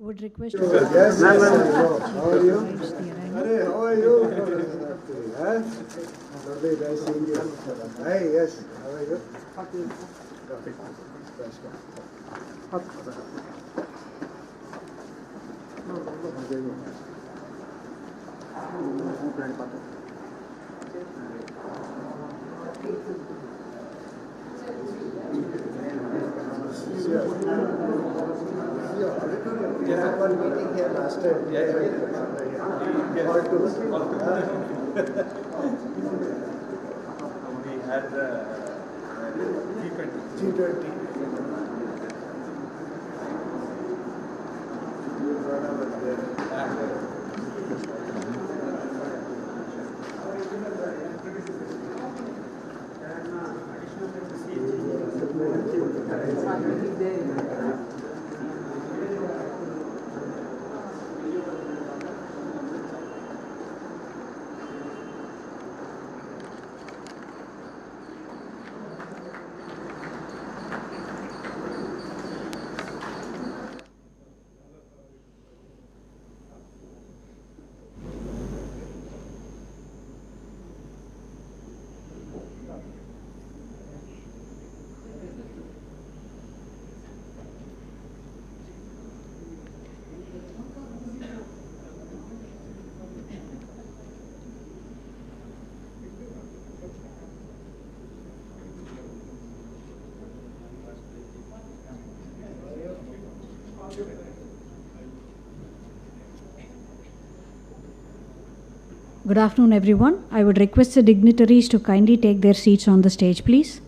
would request Yes, how are you? How are you? Lovely, nice seeing you. Hi, yes, how are you? We had one meeting here last time. All two. We had G20. Good afternoon, everyone. I would request the dignitaries to kindly take their seats on the stage, please.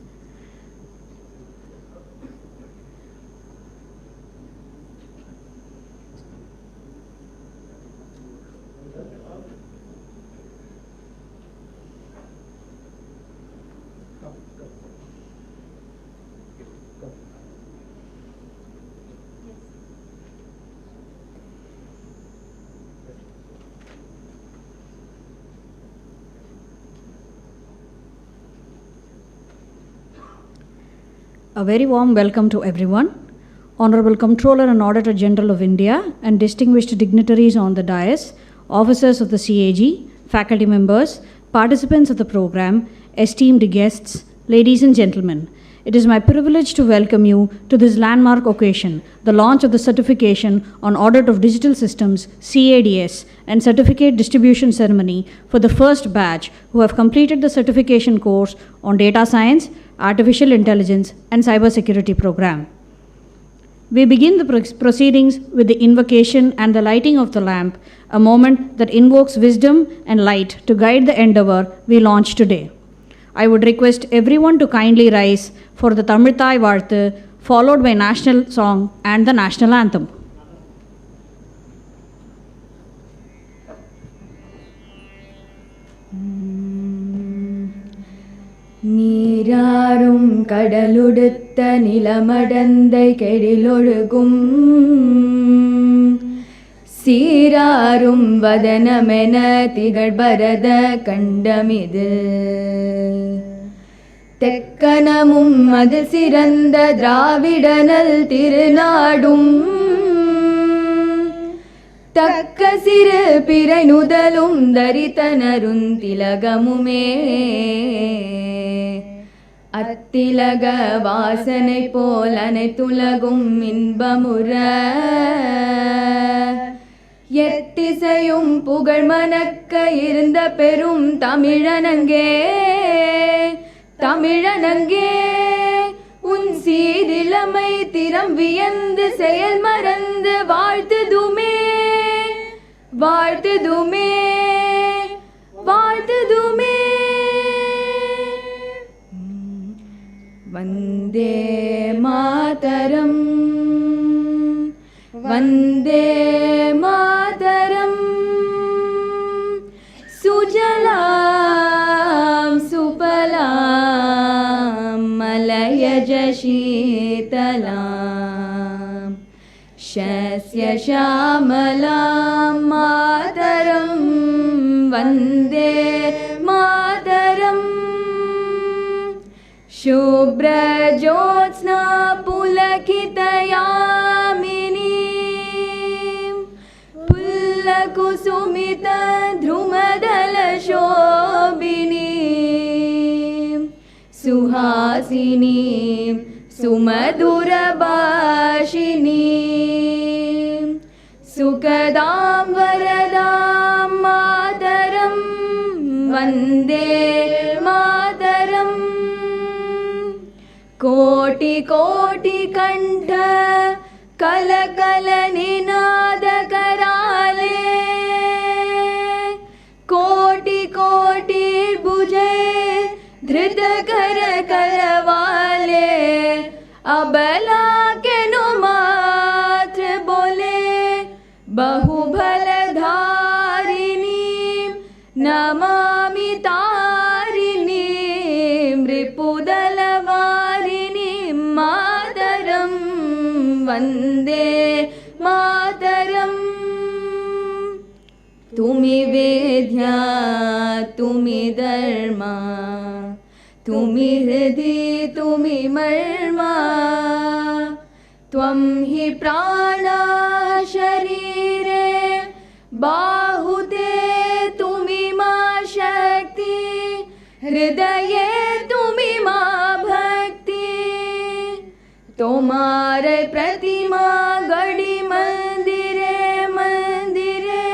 A very warm welcome to everyone. Honorable Comptroller and Auditor General of India and distinguished dignitaries on the dais, officers of the CAG, faculty members, participants of the program, esteemed guests, ladies and gentlemen. It is my privilege to welcome you to this landmark occasion, the launch of the certification on Audit of Digital Systems, CADS, and certificate distribution ceremony for the first batch who have completed the certification course on data science, artificial intelligence, and cybersecurity program. We begin the proceedings with the invocation and the lighting of the lamp, a moment that invokes wisdom and light to guide the endeavor we launch today. I would request everyone to kindly rise for the Tamil Thai Varthu, followed by national song and the national anthem. நீராறும் கடலுடுத்த நிலமடந்தை கெடிலொழுகும் சீராறும் வதனமென திகழ்பரத கண்டமிது தெக்கணமும் அது சிறந்த திராவிடனல் திருநாடும் தக்க சிறு பிறை நுதலும் தரித்தனருந் திலகமுமே அத்திலக வாசனை போல் அனைத்துலகும் இன்பமுற எத்திசையும் புகழ் மணக்க இருந்த பெரும் தமிழனங்கே தமிழனங்கே உன் சீரிழமை திறம் வியந்து செயல் மறந்து வாழ்த்துதுமே வாழ்த்துதுமே வாழ்த்துதுமே வந்தே மாதரம் வந்தே மாதரம் சுஜலாம் சுபலாம் மலயஜ शीतलाम् शस्य श्यामलां मातरं वन्दे मातरम् शुभ्रज्योत्स्ना पुलकितयामिनी सुमित ध्रुमदल शोभिनी सुहासिनी सुमधुर भाषिनी सुखदां वरदां मातरं वन्दे मातरम् कोटि कोटि कंठ कल कल निनाद कराले कोटि कोटि भुजे धृत कर करवाले अबला के नु मात्र बोले बहुबल धारिणी नमामि तारिणी रिपुदलवारिणी मातरं वन्दे मातरम् तुमि वेद्या तुमि धर्मा तुमि हृदि तुमि मर्मा त्वं हि प्राणा शरीरे बाहुते तुमि मा शक्ति हृदये तुमि मा भक्ति तोमारे प्रतिमा गढ़ी मंदिरे मंदिरे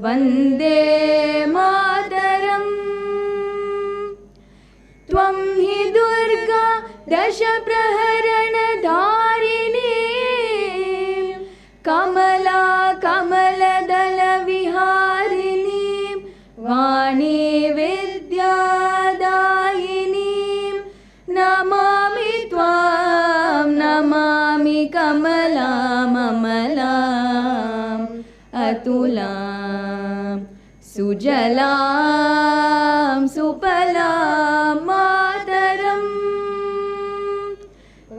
वन्दे मातरम् त्वं हि दुर्गा दश प्रहरण धारिणी कमला कमलदल विहारिणी वाणी विद्यादायिनी नमामि त्वां नमामि कमलाम् अमलाम् अतुलां सुजलां सुफलां मातरम्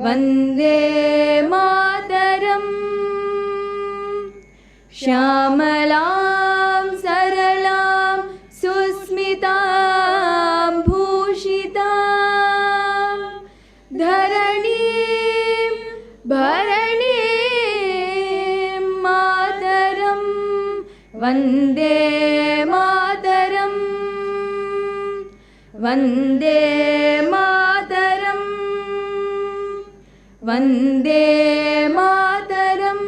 वन्दे मातरम् श्यामलां सरलां सुस्मितां भूषितां धरणीं भरणीं मातरं वन्दे मातरम् वन्दे मातरम् वन्दे मातरम्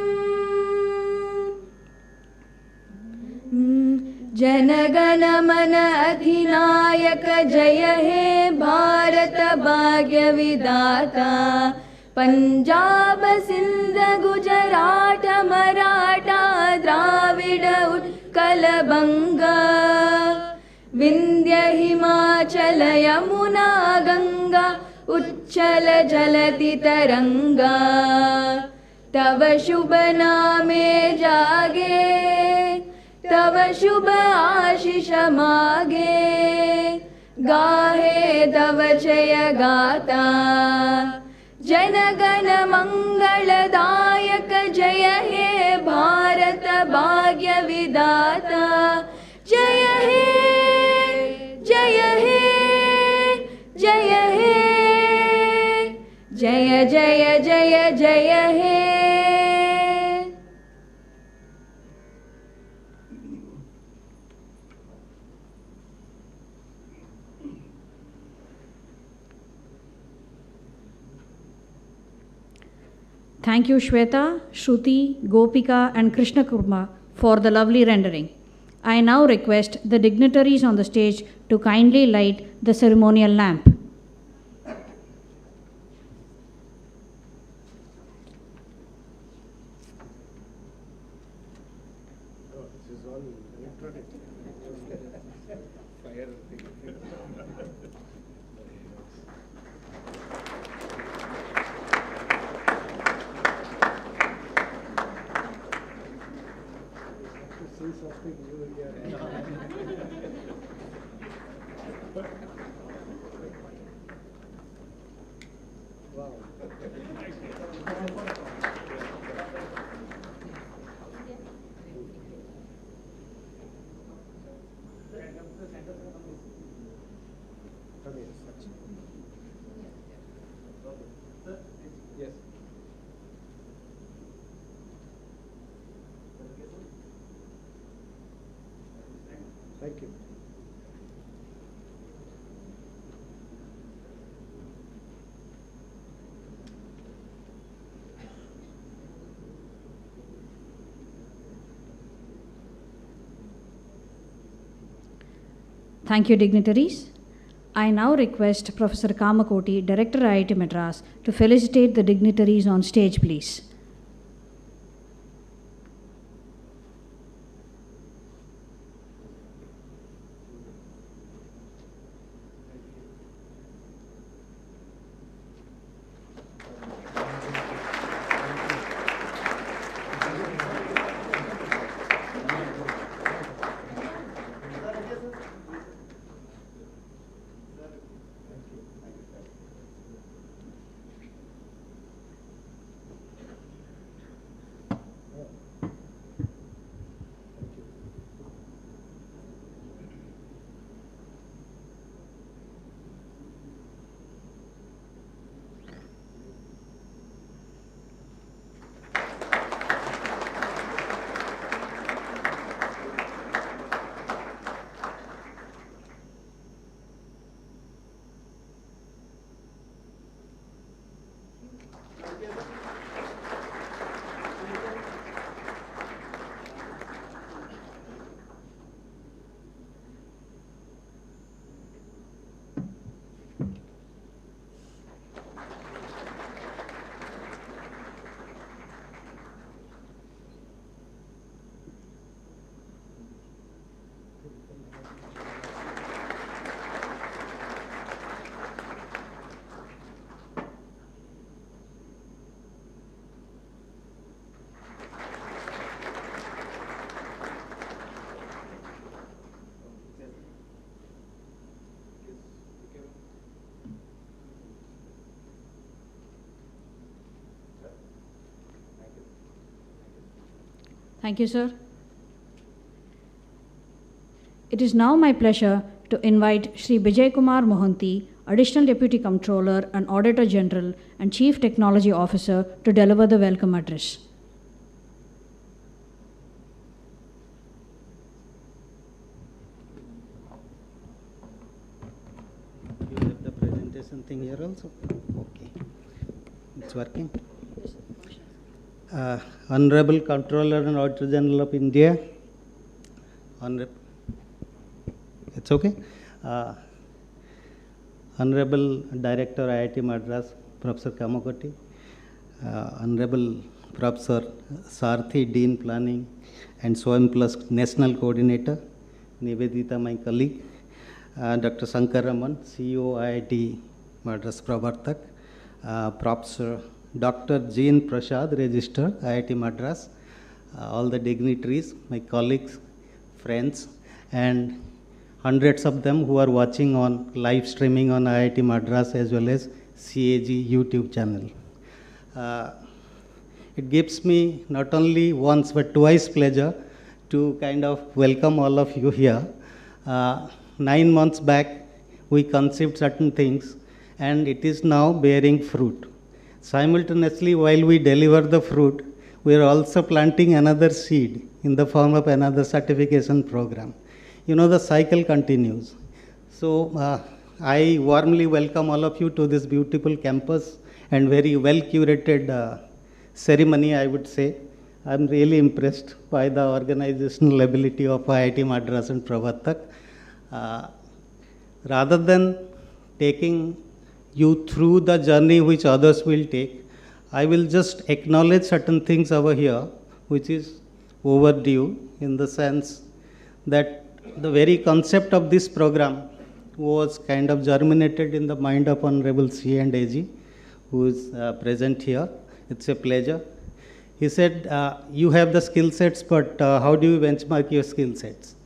जनगण मन अधिनायक जय हे भारत भाग्य विधाता पंजाब सिंध गुजरात मराठा द्राविड उत्कल बंगा विंध्य हिमाचल यमुना गंगा उच्चल जलति तरंगा तव शुभ नामे जागे तव शुभ आशीष मागे गाहे तव जय गाता जनगण मंगलदायक जय हे भारत भाग्य विधाता जय हे जय हे जय हे जय जय जय जय हे Thank you, Shweta, Shruti, Gopika, and Krishna Kurma for the lovely rendering. I now request the dignitaries on the stage to kindly light the ceremonial lamp. This is all electronic. Fire thing. See something new here. Wow. Come here, Sachin. Yes. Thank you. Thank you, dignitaries. I now request Professor Kamakoti, Director IIT Madras, to felicitate the dignitaries on stage, please. Thank you, sir. It is now my pleasure to invite Shri Bijay Kumar Mohanty, Additional Deputy Comptroller and Auditor General and Chief Technology Officer, to deliver the welcome address. You have the presentation thing here also? Okay. It's working? Honorable Comptroller and Auditor General of India, it's okay. Honorable Director IIT Madras, Professor Kamakoti, Honorable Professor Sarthi, Dean Planning and SWAYAM Plus National Coordinator, Nivedita, my colleague, Dr. Shankar Raman, CEO IIT Madras Pravartak, Professor Dr. Jean Prasad, Register, IIT Madras, all the dignitaries, my colleagues, friends, and hundreds of them who are watching on live streaming on IIT Madras as well as CAG YouTube channel. It gives me not only once but twice pleasure to kind of welcome all of you here. 9 months back, we conceived certain things and it is now bearing fruit. Simultaneously, while we deliver the fruit, we are also planting another seed in the form of another certification program. You know, the cycle continues. So I warmly welcome all of you to this beautiful campus and very well curated ceremony, I would say. I'm really impressed by the organizational ability of IIT Madras and Pravartak. Rather than taking you through the journey which others will take, I will just acknowledge certain things over here which is overdue, in the sense that the very concept of this program was kind of germinated in the mind of Honorable C and AG, who is present here. It's a pleasure. He said, you have the skill sets, but how do you benchmark your skill sets?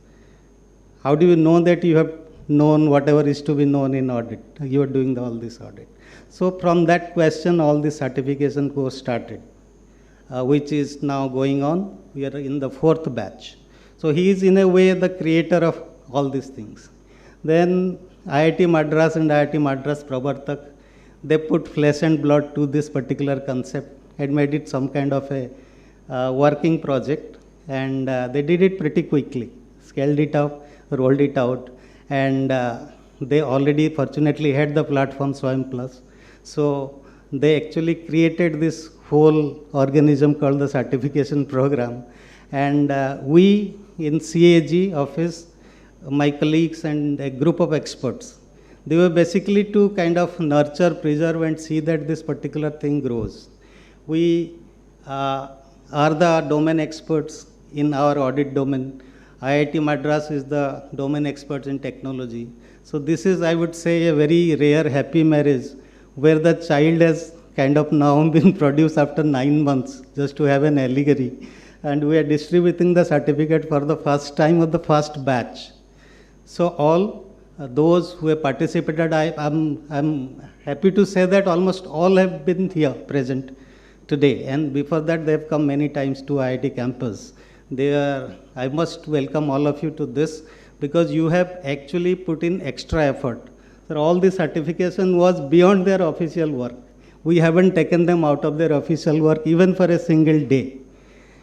How do you know that you have known whatever is to be known in audit? You are doing all this audit. So from that question, all the certification course started, which is now going on. We are in the 4th batch. So he is in a way the creator of all these things. Then IIT Madras and IIT Madras Pravartak, they put flesh and blood to this particular concept and made it some kind of a working project, and they did it pretty quickly, scaled it up. rolled it out, and they already fortunately had the platform Swayam Plus. So they actually created this whole organism called the certification program. And we in CAG office, my colleagues and a group of experts, they were basically to kind of nurture, preserve, and see that this particular thing grows. We are the domain experts in our audit domain. IIT Madras is the domain experts in technology. So this is, I would say, a very rare happy marriage where the child has kind of now been produced after 9 months, just to have an allegory. And we are distributing the certificate for the first time of the first batch. So all those who have participated, I'm happy to say that almost all have been here present today. And before that, they have come many times to IIT campus. I must welcome all of you to this because you have actually put in extra effort. So all the certification was beyond their official work. We haven't taken them out of their official work even for a single day.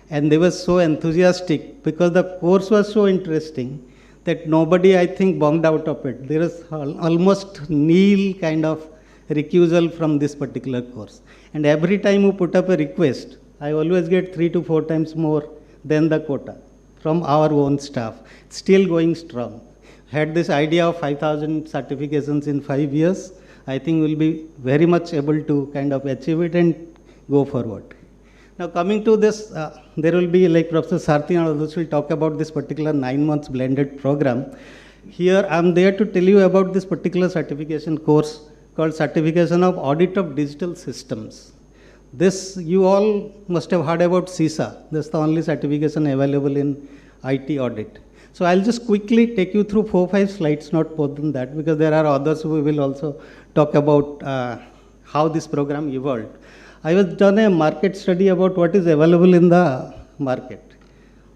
And they were so enthusiastic because the course was so interesting that nobody, I think, bombed out of it. There is almost nil kind of recusal from this particular course. And every time you put up a request, I always get 3 to 4 times more than the quota from our own staff. Still going strong. Had this idea of 5,000 certifications in 5 years, I think we'll be very much able to kind of achieve it and go forward. Now coming to this, there will be, like Professor Sarthi and others will talk about this particular 9 months blended program. Here I'm there to tell you about this particular certification course called Certification of Audit of Digital Systems. This, you all must have heard about CISA. That's the only certification available in IT audit. So I'll just quickly take you through 4 or 5 slides, not more than that, because there are others who will also talk about how this program evolved. I was done a market study about what is available in the market.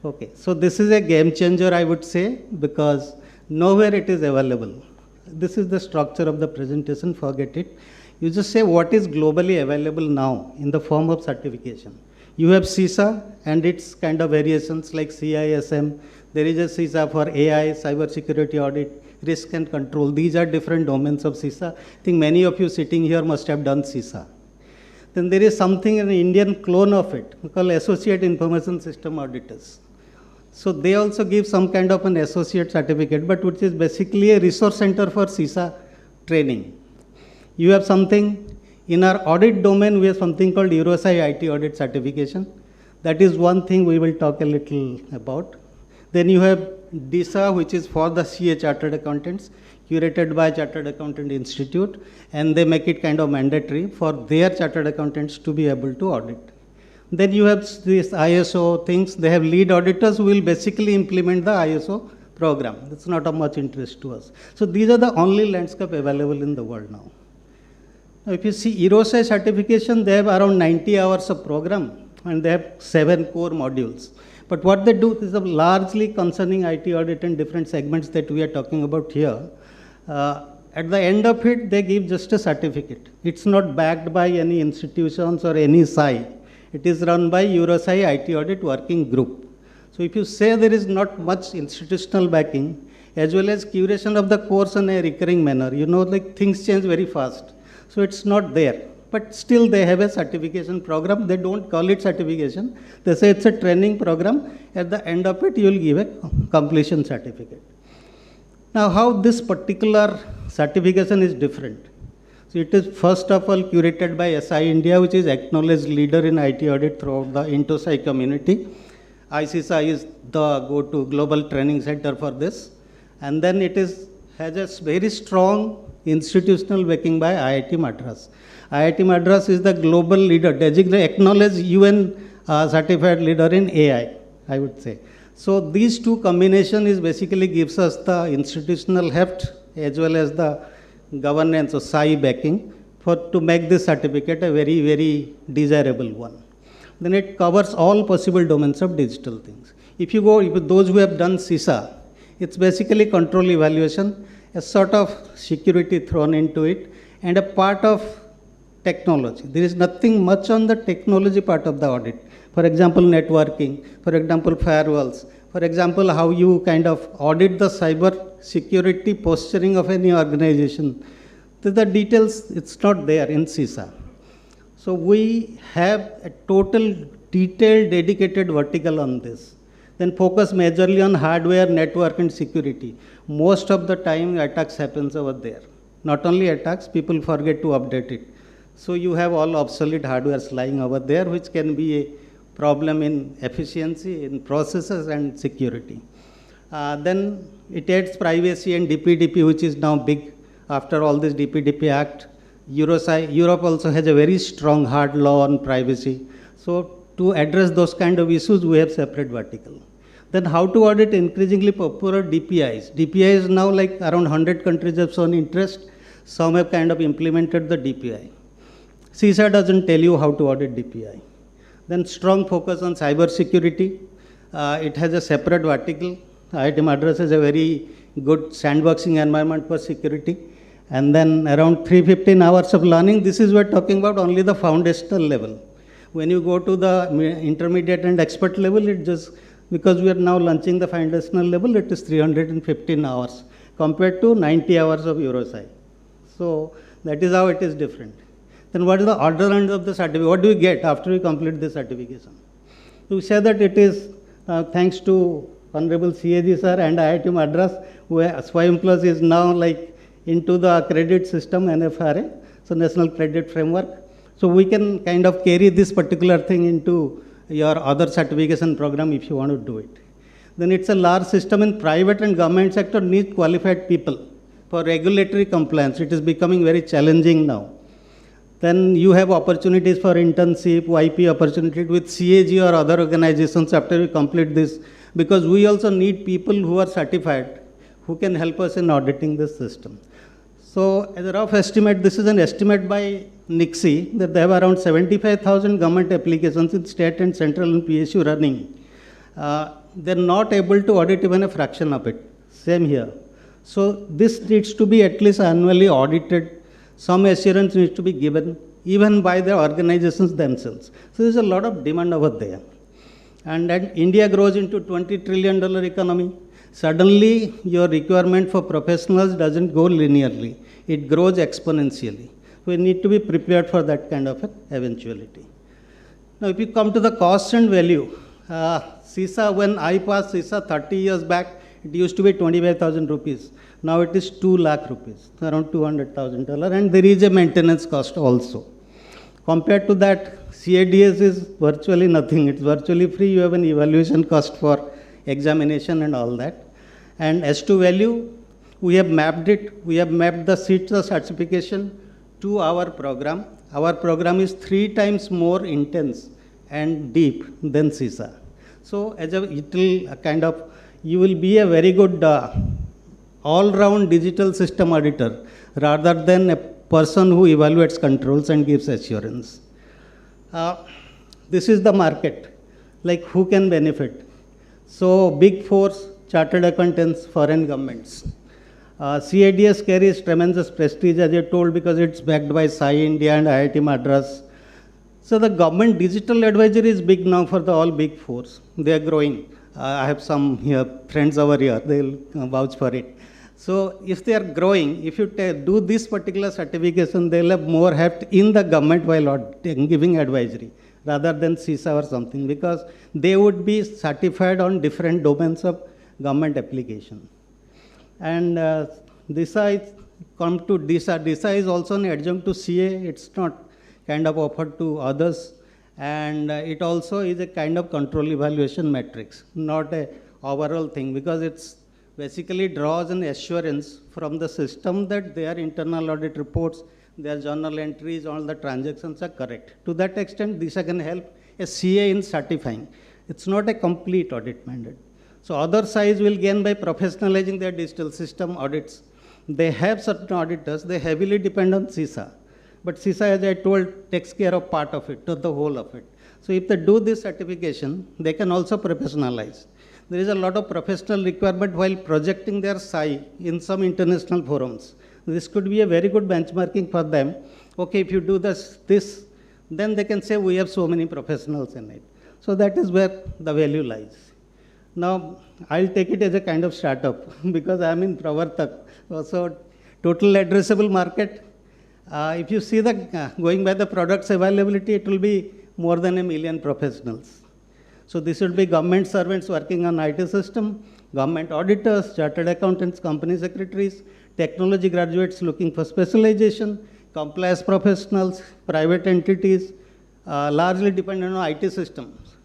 Okay, so this is a game changer, I would say, because nowhere it is available. This is the structure of the presentation, forget it. You just say what is globally available now in the form of certification. You have CISA and its kind of variations like CISM. There is a CISA for AI, cybersecurity audit, risk and control. These are different domains of CISA. I think many of you sitting here must have done CISA. Then there is something, an Indian clone of it, called Associate Information System Auditors. So they also give some kind of an associate certificate, but which is basically a resource center for CISA training. You have something, in our audit domain, we have something called EuroSci IT Audit Certification. That is one thing we will talk a little about. Then you have DISA, which is for the CA Chartered Accountants, curated by Chartered Accountant Institute, and they make it kind of mandatory for their Chartered Accountants to be able to audit. Then you have these ISO things. They have lead auditors who will basically implement the ISO program. That's not of much interest to us. So these are the only landscape available in the world now. Now if you see EuroSci certification, they have around 90 hours of program and they have 7 core modules. But what they do is largely concerning IT audit and different segments that we are talking about here. At the end of it, they give just a certificate. It's not backed by any institutions or any SI. It is run by EuroSci IT Audit Working Group. So if you say there is not much institutional backing, as well as curation of the course in a recurring manner, you know, like things change very fast. So it's not there. But still they have a certification program. They don't call it certification. They say it's a training program. At the end of it, you will give a completion certificate. Now, how this particular certification is different. So it is first of all curated by SI India, which is acknowledged leader in IT audit throughout the INTOSI community. ICSI is the go-to global training center for this. And then it has a very strong institutional backing by IIT Madras. IIT Madras is the global leader, designated, acknowledged UN certified leader in AI, I would say. So these two combination is basically gives us the institutional heft as well as the governance or SI backing to make this certificate a very, very desirable one. Then it covers all possible domains of digital things. If you go, if those who have done CISA, it's basically control evaluation, a sort of security thrown into it, and a part of technology. There is nothing much on the technology part of the audit. For example, networking, for example, firewalls. For example, how you kind of audit the cyber security posturing of any organization. The details, it's not there in CISA. So we have a total detailed dedicated vertical on this. Then focus majorly on hardware, network and security. Most of the time attacks happens over there. Not only attacks, people forget to update it. So you have all obsolete hardwares lying over there, which can be a problem in efficiency, in processes and security. Then it adds privacy and DPDP, which is now big after all this DPDP Act. Europe also has a very strong hard law on privacy. So to address those kind of issues, we have separate vertical. Then how to audit increasingly popular DPIs. DPIs now like around 100 countries have shown interest. Some have kind of implemented the DPI. CISA doesn't tell you how to audit DPI. Then strong focus on cybersecurity. It has a separate vertical. IIT Madras has a very good sandboxing environment for security. And then around 315 hours of learning. This is we're talking about only the foundational level. When you go to the intermediate and expert level, it just, because we are now launching the foundational level, it is 315 hours compared to 90 hours of Eurosci. So that is how it is different. Then what is the order end of the certificate? What do we get after we complete the certification? We say that it is thanks to Honorable CAG sir and IIT Madras, where Swayam Plus is now like into the credit system, NFRA, so National Credit Framework. So we can kind of carry this particular thing into your other certification program if you want to do it. Then it's a large system in private and government sector needs qualified people for regulatory compliance. It is becoming very challenging now. Then you have opportunities for internship, YP opportunity with CAG or other organizations after we complete this, because we also need people who are certified, who can help us in auditing this system. So as a rough estimate, this is an estimate by NICSI that they have around 75,000 government applications in state and central and PSU running. They're not able to audit even a fraction of it. Same here. So this needs to be at least annually audited. Some assurance needs to be given even by the organizations themselves. So there's a lot of demand over there. And then India grows into $20 trillion economy. Suddenly your requirement for professionals doesn't go linearly. It grows exponentially. We need to be prepared for that kind of an eventuality. Now if you come to the cost and value, CISA, when I passed CISA 30 years back, it used to be 25,000 rupees. Now it is 2 lakh rupees, around $200,000, and there is a maintenance cost also. Compared to that, CADS is virtually nothing. It's virtually free. You have an evaluation cost for examination and all that. And as to value, we have mapped it. We have mapped the seats of certification to our program. Our program is 3 times more intense and deep than CISA. So as a, it will kind of, you will be a very good all-round digital system auditor rather than a person who evaluates controls and gives assurance. This is the market, like who can benefit. So big fours, chartered accountants, foreign governments. CADS carries tremendous prestige, as I told, because it's backed by SAI India and IIT Madras. So the government digital advisory is big now for the all big fours. They are growing. I have some here, friends over here, they'll vouch for it. So if they are growing, if you do this particular certification, they'll have more heft in the government while giving advisory, rather than CISA or something, because they would be certified on different domains of government application. And DISA is come to DISA. DISA is also an adjunct to CA. It's not kind of offered to others. And it also is a kind of control evaluation matrix, not a overall thing, because it's basically draws an assurance from the system that their internal audit reports, their journal entries, all the transactions are correct. To that extent, DISA can help a CA in certifying. It's not a complete audit mandate. So other sides will gain by professionalizing their digital system audits. They have certain auditors, they heavily depend on CISA. But CISA, as I told, takes care of part of it, not the whole of it. So if they do this certification, they can also professionalize. There is a lot of professional requirement while projecting their SAI in some international forums. This could be a very good benchmarking for them. Okay, if you do this, then they can say we have so many professionals in it. So that is where the value lies. Now, I'll take it as a kind of startup because I'm in Pravartak. So, total addressable market, if you see the going by the products availability, it will be more than 1 million professionals. So, this would be government servants working on IT system, government auditors, chartered accountants, company secretaries, technology graduates looking for specialization, compliance professionals, private entities, largely dependent on IT systems,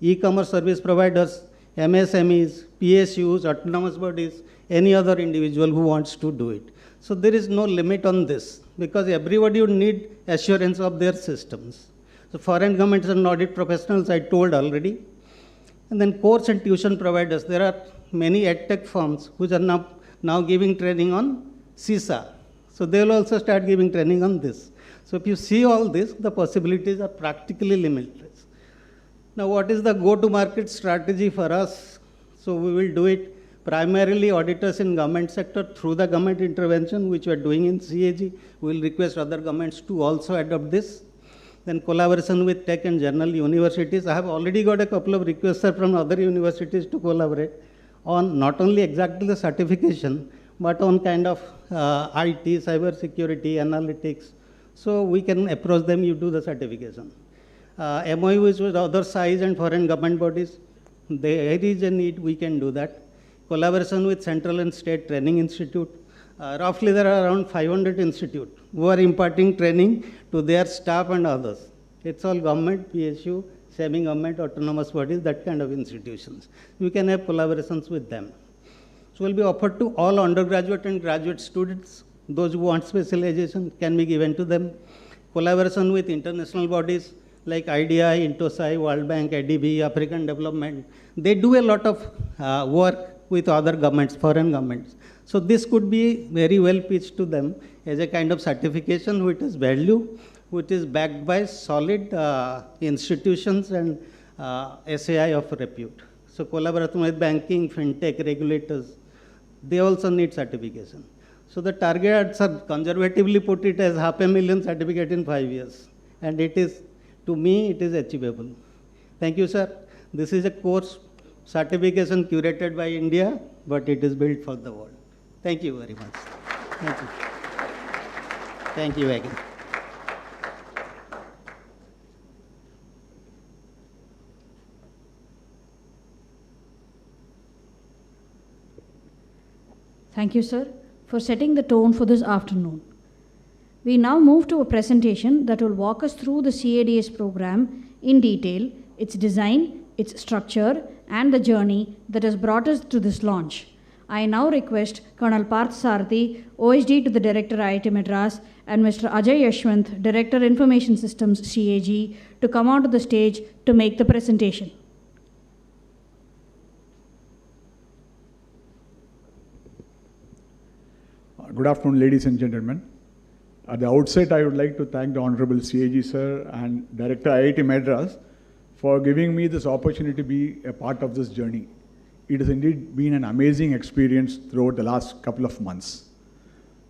e-commerce service providers, MSMEs, PSUs, autonomous bodies, any other individual who wants to do it. So there is no limit on this because everybody would need assurance of their systems. So foreign governments and audit professionals I told already. And then course and tuition providers. There are many edtech firms which are now giving training on CISA. So they will also start giving training on this. So if you see all this, the possibilities are practically limitless. Now what is the go-to-market strategy for us? So we will do it primarily auditors in government sector through the government intervention, which we are doing in CAG. We will request other governments to also adopt this. Then collaboration with tech and general universities. I have already got a couple of requests from other universities to collaborate on not only exactly the certification, but on kind of IT, cybersecurity, analytics. So we can approach them, you do the certification. MOUs with other size and foreign government bodies. There is a need, we can do that. Collaboration with central and state training institute. Roughly there are around 500 institutes who are imparting training to their staff and others. It's all government, PSU, semi-government, autonomous bodies, that kind of institutions. We can have collaborations with them. So will be offered to all undergraduate and graduate students. Those who want specialization can be given to them. Collaboration with international bodies like IDI, Intosai, World Bank, ADB, African Development. They do a lot of work with other governments, foreign governments. So this could be very well pitched to them as a kind of certification which is value, which is backed by solid institutions and SAI of repute. So collaboration with banking, fintech, regulators, they also need certification. So the targets are conservatively put it as 500,000 certificate in 5 years. And it is, to me, it is achievable. Thank you, sir. This is a course certification curated by India, but it is built for the world. Thank you very much. Thank you. Thank you again. Thank you, sir, for setting the tone for this afternoon. We now move to a presentation that will walk us through the CADS program in detail, its design, its structure, and the journey that has brought us to this launch. I now request Colonel Parth Sarthi, OSD to the Director IIT Madras, and Mr. Ajay Yashwant, Director Information Systems CAG, to come onto the stage to make the presentation. Good afternoon, ladies and gentlemen. At the outset, I would like to thank the Honorable CAG Sir and Director IIT Madras for giving me this opportunity to be a part of this journey. It has indeed been an amazing experience throughout the last couple of months.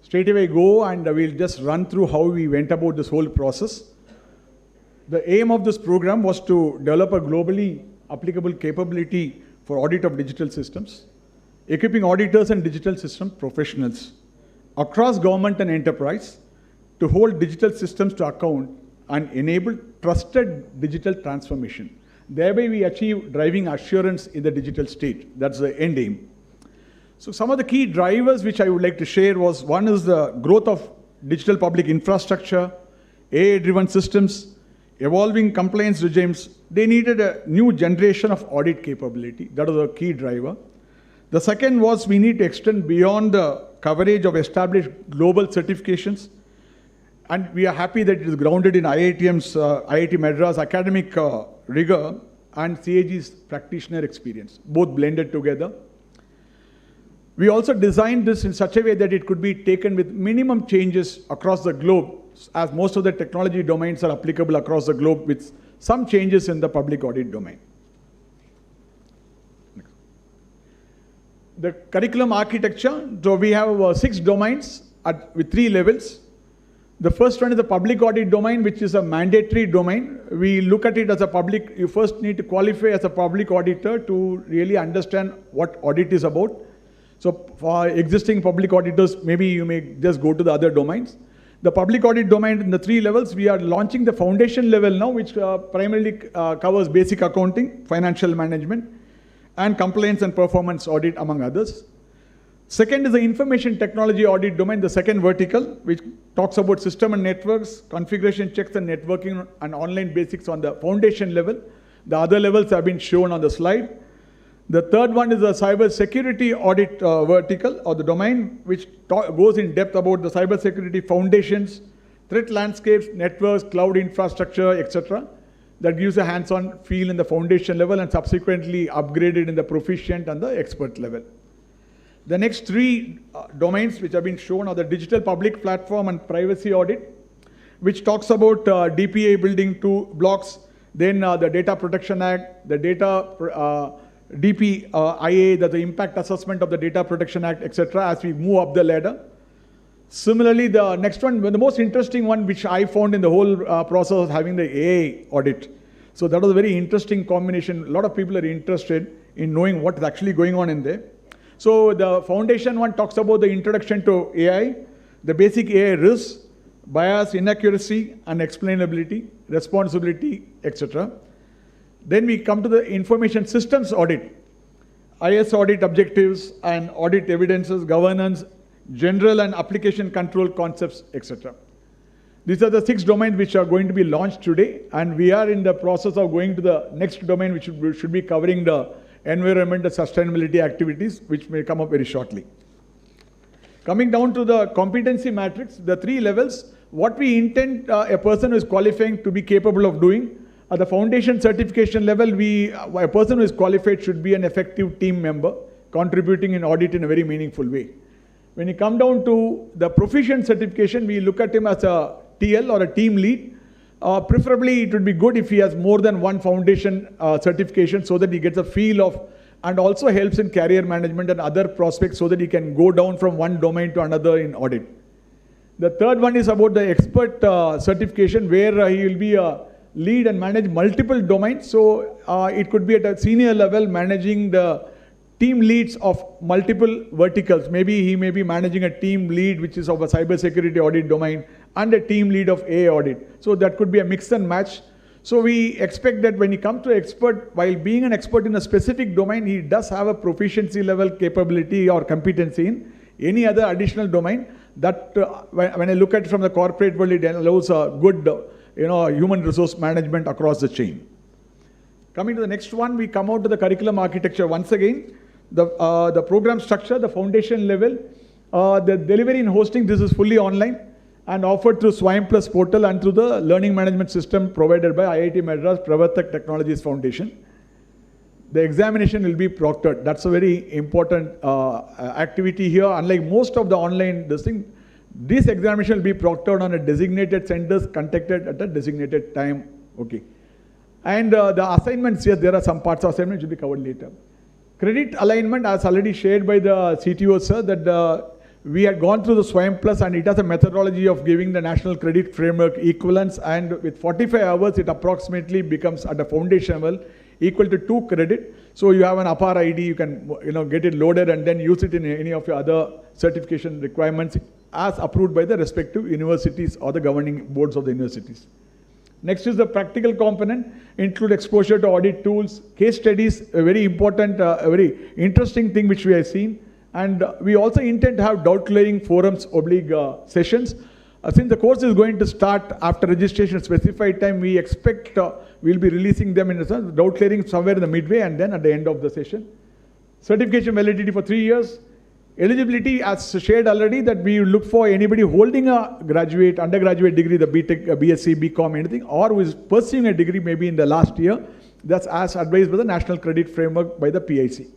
Straight away go and we'll just run through how we went about this whole process. The aim of this program was to develop a globally applicable capability for audit of digital systems, equipping auditors and digital system professionals across government and enterprise to hold digital systems to account and enable trusted digital transformation. Thereby we achieve driving assurance in the digital state. That's the end aim. So some of the key drivers which I would like to share was, one is the growth of digital public infrastructure, AI-driven systems, evolving compliance regimes. They needed a new generation of audit capability. That was a key driver. The second was we need to extend beyond the coverage of established global certifications. And we are happy that it is grounded in IITM's, IIT Madras academic rigor and CAG's practitioner experience, both blended together. We also designed this in such a way that it could be taken with minimum changes across the globe, as most of the technology domains are applicable across the globe with some changes in the public audit domain. The curriculum architecture, so we have 6 domains with 3 levels. The first one is the public audit domain, which is a mandatory domain. We look at it as a public, you first need to qualify as a public auditor to really understand what audit is about. So for existing public auditors, maybe you may just go to the other domains. The public audit domain in the 3 levels, we are launching the foundation level now, which primarily covers basic accounting, financial management, and compliance and performance audit, among others. Second is the information technology audit domain, the second vertical, which talks about system and networks, configuration checks and networking and online basics on the foundation level. The other levels have been shown on the slide. The third one is the cybersecurity audit vertical or the domain, which goes in depth about the cybersecurity foundations, threat landscapes, networks, cloud infrastructure, etc. That gives a hands-on feel in the foundation level and subsequently upgraded in the proficient and the expert level. The next 3 domains which have been shown are the digital public platform and privacy audit, which talks about DPA building 2 blocks, then the Data Protection Act, the DPIA, the impact assessment of the Data Protection Act, etc. as we move up the ladder. Similarly, the next one, the most interesting one which I found in the whole process of having the AI audit. So that was a very interesting combination. A lot of people are interested in knowing what is actually going on in there. So the foundation one talks about the introduction to AI, the basic AI risks, bias, inaccuracy, and explainability, responsibility, etc. Then we come to the information systems audit, IS audit objectives and audit evidences, governance, general and application control concepts, etc. These are the 6 domains which are going to be launched today, and we are in the process of going to the next domain, which should be covering the environment and sustainability activities, which may come up very shortly. Coming down to the competency matrix, the 3 levels, what we intend a person who is qualifying to be capable of doing. At the foundation certification level, a person who is qualified should be an effective team member, contributing in audit in a very meaningful way. When you come down to the proficient certification, we look at him as a TL or a team lead. Preferably, it would be good if he has more than 1 foundation certification so that he gets a feel of, and also helps in career management and other prospects so that he can go down from one domain to another in audit. The third one is about the expert certification, where he will be a lead and manage multiple domains. So it could be at a senior level managing the team leads of multiple verticals. Maybe he may be managing a team lead which is of a cybersecurity audit domain and a team lead of AI audit. So that could be a mix and match. So we expect that when he comes to expert, while being an expert in a specific domain, he does have a proficiency level capability or competency in any other additional domain. That when I look at it from the corporate world, it allows a good human resource management across the chain. Coming to the next one, we come out to the curriculum architecture once again. The program structure, the foundation level, the delivery and hosting, this is fully online and offered through Swayam Plus portal and through the learning management system provided by IIT Madras Pravartak Technologies Foundation. The examination will be proctored. That's a very important activity here. Unlike most of the online this examination will be proctored on a designated centers conducted at a designated time. Okay. And the assignments, yes, there are some parts of assignment which will be covered later. Credit alignment, as already shared by the CTO sir, that we had gone through the Swayam Plus and it has a methodology of giving the National Credit Framework equivalence, and with 45 hours it approximately becomes at a foundation level equal to 2 credit. So you have an APAR ID, you can get it loaded and then use it in any of your other certification requirements as approved by the respective universities or the governing boards of the universities. Next is the practical component, include exposure to audit tools, case studies, a very important, a very interesting thing which we have seen. And we also intend to have doubt clearing forums / sessions. Since the course is going to start after registration at specified time, we expect we'll be releasing them in a sense, doubt clearing somewhere in the midway and then at the end of the session. Certification validity for 3 years. Eligibility, as shared already, that we look for anybody holding a undergraduate degree, the BTech, BSc, BCom, anything, or who is pursuing a degree maybe in the last year. That's as advised by the National Credit Framework by the PIC.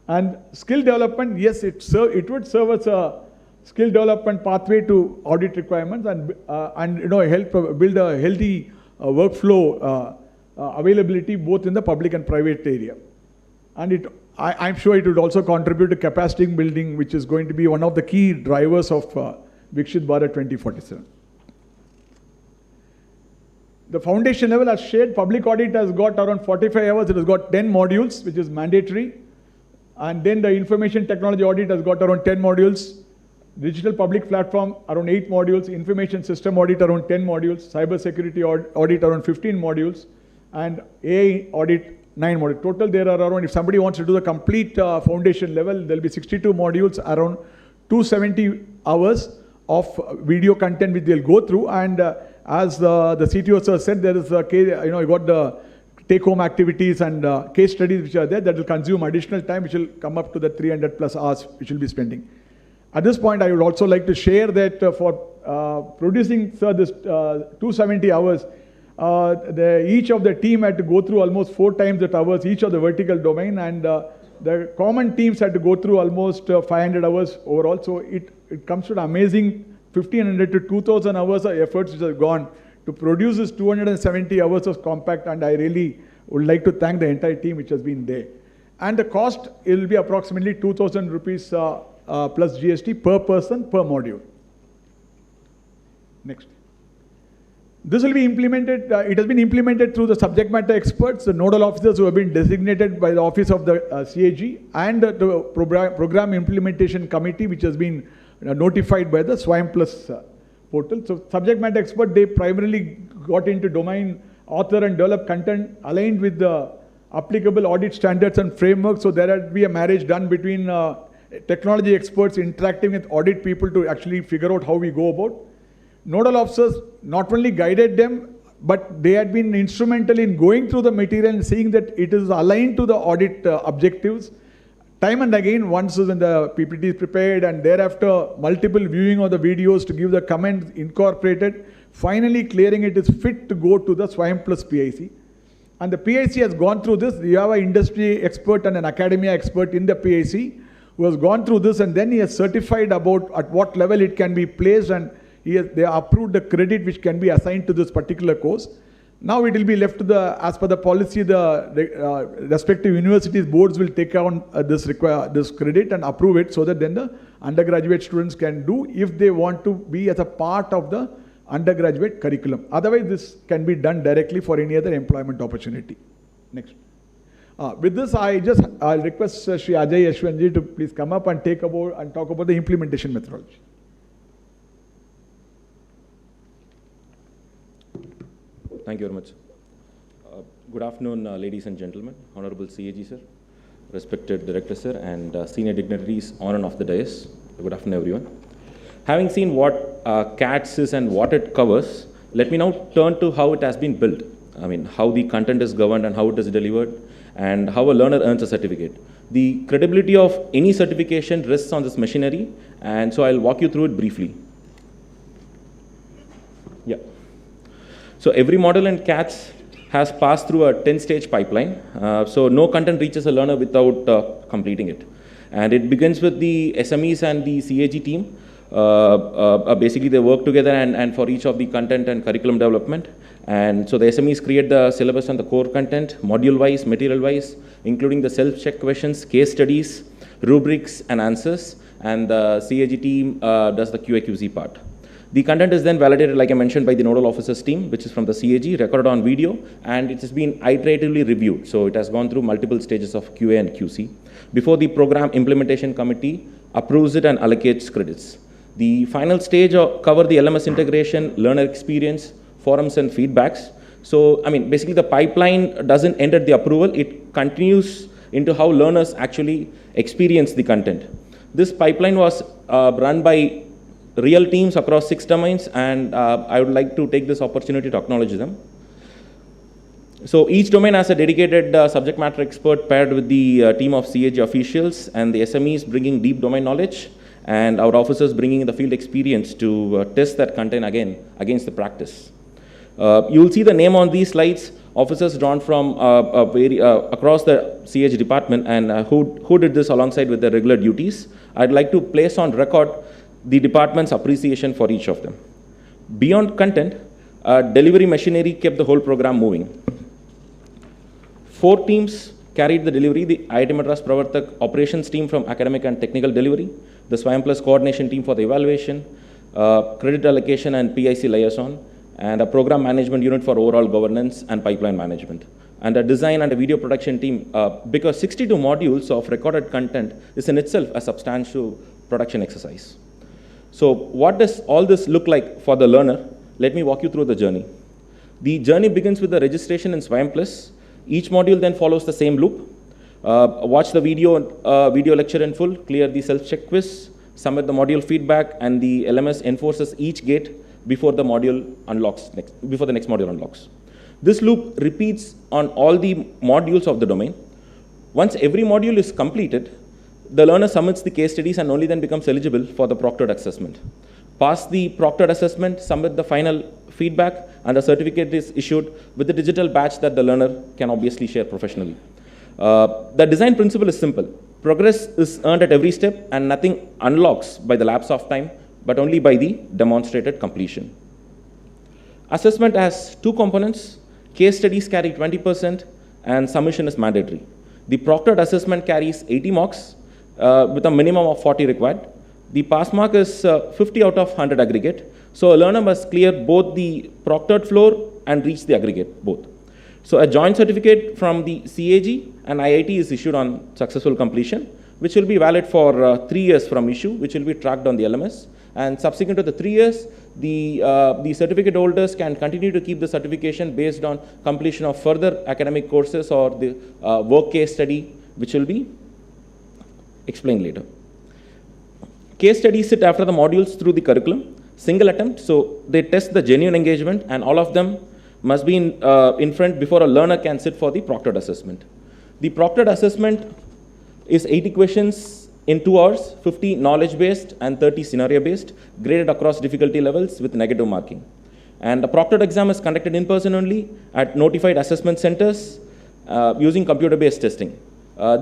And skill development, yes, it would serve as a skill development pathway to audit requirements and help build a healthy workflow availability both in the public and private area. And I'm sure it would also contribute to capacity building, which is going to be one of the key drivers of Vikshit Bharat 2047. The foundation level has shared. Public audit has got around 45 hours. It has got 10 modules, which is mandatory. And then the information technology audit has got around 10 modules. Digital public platform around 8 modules. Information system audit around 10 modules. Cybersecurity audit around 15 modules. And AI audit 9 modules. Total there are around, if somebody wants to do the complete foundation level, there will be 62 modules, around 270 hours of video content which they'll go through. And as the CTO sir said, there is you got the take-home activities and case studies which are there that will consume additional time, which will come up to the 300 plus hours which will be spending. At this point, I would also like to share that for producing this 270 hours, each of the team had to go through almost 4 times the hours, each of the vertical domain, and the common teams had to go through almost 500 hours overall. So it comes to an amazing 1,500 to 2,000 hours of efforts which have gone to produce this 270 hours of compact, and I really would like to thank the entire team which has been there. And the cost, it will be approximately 2,000 rupees plus GST per person per module. Next. This will be implemented, it has been implemented through the subject matter experts, the nodal officers who have been designated by the office of the CAG, and the program implementation committee which has been notified by the Swayam Plus portal. So subject matter expert, they primarily got into domain, author and develop content aligned with the applicable audit standards and frameworks. So there had to be a marriage done between technology experts interacting with audit people to actually figure out how we go about. Nodal officers not only guided them, but they had been instrumental in going through the material and seeing that it is aligned to the audit objectives. Time and again, once when the PPT is prepared and thereafter multiple viewing of the videos to give the comments incorporated, finally clearing it is fit to go to the Swayam Plus PIC. And the PIC has gone through this. You have an industry expert and an academia expert in the PIC who has gone through this, and then he has certified about at what level it can be placed, and they approved the credit which can be assigned to this particular course. Now it will be left to the, as per the policy, the respective universities boards will take on this credit and approve it, so that then the undergraduate students can do if they want to be as a part of the undergraduate curriculum. Otherwise, this can be done directly for any other employment opportunity. Next. With this, I'll request Shri Ajay Yashwanji to please come up and talk about the implementation methodology. Thank you very much. Good afternoon, ladies and gentlemen, Honorable CAG sir, respected Director sir, and senior dignitaries on and off the dais. Good afternoon, everyone. Having seen what CADS is and what it covers, let me now turn to how it has been built. I mean, how the content is governed and how it is delivered, and how a learner earns a certificate. The credibility of any certification rests on this machinery, and so I'll walk you through it briefly. Yeah. So every model in CADS has passed through a 10-stage pipeline. So no content reaches a learner without completing it. And it begins with the SMEs and the CAG team. Basically, they work together and for each of the content and curriculum development. And so the SMEs create the syllabus and the core content, module-wise, material-wise, including the self-check questions, case studies, rubrics, and answers. And the CAG team does the QA/QC part. The content is then validated, like I mentioned, by the nodal officers team, which is from the CAG, recorded on video, and it has been iteratively reviewed. So it has gone through multiple stages of QA and QC before the program implementation committee approves it and allocates credits. The final stage cover the LMS integration, learner experience, forums, and feedbacks. So, I mean, basically the pipeline doesn't end at the approval. It continues into how learners actually experience the content. This pipeline was run by real teams across 6 domains, and I would like to take this opportunity to acknowledge them. So each domain has a dedicated subject matter expert paired with the team of CAG officials, and the SMEs bringing deep domain knowledge, and our officers bringing the field experience to test that content again against the practice. You will see the name on these slides, officers drawn from across the CAG department, and who did this alongside with their regular duties. I'd like to place on record the department's appreciation for each of them. Beyond content, delivery machinery kept the whole program moving. 4 teams carried the delivery: the IIT Madras Pravartak operations team from academic and technical delivery, the Swayam Plus coordination team for the evaluation, credit allocation and PIC liaison, and a program management unit for overall governance and pipeline management, and a design and a video production team, because 62 modules of recorded content is in itself a substantial production exercise. So what does all this look like for the learner? Let me walk you through the journey. The journey begins with the registration in Swayam Plus. Each module then follows the same loop. Watch the video lecture in full, clear the self-check quiz, submit the module feedback, and the LMS enforces each gate before the module unlocks before the next module unlocks. This loop repeats on all the modules of the domain. Once every module is completed, the learner submits the case studies and only then becomes eligible for the proctored assessment. Pass the proctored assessment, submit the final feedback, and the certificate is issued with the digital badge that the learner can obviously share professionally. The design principle is simple. Progress is earned at every step, and nothing unlocks by the lapse of time, but only by the demonstrated completion. Assessment has two components. Case studies carry 20%, and submission is mandatory. The proctored assessment carries 80 marks with a minimum of 40 required. The pass mark is 50 out of 100 aggregate. So a learner must clear both the proctored floor and reach the aggregate, both. So a joint certificate from the CAG and IIT is issued on successful completion, which will be valid for 3 years from issue, which will be tracked on the LMS. And subsequent to the 3 years, the certificate holders can continue to keep the certification based on completion of further academic courses or the work case study, which will be explained later. Case studies sit after the modules through the curriculum, single attempt, so they test the genuine engagement, and all of them must be in front before a learner can sit for the proctored assessment. The proctored assessment is 80 questions in 2 hours, 50 knowledge-based and 30 scenario-based, graded across difficulty levels with negative marking. And the proctored exam is conducted in person only at notified assessment centers using computer-based testing.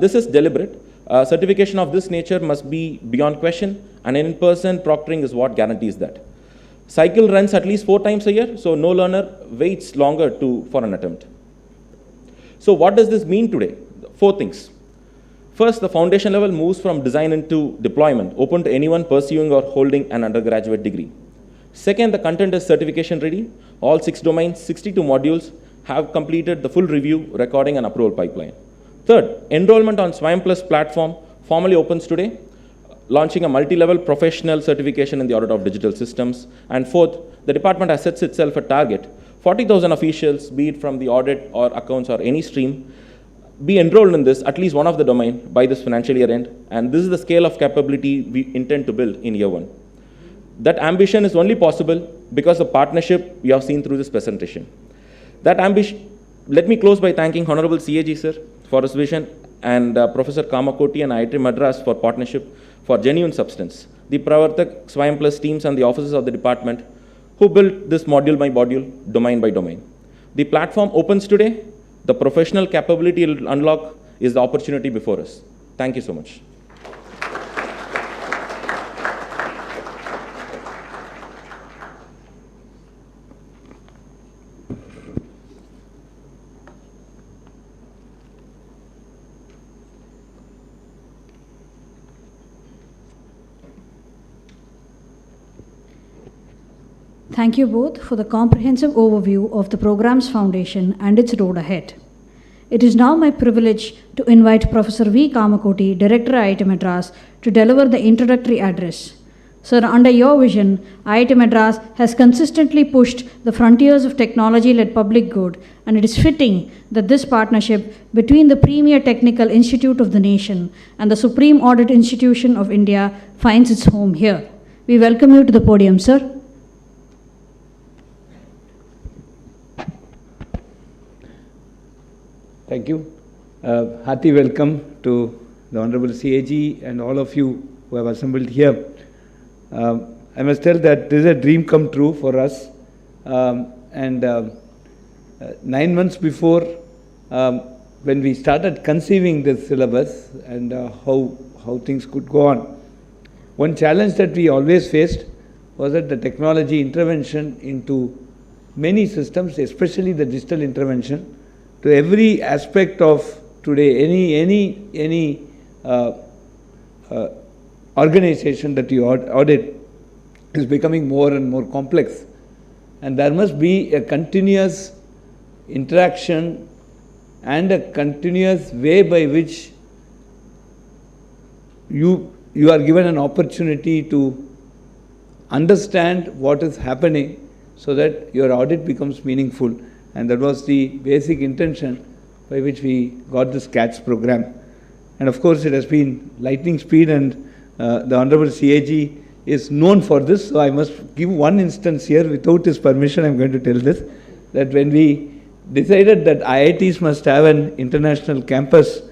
This is deliberate. Certification of this nature must be beyond question, and in-person proctoring is what guarantees that. Cycle runs at least 4 times a year, so no learner waits longer for an attempt. So what does this mean today? 4 things. First, the foundation level moves from design into deployment, open to anyone pursuing or holding an undergraduate degree. Second, the content is certification ready. All 6 domains, 62 modules have completed the full review, recording, and approval pipeline. Third, enrollment on Swayam Plus platform formally opens today, launching a multi-level professional certification in the Audit of Digital Systems. And fourth, the department has set itself a target. 40,000 officials, be it from the audit or accounts or any stream, be enrolled in this, at least one of the domain, by this financial year end. And this is the scale of capability we intend to build in year 1. That ambition is only possible because of partnership we have seen through this presentation. That ambition, let me close by thanking Honorable CAG sir for his vision, and Professor Kamakoti and IIT Madras for partnership for genuine substance. The Pravartak, Swayam Plus teams and the officers of the department who built this module by module, domain by domain. The platform opens today. The professional capability it will unlock is the opportunity before us. Thank you so much. Thank you both for the comprehensive overview of the program's foundation and its road ahead. It is now my privilege to invite Professor V. Kamakoti, Director IIT Madras, to deliver the introductory address. Sir, under your vision, IIT Madras has consistently pushed the frontiers of technology-led public good, and it is fitting that this partnership between the premier technical institute of the nation and the Supreme Audit Institution of India finds its home here. We welcome you to the podium, sir. Thank you. Hearty welcome to the Honorable CAG and all of you who have assembled here. I must tell that this is a dream come true for us. 9 months before, when we started conceiving this syllabus and how things could go on, one challenge that we always faced was that the technology intervention into many systems, especially the digital intervention, to every aspect of today, any organization that you audit is becoming more and more complex. and there must be a continuous interaction and a continuous way by which you are given an opportunity to understand what is happening so that your audit becomes meaningful. And that was the basic intention by which we got this CADS program. And of course, it has been lightning speed, and the Honorable CAG is known for this. So I must give one instance here. Without his permission, I'm going to tell this, that when we decided that IITs must have an international campus,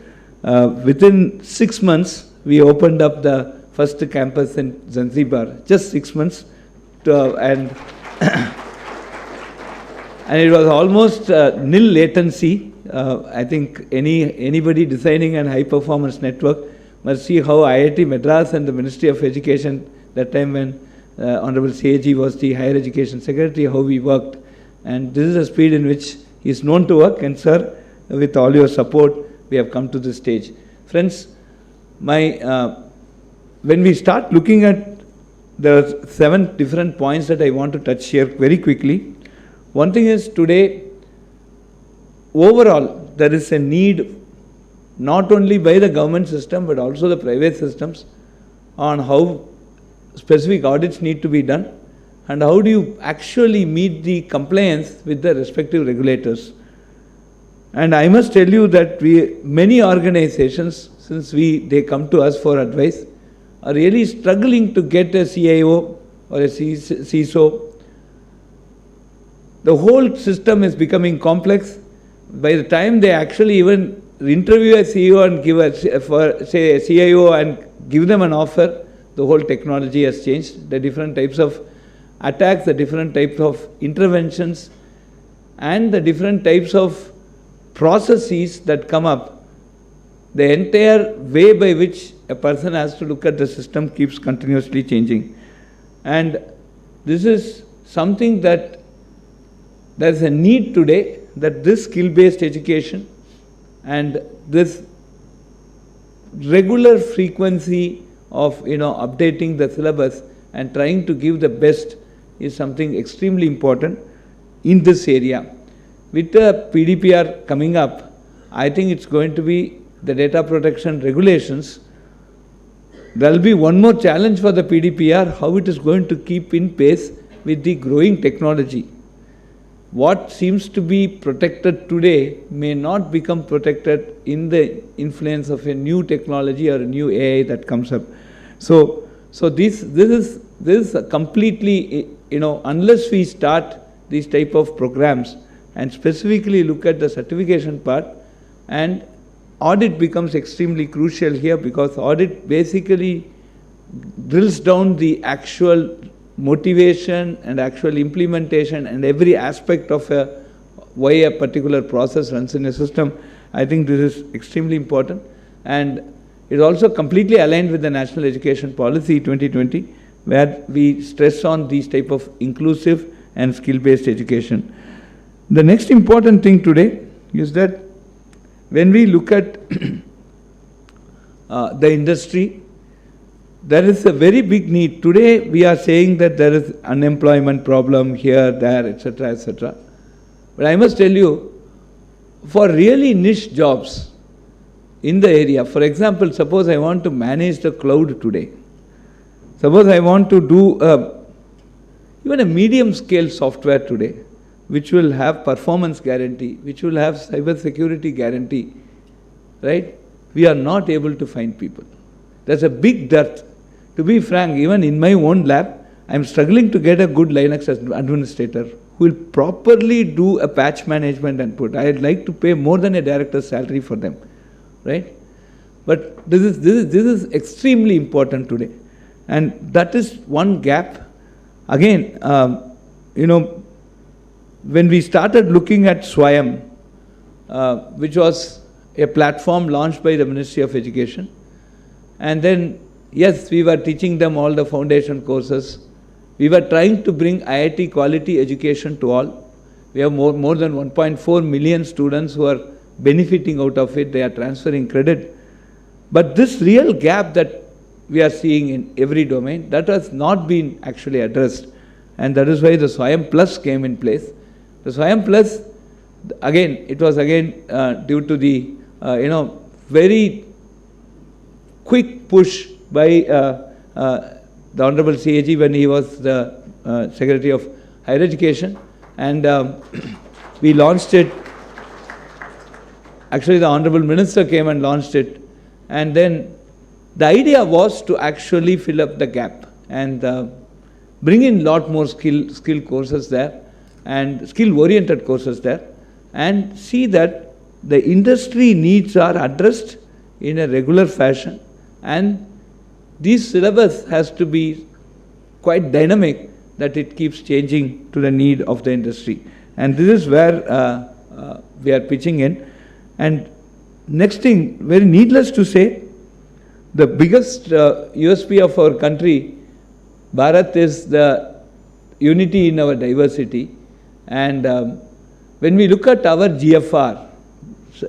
within 6 months, we opened up the first campus in Zanzibar, just 6 months, and and it was almost nil latency. I think anybody designing an high-performance network must see how IIT Madras and the Ministry of Education, that time when Honorable CAG was the Higher Education Secretary, how we worked. And this is the speed in which he is known to work. And sir, with all your support, we have come to this stage. Friends, when we start looking at the 7 different points that I want to touch here very quickly. One thing is, today, overall, there is a need not only by the government system but also the private systems on how specific audits need to be done and how do you actually meet the compliance with the respective regulators. And I must tell you that many organizations, since they come to us for advice, are really struggling to get a CIO or a CISO. The whole system is becoming complex. By the time they actually even interview a CEO and give a CIO and give them an offer, the whole technology has changed. The different types of attacks, the different types of interventions, and the different types of processes that come up, the entire way by which a person has to look at the system keeps continuously changing. And this is something that there's a need today, that this skill-based education and this regular frequency of updating the syllabus and trying to give the best is something extremely important in this area. With the PDPR coming up, I think it's going to be the data protection regulations. There will be one more challenge for the PDPR, how it is going to keep in pace with the growing technology. What seems to be protected today may not become protected in the influence of a new technology or a new AI that comes up. So this is completely, unless we start these type of programs and specifically look at the certification part, and audit becomes extremely crucial here, because audit basically drills down the actual motivation and actual implementation and every aspect of why a particular process runs in a system. I think this is extremely important, and it also completely aligned with the National Education Policy 2020, where we stress on these type of inclusive and skill-based education. The next important thing today is that when we look at the industry, there is a very big need. Today we are saying that there is unemployment problem here, there, etc., etc. But I must tell you, for really niche jobs in the area, for example, suppose I want to manage the cloud today. Suppose I want to do even a medium scale software today, which will have performance guarantee, which will have cybersecurity guarantee, right? We are not able to find people. There's a big dearth. To be frank, even in my own lab, I'm struggling to get a good Linux administrator who will properly do a patch management and put. I'd like to pay more than a director's salary for them, right? But this is extremely important today, and that is one gap. Again, when we started looking at Swayam, which was a platform launched by the Ministry of Education, and then yes, we were teaching them all the foundation courses. We were trying to bring IIT quality education to all. We have more than 1.4 million students who are benefiting out of it. They are transferring credit. But this real gap that we are seeing in every domain, that has not been actually addressed. and that is why the Swayam Plus came in place. The Swayam Plus, again, it was again due to the very quick push by the Honorable CAG when he was the Secretary of Higher Education, and we launched it. Actually, the Honorable Minister came and launched it, and then the idea was to actually fill up the gap and bring in lot more skill courses there and skill-oriented courses there, and see that the industry needs are addressed in a regular fashion, and this syllabus has to be quite dynamic, that it keeps changing to the need of the industry. And this is where we are pitching in. And next thing, very needless to say, the biggest USP of our country, Bharat, is the unity in our diversity. And when we look at our GFR,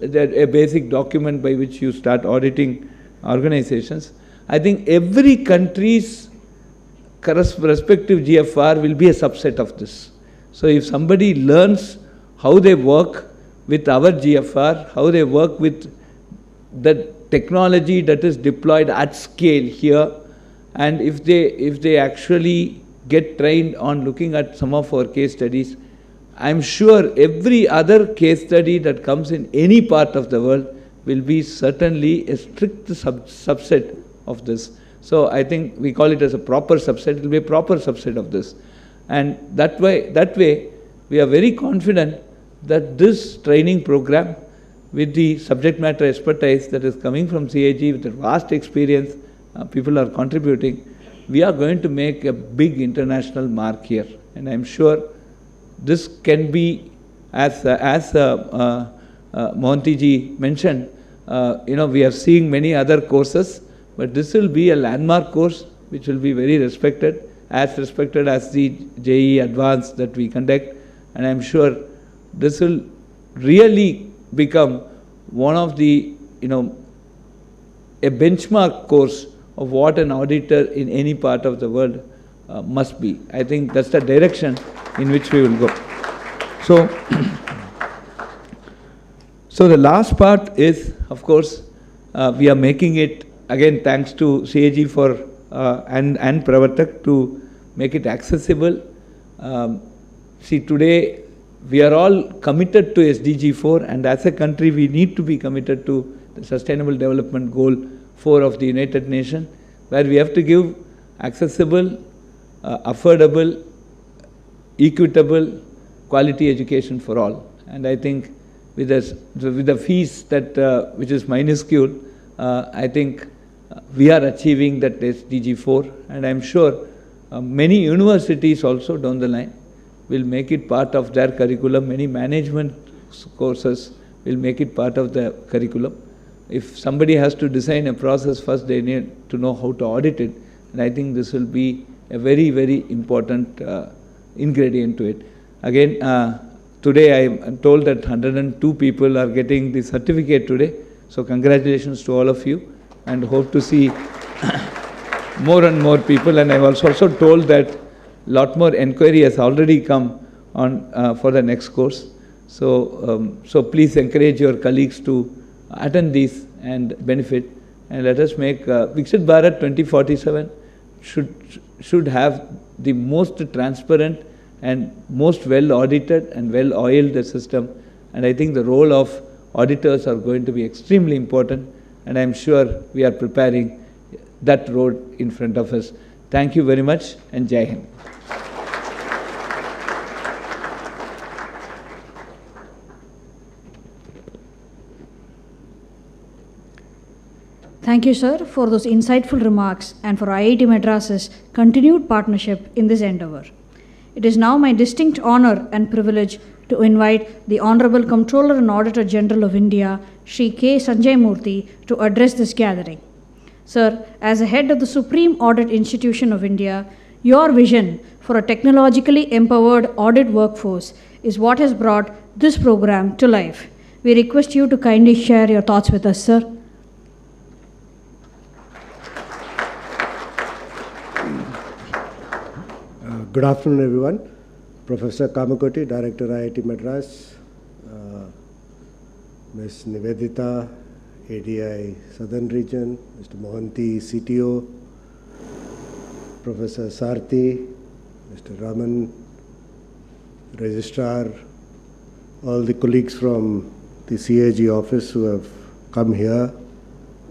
a basic document by which you start auditing organizations, I think every country's respective GFR will be a subset of this. So if somebody learns how they work with our GFR, how they work with the technology that is deployed at scale here, and if they actually get trained on looking at some of our case studies, I'm sure every other case study that comes in any part of the world will be certainly a strict subset of this. So I think we call it as a proper subset. It will be a proper subset of this. And that way, we are very confident that this training program, with the subject matter expertise that is coming from CAG, with the vast experience people are contributing, we are going to make a big international mark here. And I'm sure this can be, as Mohantiji mentioned, we are seeing many other courses, but this will be a landmark course which will be very respected as the JEE Advanced that we conduct. And I'm sure this will really become one of the, a benchmark course of what an auditor in any part of the world must be. I think that's the direction in which we will go. So the last part is, of course, we are making it, again, thanks to CAG for and Pravartak to make it accessible. See, today we are all committed to SDG 4, and as a country we need to be committed to the Sustainable Development Goal 4 of the United Nations, where we have to give accessible, affordable, equitable, quality education for all. And I think with the fees that which is minuscule, I think we are achieving that SDG 4, and I'm sure many universities also down the line will make it part of their curriculum. Many management courses will make it part of the curriculum. If somebody has to design a process, first they need to know how to audit it, and I think this will be a very, very important ingredient to it. Again, today I am told that 102 people are getting the certificate today, so congratulations to all of you, and hope to see more and more people. And I was also told that a lot more enquiry has already come on for the next course. So, so please encourage your colleagues to attend these and benefit, and let us make Viksit Bharat 2047 should have the most transparent and most well audited and well oiled system. And I think the role of auditors are going to be extremely important, and I'm sure we are preparing that road in front of us. Thank you very much, and Jai Hind. Thank you, sir, for those insightful remarks and for IIT Madras's continued partnership in this endeavor. It is now my distinct honor and privilege to invite the Honorable Comptroller and Auditor General of India, Shri K. Sanjay Murthy, to address this gathering. Sir, as the head of the Supreme Audit Institution of India, your vision for a technologically empowered audit workforce is what has brought this program to life. We request you to kindly share your thoughts with us, sir. Good afternoon, everyone. Professor Kamakoti, Director, IIT Madras, Ms. Nivedita, ADI Southern Region, Mr. Mohanty, CTO, Professor Sarthi, Mr. Raman, Registrar, all the colleagues from the CAG office who have come here,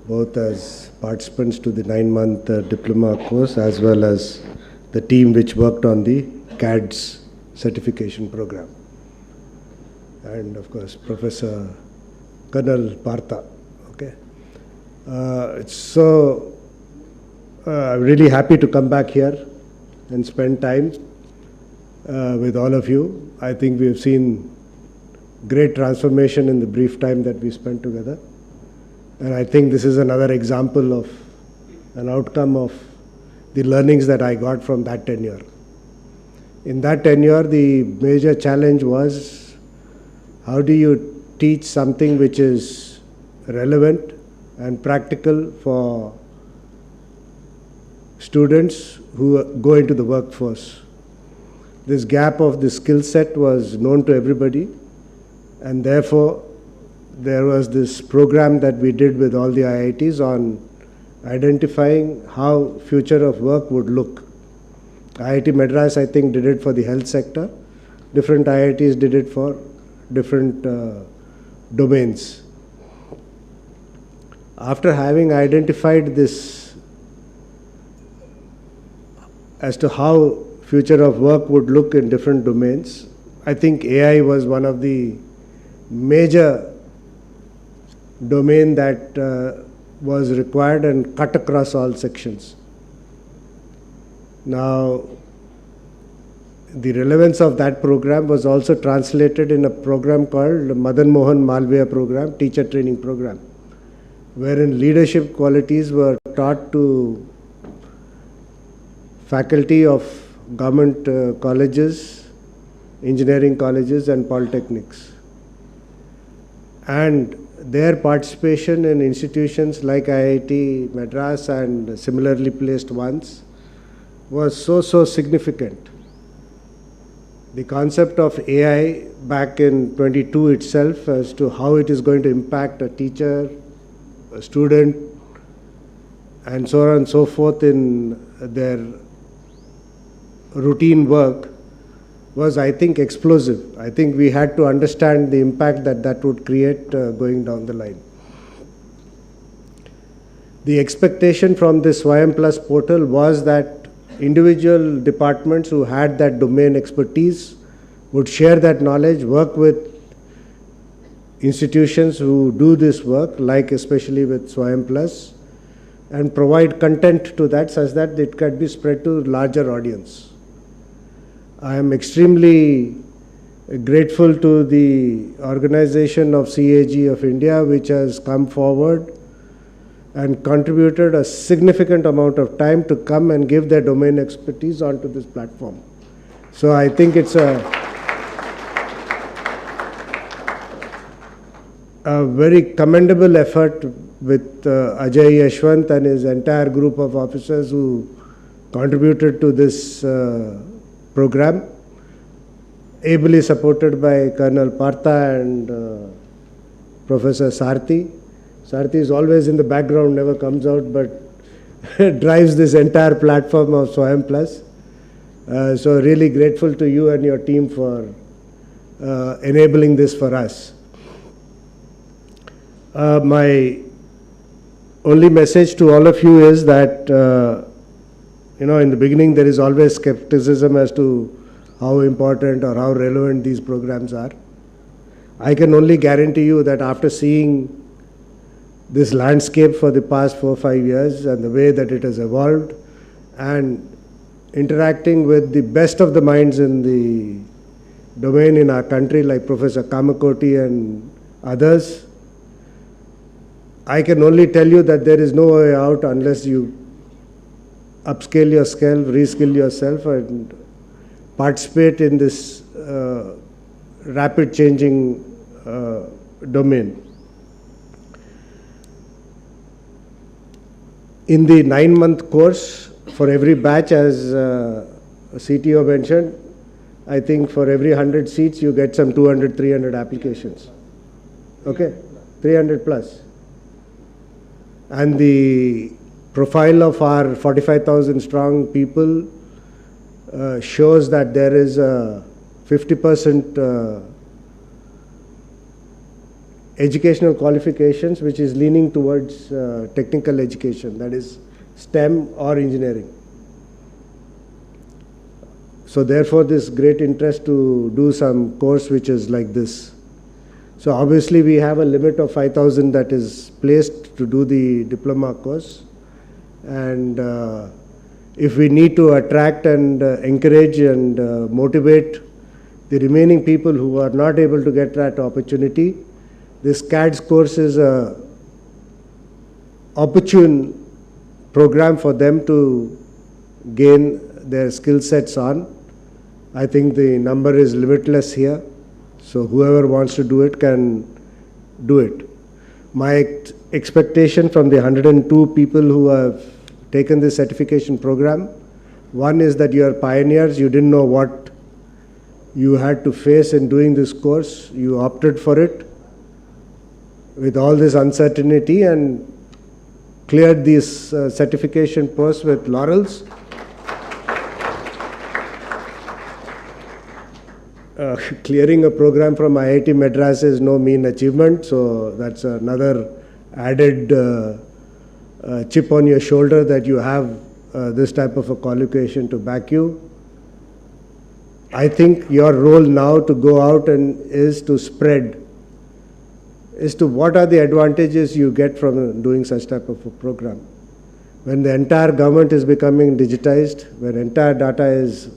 both as participants to the 9-month diploma course as well as the team which worked on the CADS certification program. And of course, Professor Colonel Partha. Okay. I'm really happy to come back here and spend time with all of you. I think we have seen great transformation in the brief time that we spent together. And I think this is another example of an outcome of the learnings that I got from that tenure. In that tenure, the major challenge was how do you teach something which is relevant and practical for students who go into the workforce. This gap of the skill set was known to everybody, and therefore there was this program that we did with all the IITs on identifying how future of work would look. IIT Madras, I think, did it for the health sector. Different IITs did it for different domains. After having identified this as to how future of work would look in different domains, I think AI was one of the major domain that was required and cut across all sections. Now, the relevance of that program was also translated in a program called Madan Mohan Malviya program, teacher training program, wherein leadership qualities were taught to faculty of government colleges, engineering colleges and polytechnics. And their participation in institutions like IIT Madras and similarly placed ones was so significant. The concept of AI back in 22 itself as to how it is going to impact a teacher, a student, and so on and so forth in their routine work was, I think, explosive. I think we had to understand the impact that that would create going down the line. The expectation from this Swayam Plus portal was that individual departments who had that domain expertise would share that knowledge, work with institutions who do this work, like especially with Swayam Plus, and provide content to that such that it can be spread to larger audience. I am extremely grateful to the organization of CAG of India, which has come forward and contributed a significant amount of time to come and give their domain expertise onto this platform. So I think it's a very commendable effort with Ajay Yashwant and his entire group of officers who contributed to this program, ably supported by Colonel Partha and Professor Sarthi. Sarthi is always in the background, never comes out, but drives this entire platform of Swayam Plus. So really grateful to you and your team for enabling this for us. My only message to all of you is that in the beginning there is always skepticism as to how important or how relevant these programs are. I can only guarantee you that after seeing this landscape for the past 4 or 5 years and the way that it has evolved and interacting with the best of the minds in the domain in our country like Professor Kamakoti and others, I can only tell you that there is no way out unless you upscale yourself, reskill yourself and participate in this rapid changing domain. In the 9-month course, for every batch, as CTO mentioned, I think for every 100 seats, you get some 200, 300 applications. Okay? 300 plus. And the profile of our 45,000 strong people shows that there is a 50% educational qualifications which is leaning towards technical education, that is STEM or engineering. So therefore this great interest to do some course which is like this. So obviously we have a limit of 5,000 that is placed to do the diploma course, and if we need to attract and encourage and motivate the remaining people who are not able to get that opportunity, this CADS course is a opportune program for them to gain their skill sets on. I think the number is limitless here, so whoever wants to do it can do it. My expectation from the 102 people who have taken this certification program, one is that you are pioneers, you didn't know what you had to face in doing this course, you opted for it with all this uncertainty and cleared this certification post with laurels. Clearing a program from IIT Madras is no mean achievement, so that's another added chip on your shoulder that you have this type of a qualification to back you. I think your role now to go out and is to spread as to what are the advantages you get from doing such type of a program. When the entire government is becoming digitized, when entire data is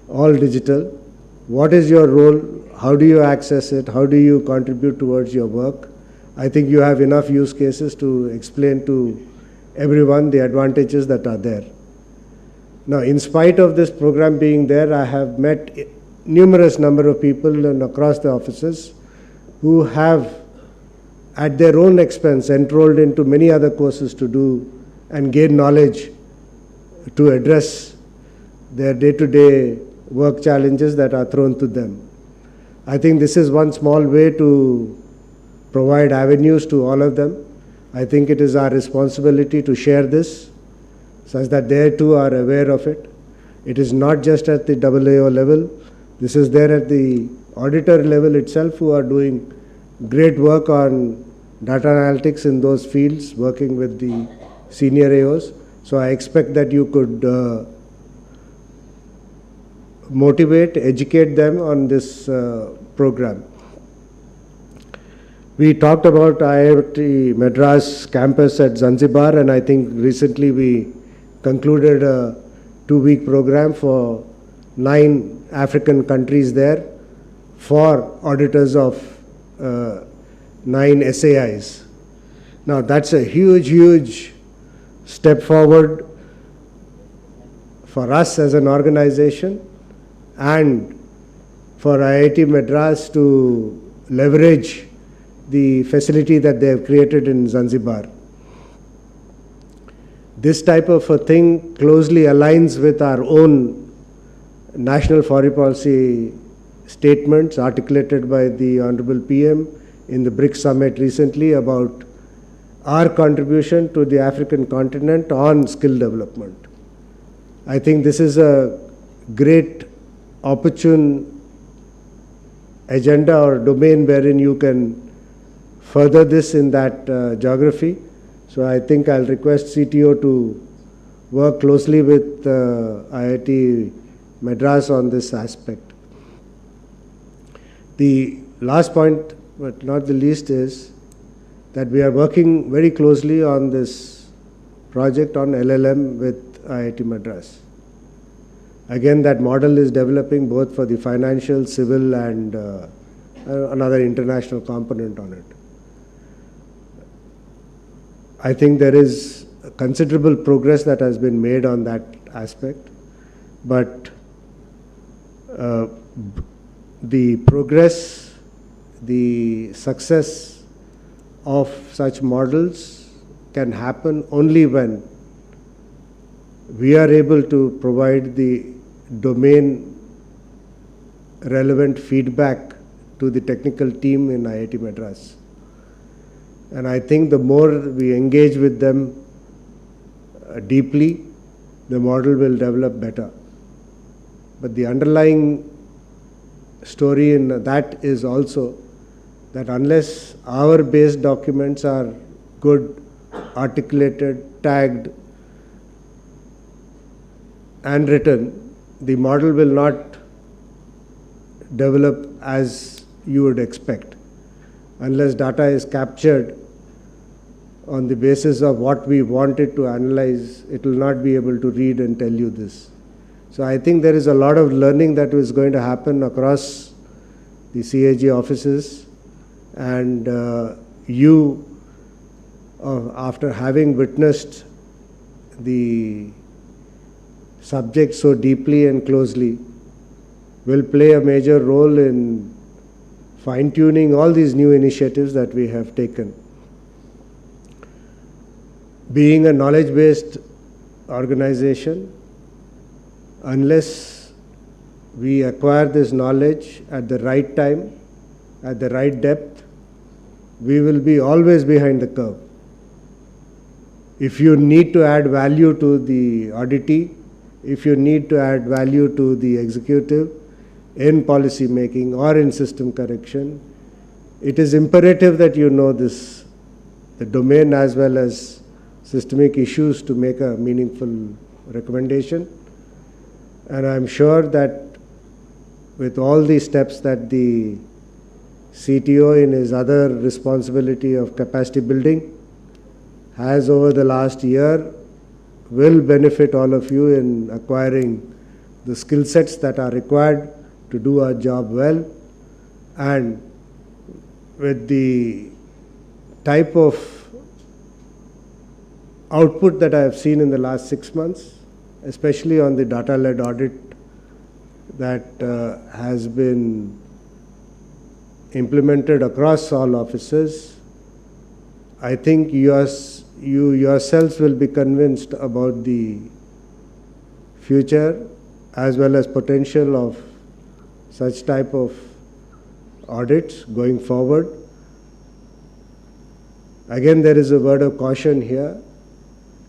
all digital, what is your role? How do you access it? How do you contribute towards your work? I think you have enough use cases to explain to everyone the advantages that are there. Now, in spite of this program being there, I have met numerous number of people and across the offices who have at their own expense enrolled into many other courses to do and gain knowledge to address their day-to-day work challenges that are thrown to them. I think this is one small way to provide avenues to all of them. I think it is our responsibility to share this such that they too are aware of it. It is not just at the AAO level. This is there at the auditor level itself, who are doing great work on data analytics in those fields, working with the senior AOs. So I expect that you could motivate, educate them on this program. We talked about IIT Madras campus at Zanzibar, and I think recently we concluded a 2-week program for 9 African countries there for auditors of 9 SAIs. Now that's a huge step forward for us as an organization and for IIT Madras to leverage the facility that they have created in Zanzibar. This type of a thing closely aligns with our own national foreign policy statements articulated by the Honorable PM in the BRICS summit recently about our contribution to the African continent on skill development. I think this is a great opportune agenda or domain wherein you can further this in that geography. So I think I'll request CTO to work closely with IIT Madras on this aspect. The last point, but not the least, is that we are working very closely on this project on LLM with IIT Madras. Again, that model is developing both for the financial, civil, and another international component on it. I think there is considerable progress that has been made on that aspect, but the progress, the success of such models can happen only when we are able to provide the domain relevant feedback to the technical team in IIT Madras. And I think the more we engage with them deeply, the model will develop better. But the underlying story in that is also that unless our base documents are good, articulated, tagged, and written, the model will not develop as you would expect. Unless data is captured on the basis of what we want it to analyze, it will not be able to read and tell you this. So I think there is a lot of learning that is going to happen across the CAG offices, and after having witnessed the subject so deeply and closely, will play a major role in fine-tuning all these new initiatives that we have taken. Being a knowledge-based organization, unless we acquire this knowledge at the right time, at the right depth, we will be always behind the curve. If you need to add value to the auditee, if you need to add value to the executive in policy making or in system correction, it is imperative that you know this, the domain as well as systemic issues to make a meaningful recommendation. And I'm sure that with all these steps that the CTO in his other responsibility of capacity building has over the last year will benefit all of you in acquiring the skill sets that are required to do our job well. And with the type of output that I have seen in the last 6 months, especially on the data-led audit that has been implemented across all offices, I think you yourselves will be convinced about the future as well as potential of such type of audits going forward. Again, there is a word of caution here.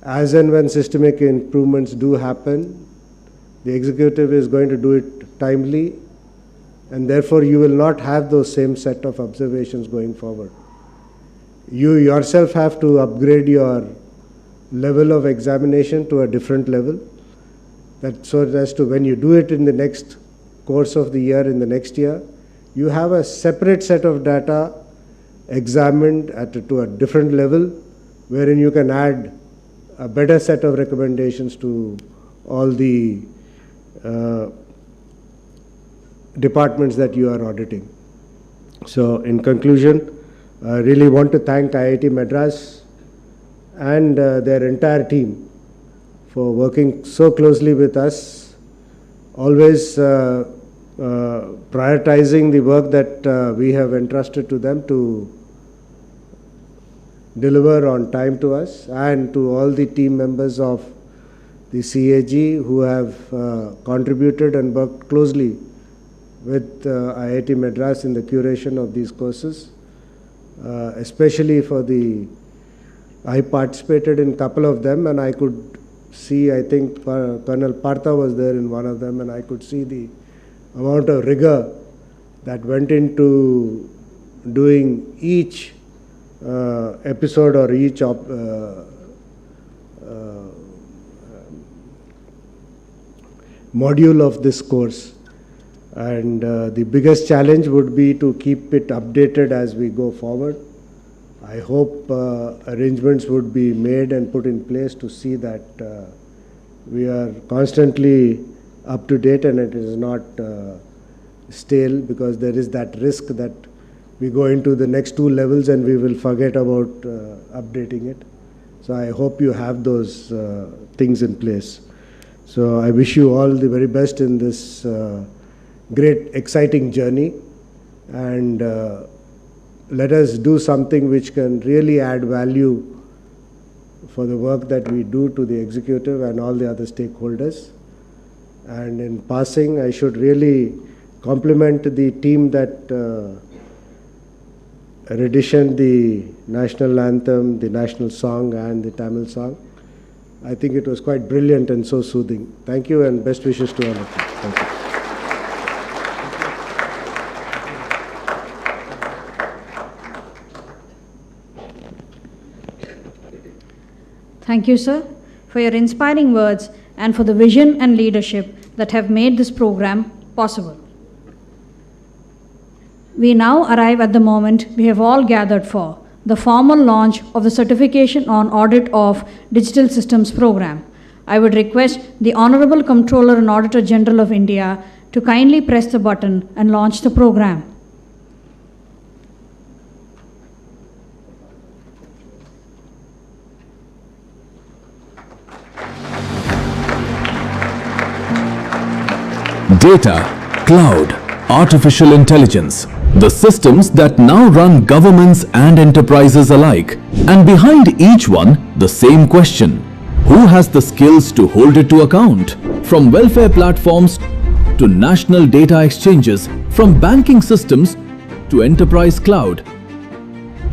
As and when systemic improvements do happen, the executive is going to do it timely, and therefore you will not have those same set of observations going forward. You yourself have to upgrade your level of examination to a different level, that so as to when you do it in the next course of the year, in the next year, you have a separate set of data examined to a different level, wherein you can add a better set of recommendations to all the departments that you are auditing. So in conclusion, I really want to thank IIT Madras and their entire team for working so closely with us, always prioritizing the work that we have entrusted to them to deliver on time to us, and to all the team members of the CAG who have contributed and worked closely with IIT Madras in the curation of these courses, especially for I participated in a couple of them, and I could see, I think Colonel Partha was there in one of them, and I could see the amount of rigor that went into doing each episode or each module of this course. And the biggest challenge would be to keep it updated as we go forward. I hope arrangements would be made and put in place to see that we are constantly up to date and it is not stale, because there is that risk that we go into the next 2 levels and we will forget about updating it. So I hope you have those things in place. So I wish you all the very best in this great, exciting journey, and let us do something which can really add value for the work that we do to the executive and all the other stakeholders. And in passing, I should really compliment the team that renditioned the national anthem, the national song, and the Tamil song. I think it was quite brilliant and so soothing. Thank you, and best wishes to all of you. Thank you. Thank you, sir, for your inspiring words and for the vision and leadership that have made this program possible. We now arrive at the moment we have all gathered for, the formal launch of the Certification on Audit of Digital Systems program. I would request the Honorable Comptroller and Auditor General of India to kindly press the button and launch the program. Data, cloud, artificial intelligence, the systems that now run governments and enterprises alike. And behind each one, the same question: who has the skills to hold it to account? From welfare platforms to national data exchanges, from banking systems to enterprise cloud.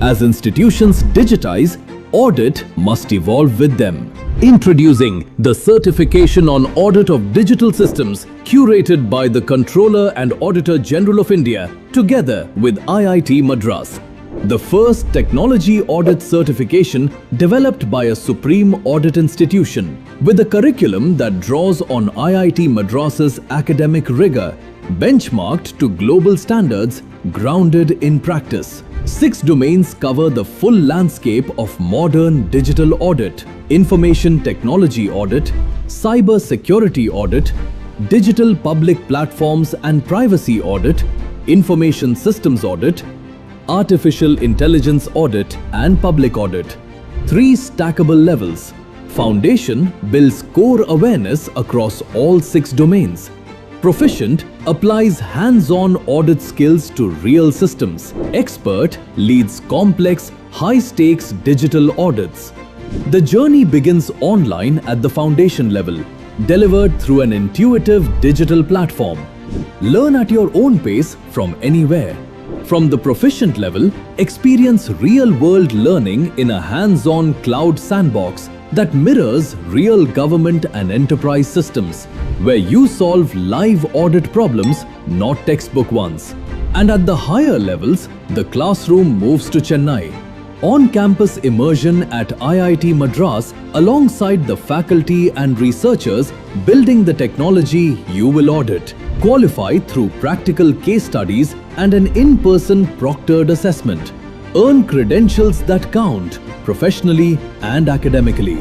As institutions digitize, audit must evolve with them. Introducing the Certification on Audit of Digital Systems, curated by the Controller and Auditor General of India, together with IIT Madras. The first technology audit certification developed by a supreme audit institution, with a curriculum that draws on IIT Madras's academic rigor, benchmarked to global standards, grounded in practice. 6 domains cover the full landscape of modern digital audit: information technology audit, cybersecurity audit, digital public platforms and privacy audit, information systems audit, artificial intelligence audit and public audit. 3 stackable levels. Foundation builds core awareness across all 6 domains. Proficient applies hands-on audit skills to real systems. Expert leads complex, high-stakes digital audits. The journey begins online at the foundation level, delivered through an intuitive digital platform. Learn at your own pace from anywhere. From the proficient level, experience real-world learning in a hands-on cloud sandbox that mirrors real government and enterprise systems, where you solve live audit problems, not textbook ones. And at the higher levels, the classroom moves to Chennai. On-campus immersion at IIT Madras alongside the faculty and researchers building the technology you will audit. Qualify through practical case studies and an in-person proctored assessment. Earn credentials that count, professionally and academically,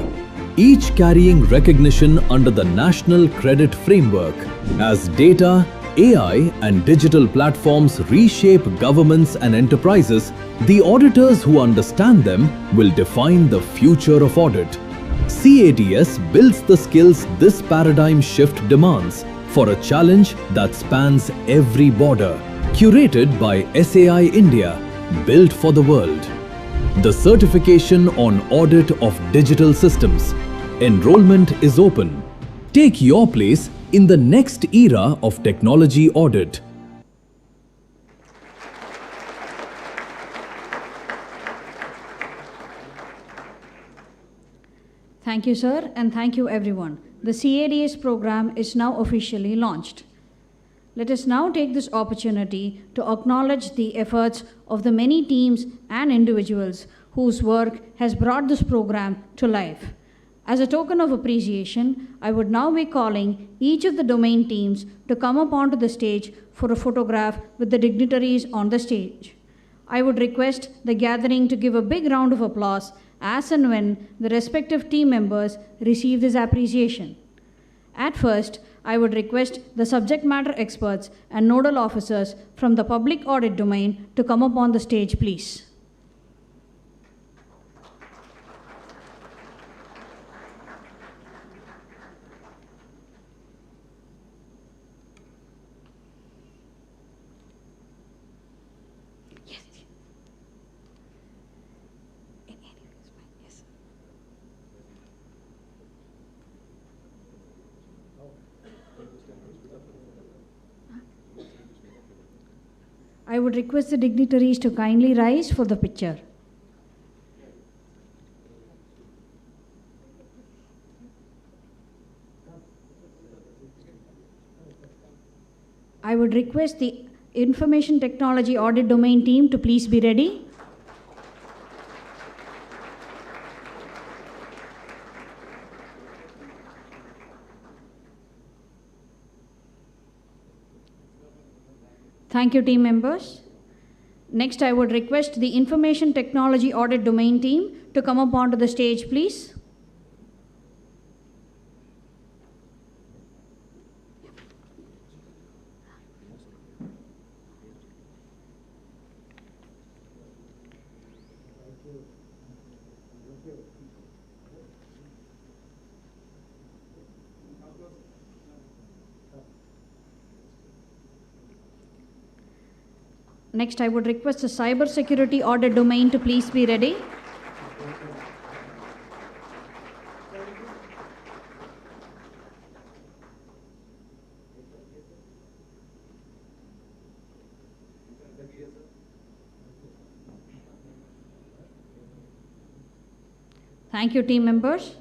each carrying recognition under the National Credit Framework. As data, AI and digital platforms reshape governments and enterprises, the auditors who understand them will define the future of audit. CADS builds the skills this paradigm shift demands for a challenge that spans every border. Curated by SAI India, built for the world. The Certification on Audit of Digital Systems. Enrollment is open. Take your place in the next era of technology audit. Thank you, sir, and thank you, everyone. The CADS program is now officially launched. Let us now take this opportunity to acknowledge the efforts of the many teams and individuals whose work has brought this program to life. As a token of appreciation, I would now be calling each of the domain teams to come up onto the stage for a photograph with the dignitaries on the stage. I would request the gathering to give a big round of applause as and when the respective team members receive this appreciation. At first, I would request the subject matter experts and nodal officers from the public audit domain to come up on the stage, please. I would request the dignitaries to kindly rise for the picture. I would request the Information Technology Audit Domain team to please be ready. Thank you, team members. Next, I would request the Information Technology Audit Domain team to come up onto the stage, please. Next, I would request the Cybersecurity Audit Domain to please be ready. Thank you, team members.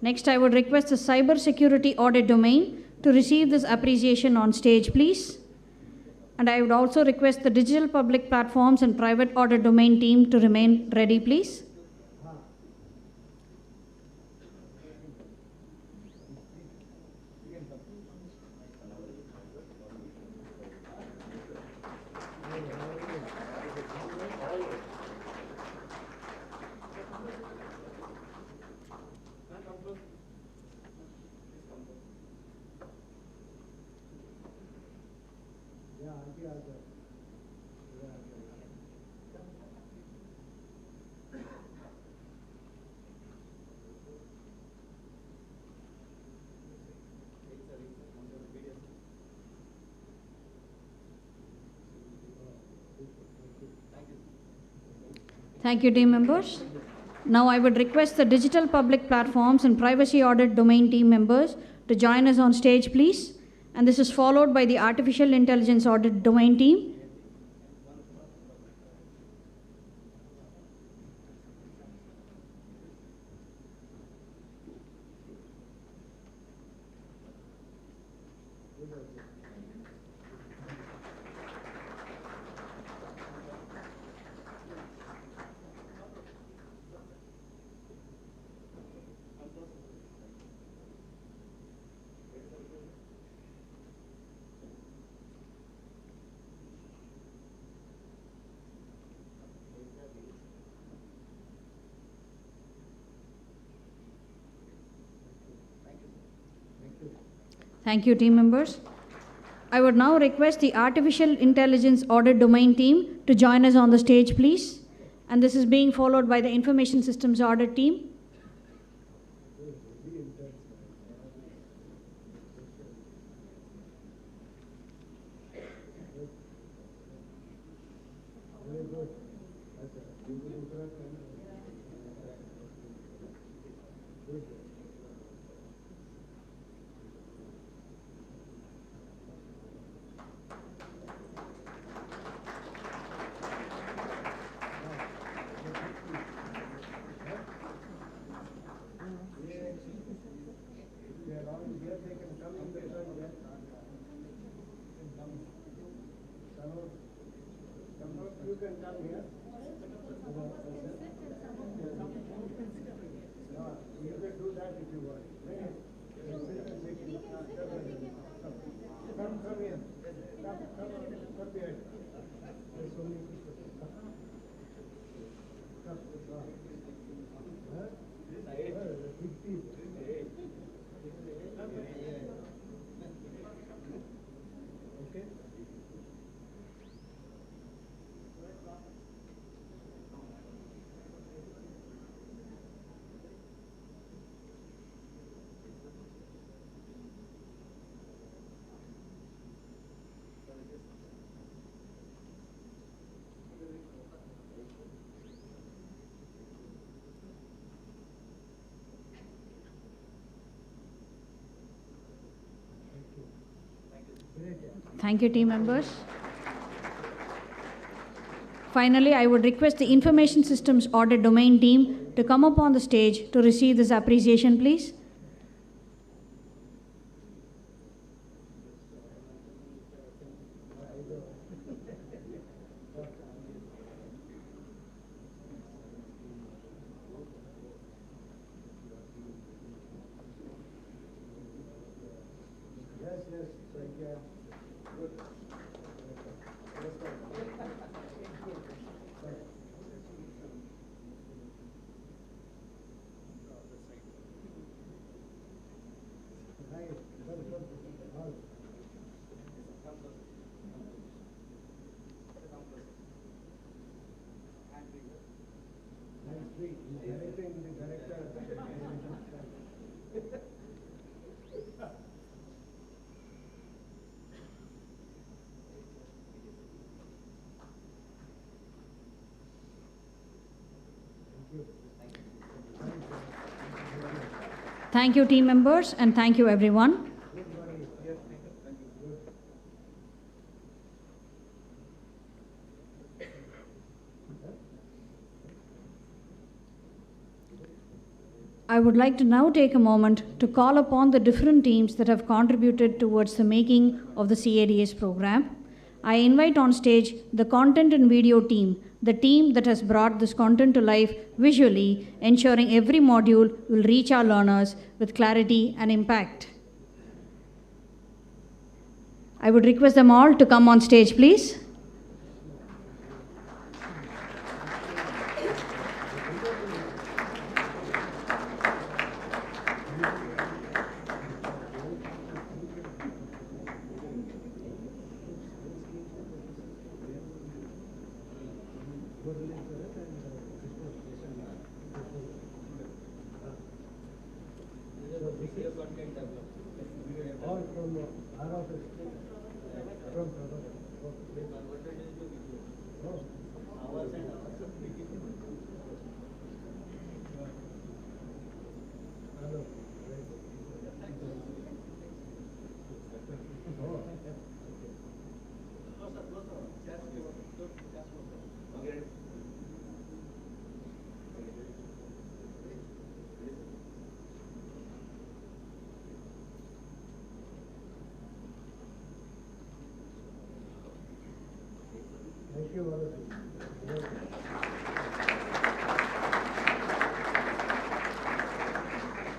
Next, I would request the Cybersecurity Audit Domain to receive this appreciation on stage, please. And I would also request the Digital Public Platforms and Private Audit Domain team to remain ready, please. Thank you, team members. Now I would request the Digital Public Platforms and Privacy Audit Domain team members to join us on stage, please. And this is followed by the Artificial Intelligence Audit Domain team. Thank you, team members. I would now request the Artificial Intelligence Audit Domain team to join us on the stage, please. And this is being followed by the Information Systems Audit team. Thank you, team members. Finally, I would request the Information Systems Audit Domain team to come up on the stage to receive this appreciation, please. Thank you, team members, and thank you, everyone. I would like to now take a moment to call upon the different teams that have contributed towards the making of the CADS program. I invite on stage the content and video team, the team that has brought this content to life visually, ensuring every module will reach our learners with clarity and impact. I would request them all to come on stage, please.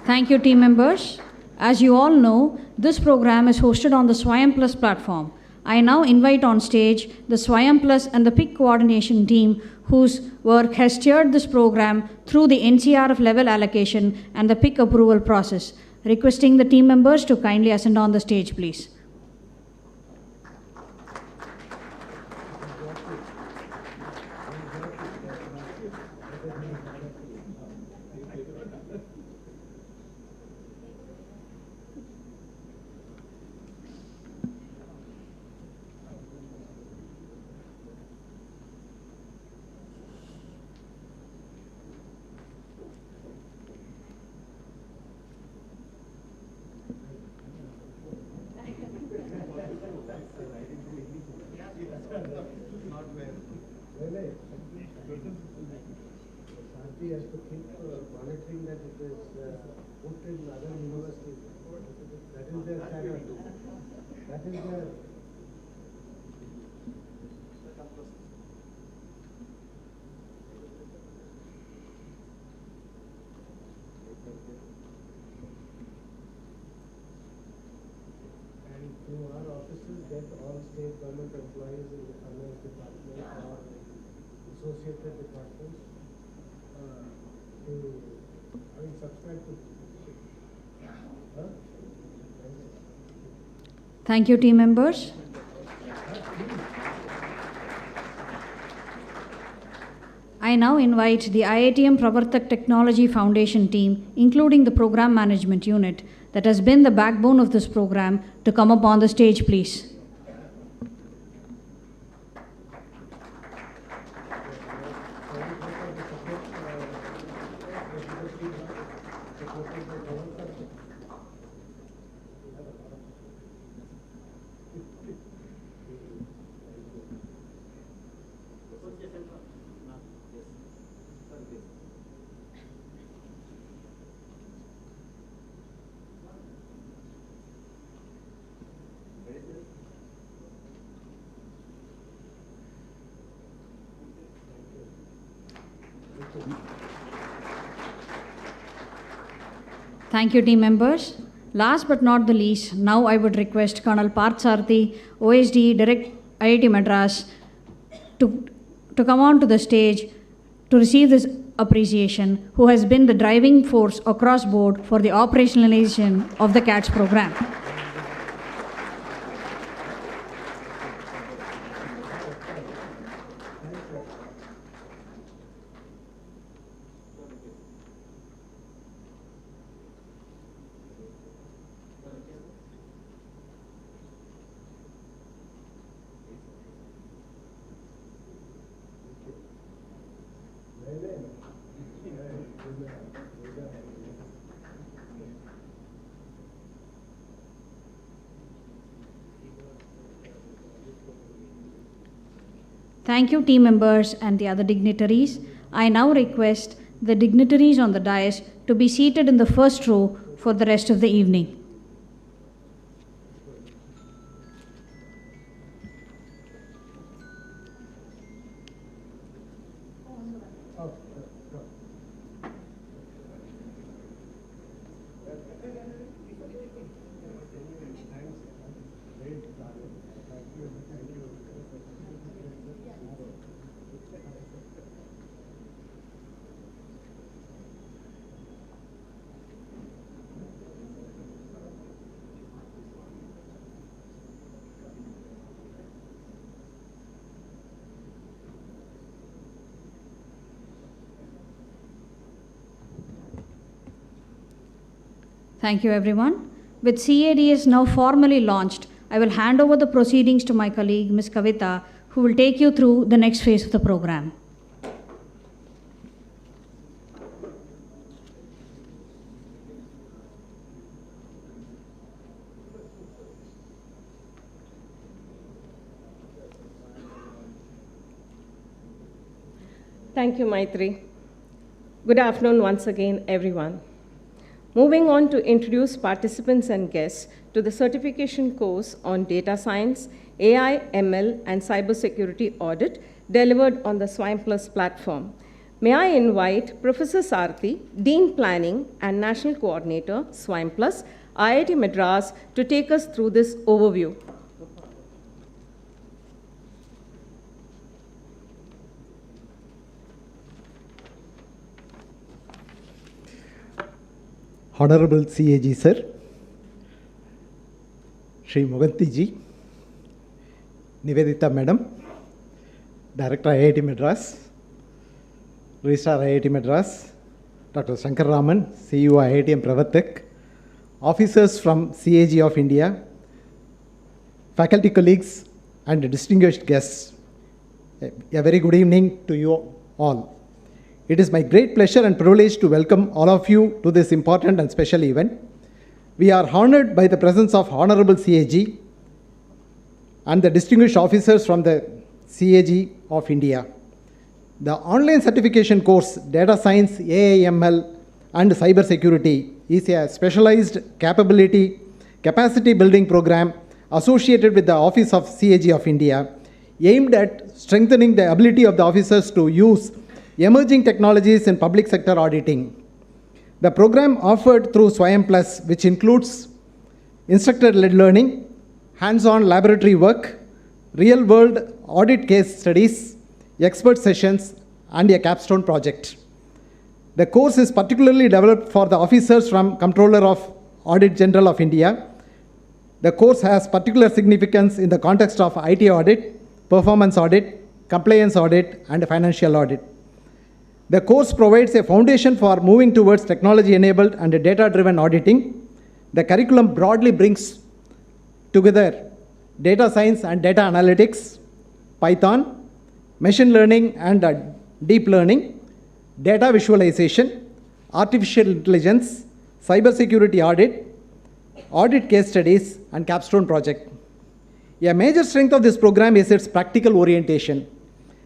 Thank you, team members. As you all know, this program is hosted on the Swayam Plus platform. I now invite on stage the Swayam Plus and the PIC coordination team whose work has steered this program through the NCRF level allocation and the PIC approval process. Requesting the team members to kindly ascend on the stage, please. Has to keep monitoring that it is put in other universities. That is their channel. That is their. And through our offices get all state government employees in the finance department or associated departments. Subscribe to. Thank you, team members. I now invite the IITM Pravartak Technology Foundation team, including the program management unit that has been the backbone of this program, to come up on the stage, please. Thank you, team members. Last but not the least, now I would request Colonel Parthasarathy, OSD, Direct IIT Madras, to come on to the stage to receive this appreciation, who has been the driving force across board for the operationalization of the CADS program. Thank you, team members and the other dignitaries. I now request the dignitaries on the dais to be seated in the first row for the rest of the evening. Thank you, everyone. With CADS now formally launched, I will hand over the proceedings to my colleague, Ms. Kavita, who will take you through the next phase of the program. Thank you, Maitri. Good afternoon once again, everyone. Moving on to introduce participants and guests to the certification course on data science, AI, ML, and cybersecurity audit delivered on the Swime Plus platform. May I invite Professor Sarthi, Dean Planning and National Coordinator, Swime Plus, IIT Madras, to take us through this overview. Honorable CAG Sir, Shri Moganti Ji, Nivedita Madam, Director IIT Madras, Registrar IIT Madras, Dr. Shankar Raman, CEO IITM Pravartak, officers from CAG of India, faculty colleagues and distinguished guests, a very good evening to you all. It is my great pleasure and privilege to welcome all of you to this important and special event. We are honored by the presence of Honorable CAG and the distinguished officers from the CAG of India. The online certification course, Data Science, AI, ML, and Cybersecurity is a specialized capacity building program associated with the Office of CAG of India, aimed at strengthening the ability of the officers to use emerging technologies in public sector auditing. The program offered through Swime Plus, which includes instructor-led learning, hands-on laboratory work, real-world audit case studies, expert sessions, and a capstone project. The course is particularly developed for the officers from Comptroller of Audit General of India. The course has particular significance in the context of IT audit, performance audit, compliance audit, and financial audit. The course provides a foundation for moving towards technology-enabled and data-driven auditing. The curriculum broadly brings together data science and data analytics, Python, machine learning and deep learning, data visualization, artificial intelligence, cybersecurity audit, audit case studies, and capstone project. A major strength of this program is its practical orientation.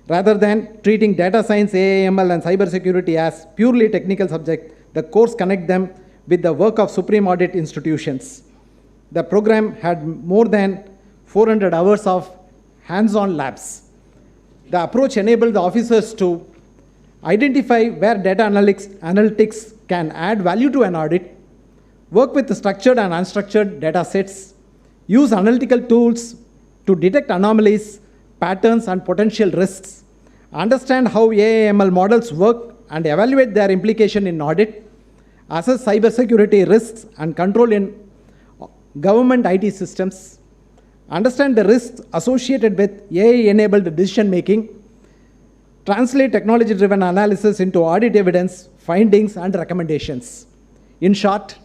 Rather than treating data science, AI, ML, and cybersecurity as purely technical subjects, the course connects them with the work of Supreme Audit institutions. The program had more than 400 hours of hands-on labs. The approach enabled the officers to identify where data analytics can add value to an audit, work with structured and unstructured data sets, use analytical tools to detect anomalies, patterns, and potential risks, understand how AI/ML models work and evaluate their implication in audit, assess cybersecurity risks and control in government IT systems, understand the risks associated with AI-enabled decision-making, translate technology-driven analysis into audit evidence, findings, and recommendations. In short,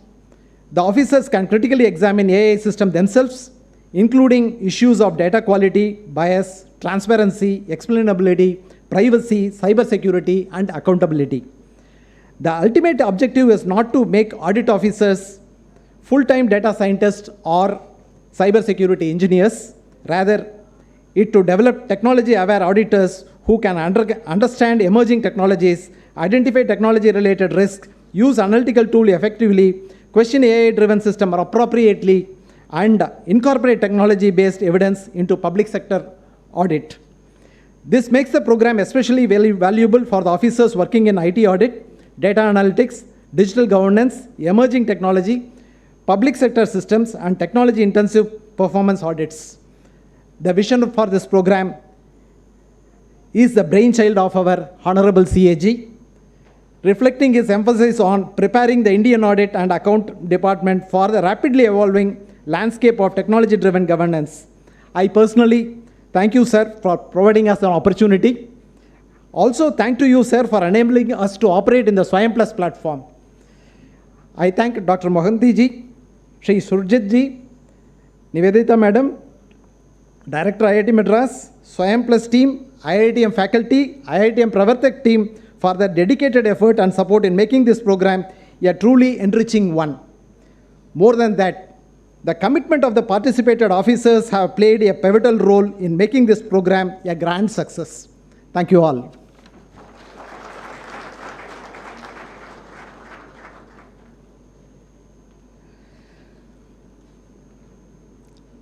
the officers can critically examine AI systems themselves, including issues of data quality, bias, transparency, explainability, privacy, cybersecurity, and accountability. The ultimate objective is not to make audit officers full-time data scientists or cybersecurity engineers, rather it to develop technology-aware auditors who can understand emerging technologies, identify technology-related risks, use analytical tools effectively, question AI-driven systems appropriately, and incorporate technology-based evidence into public sector audit. This makes the program especially very valuable for the officers working in IT audit, data analytics, digital governance, emerging technology, public sector systems, and technology-intensive performance audits. The vision for this program is the brainchild of our Honorable CAG, reflecting his emphasis on preparing the Indian Audit and Account Department for the rapidly evolving landscape of technology-driven governance. I personally thank you, sir, for providing us an opportunity. Also, thank to you, sir, for enabling us to operate in the Swayam Plus platform. I thank Dr. Mohanty ji, Shri Surjit ji, Nivedita madam, Director IIT Madras, Swayam Plus team, IITM faculty, IITM Pravartak team for their dedicated effort and support in making this program a truly enriching one. More than that, the commitment of the participated officers have played a pivotal role in making this program a grand success. Thank you all.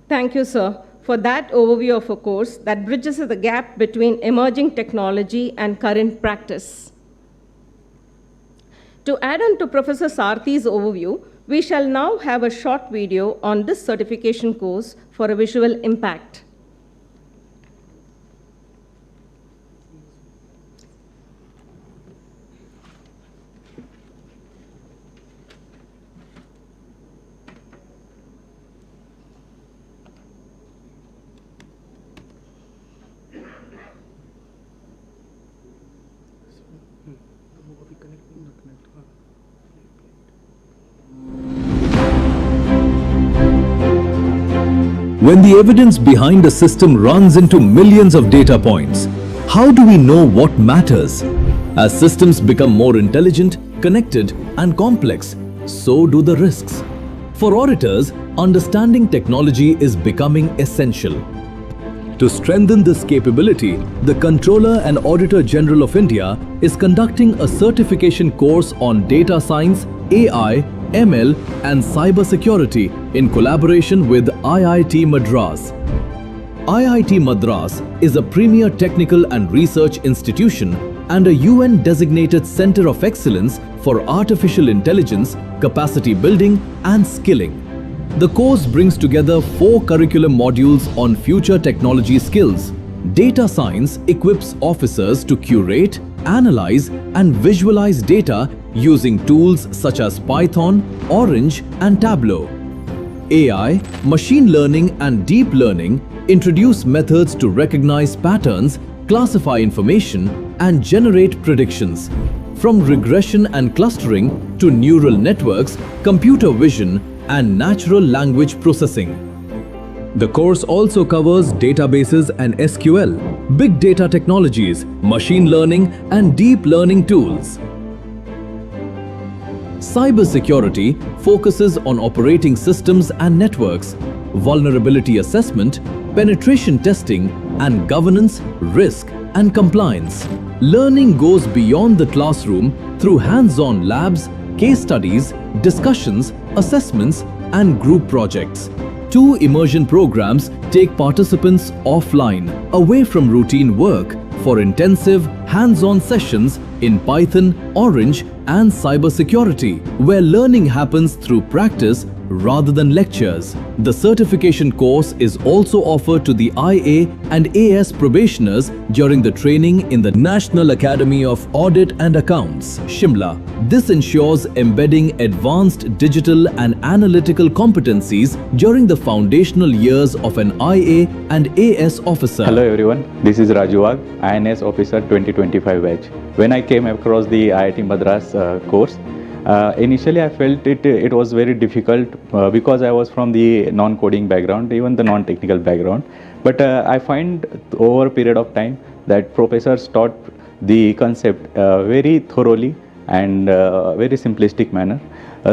Thank you, sir, for that overview of a course that bridges the gap between emerging technology and current practice. To add on to Professor Sarthi's overview, we shall now have a short video on this certification course for a visual impact. When the evidence behind a system runs into millions of data points, how do we know what matters? As systems become more intelligent, connected, and complex, so do the risks. For auditors, understanding technology is becoming essential. To strengthen this capability, the Controller and Auditor General of India is conducting a certification course on data science, AI, ML, and cybersecurity in collaboration with IIT Madras. IIT Madras is a premier technical and research institution and a UN-designated Center of Excellence for Artificial Intelligence, Capacity Building, and Skilling. The course brings together 4 curriculum modules on future technology skills. Data science equips officers to curate, analyze, and visualize data using tools such as Python, Orange, and Tableau. AI, machine learning, and deep learning introduce methods to recognize patterns, classify information, and generate predictions. From regression and clustering to neural networks, computer vision, and natural language processing. The course also covers databases and SQL, big data technologies, machine learning, and deep learning tools. Cybersecurity focuses on operating systems and networks, vulnerability assessment, penetration testing, and governance, risk, and compliance. Learning goes beyond the classroom through hands-on labs, case studies, discussions, assessments, and group projects. 2 immersion programs take participants offline, away from routine work, for intensive, hands-on sessions in Python, Orange and Cybersecurity, where learning happens through practice rather than lectures. The certification course is also offered to the IA and AS probationers during the training in the National Academy of Audit and Accounts, Shimla. This ensures embedding advanced digital and analytical competencies during the foundational years of an IA and AS officer. Hello everyone, this is Raju Wag, INS Officer 2025 batch. When I came across the IIT Madras course, initially I felt it was very difficult because I was from the non-coding background, even the non-technical background. But I find over a period of time that professors taught the concept very thoroughly and very simplistic manner,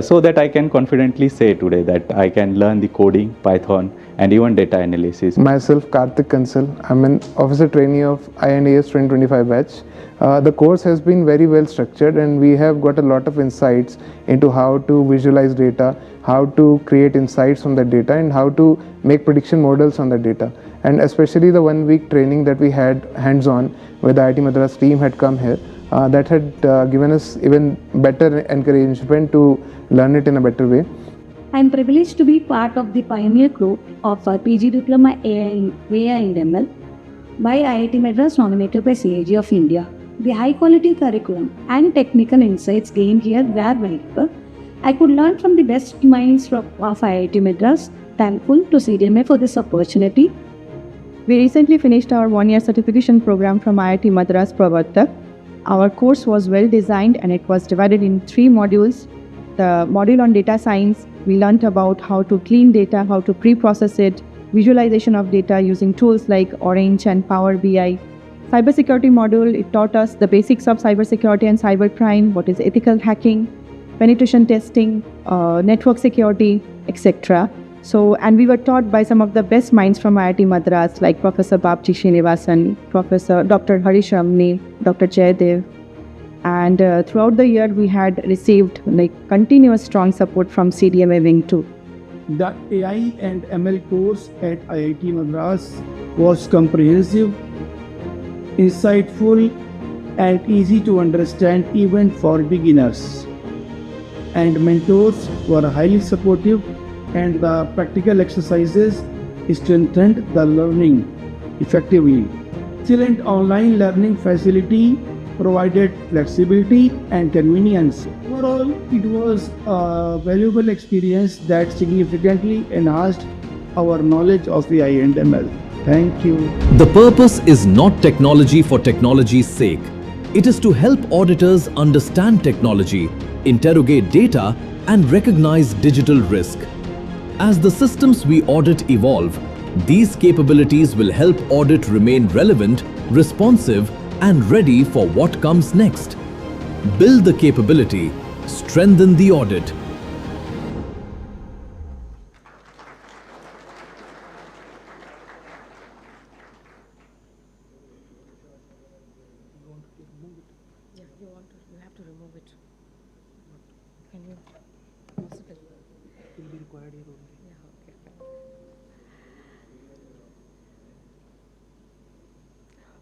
so that I can confidently say today that I can learn the coding, Python and even data analysis. Myself Karthik Kansal, I'm an officer trainee of INAS 2025 batch. The course has been very well structured and we have got a lot of insights into how to visualize data, how to create insights from the data and how to make prediction models on the data. And especially the 1 week training that we had hands-on where the IIT Madras team had come here, that had given us even better encouragement to learn it in a better way. I am privileged to be part of the pioneer group of our PG Diploma AI and ML by IIT Madras, nominated by CAG of India. The high quality curriculum and technical insights gained here were valuable. I could learn from the best minds of IIT Madras. Thankful to CDMA for this opportunity. We recently finished our 1-year certification program from IIT Madras Pravartak. Our course was well designed and it was divided in 3 modules. The module on data science, we learnt about how to clean data, how to pre-process it, visualization of data using tools like Orange and Power BI. Cybersecurity module, it taught us the basics of cybersecurity and cybercrime, what is ethical hacking, penetration testing, network security, etc. And we were taught by some of the best minds from IIT Madras like Professor Babji Srinivasan, Professor Dr. Harish Ramani, Dr. Jaydev. And throughout the year, we had received continuous strong support from CDMA Wing 2. The AI and ML course at IIT Madras was comprehensive, insightful, and easy to understand even for beginners. And mentors were highly supportive, and the practical exercises strengthened the learning effectively. Excellent online learning facility provided flexibility and convenience. Overall, it was a valuable experience that significantly enhanced our knowledge of AI and ML. Thank you. The purpose is not technology for technology's sake. It is to help auditors understand technology, interrogate data, and recognize digital risk. As the systems we audit evolve, these capabilities will help audit remain relevant, responsive, and ready for what comes next. Build the capability, strengthen the audit.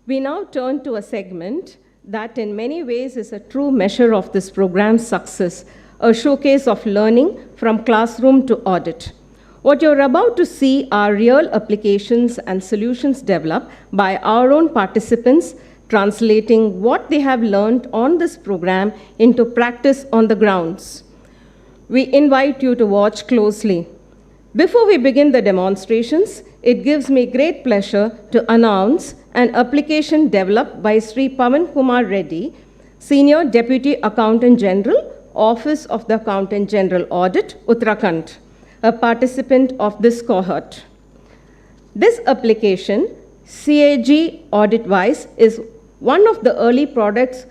We now turn to a segment that in many ways is a true measure of this program's success, a showcase of learning from classroom to audit. What you're about to see are real applications and solutions developed by our own participants, translating what they have learned on this program into practice on the grounds. We invite you to watch closely. Before we begin the demonstrations, it gives me great pleasure to announce an application developed by Sri Pavan Kumar Reddy, Senior Deputy Accountant General, Office of the Accountant General Audit, Uttarakhand, a participant of this cohort. This application, CAG AuditWise, is one of the early products